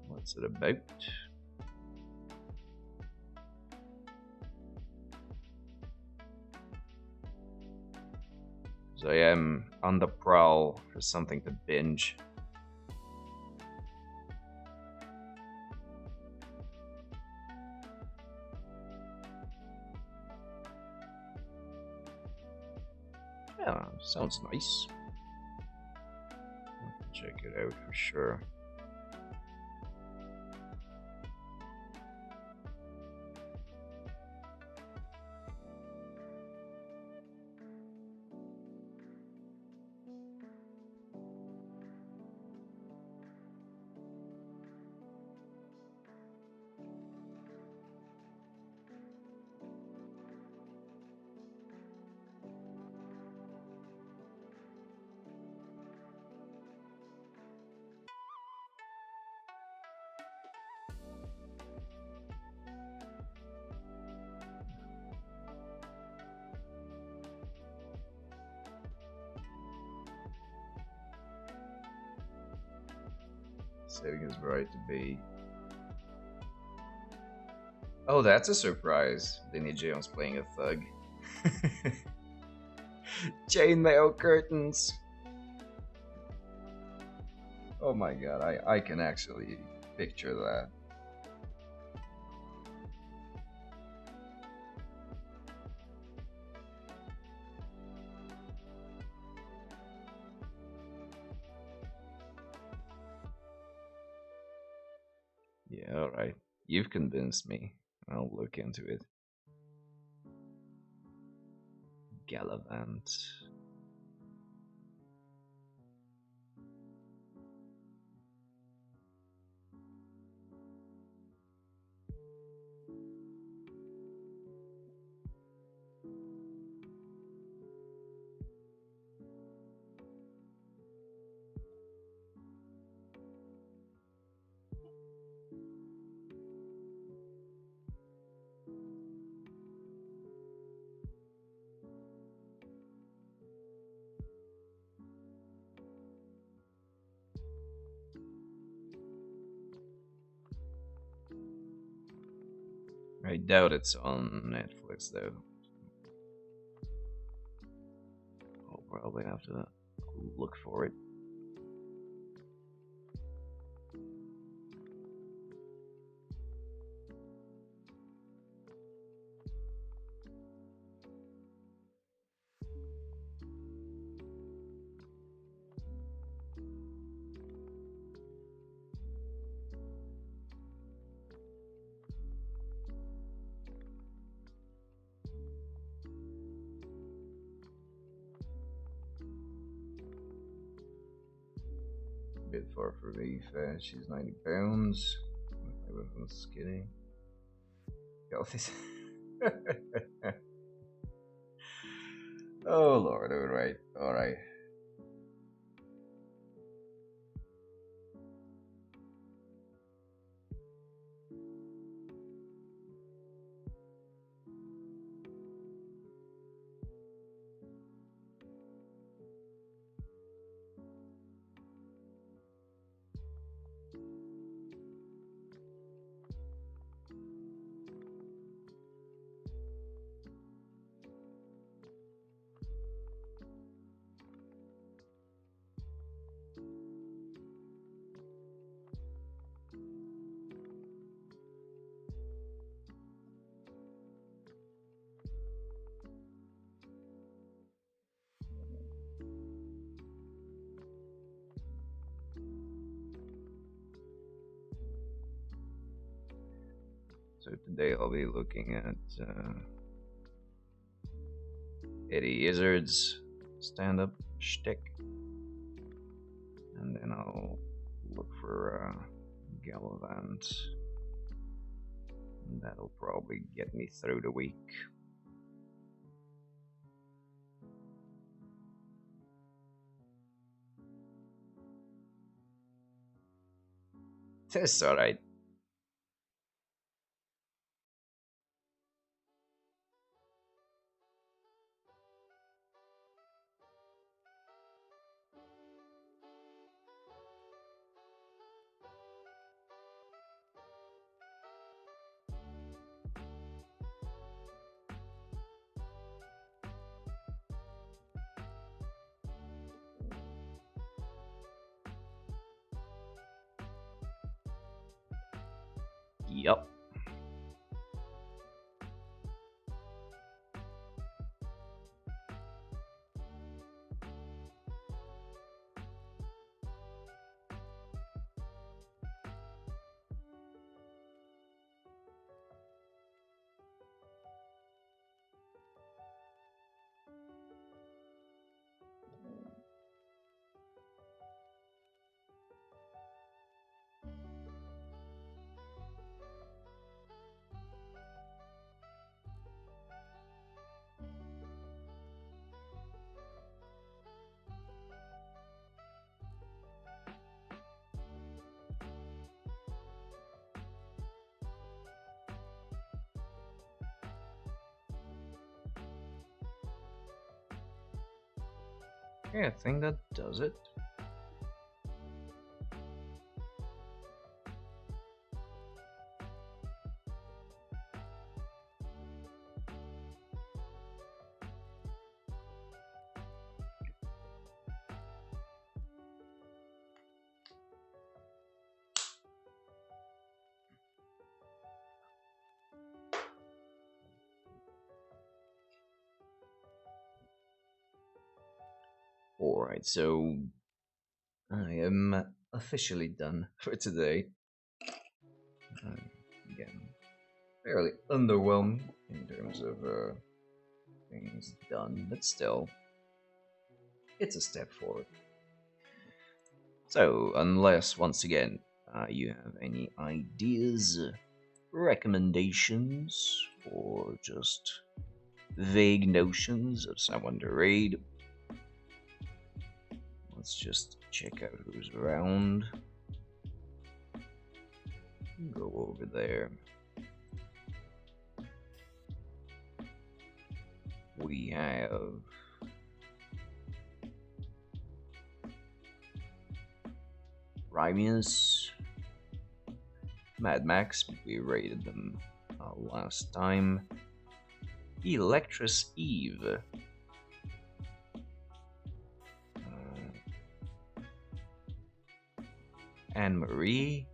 [SPEAKER 1] What's it about? So I am on the prowl for something to binge. Yeah, sounds nice. Check it out for sure. Saving his right to be. Oh, that's a surprise. Vinnie Jones playing a thug. Chainmail curtains. Oh my god, I can actually picture that. Yeah, alright. You've convinced me. I'll look into it. Gallivant. I doubt it's on Netflix though. I'll probably have to look for it. Bit far for me. She's 90 pounds. I wasn't skinny. Got this. Oh lord, alright, alright. So today I'll be looking at Eddie Izzard's stand-up shtick, and then I'll look for Gallivant, and that'll probably get me through the week. That's alright. Yup. Yeah, I think that does it. Alright, so I am officially done for today. Again, fairly underwhelming in terms of things done, but still, it's a step forward. So, unless once again you have any ideas, recommendations, or just vague notions of someone to raid, let's just check out who's around. Go over there. We have Rymius, Mad Max. We rated them last time. Electrous Eve. Anne Marie.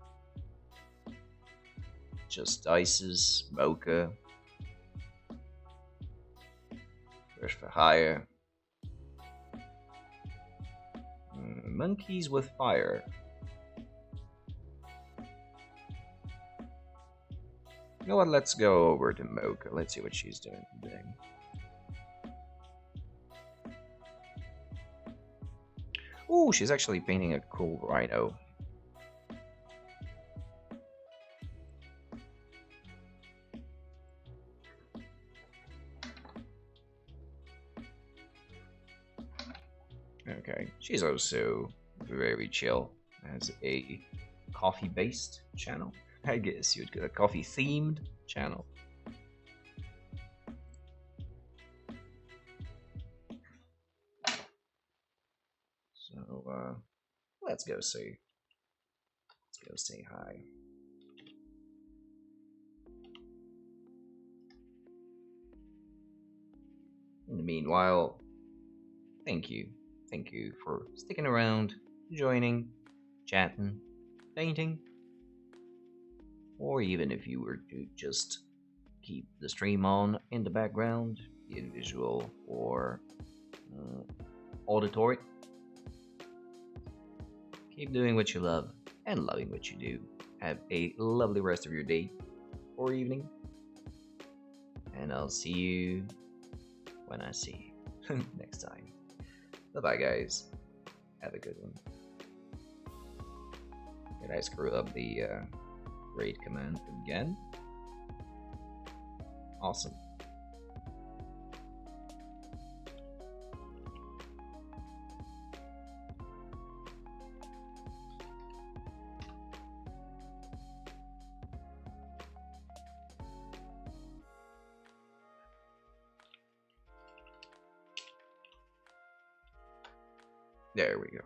[SPEAKER 1] Just Ices. Mocha. First for Hire. Monkeys with Fire. You know what, let's go over to Mocha. Let's see what she's doing today. Ooh, she's actually painting a cool rhino. Okay, she's also very chill as a coffee-based channel. I guess you'd get a coffee-themed channel. So, let's go say hi. In the meanwhile, thank you for sticking around, joining, chatting, painting, or even if you were to just keep the stream on in the background, be it visual or auditory. Keep doing what you love and loving what you do. Have a lovely rest of your day or evening, and I'll see you when I see you next time. Bye-bye, guys. Have a good one. Did I screw up the raid command again? Awesome. There we go.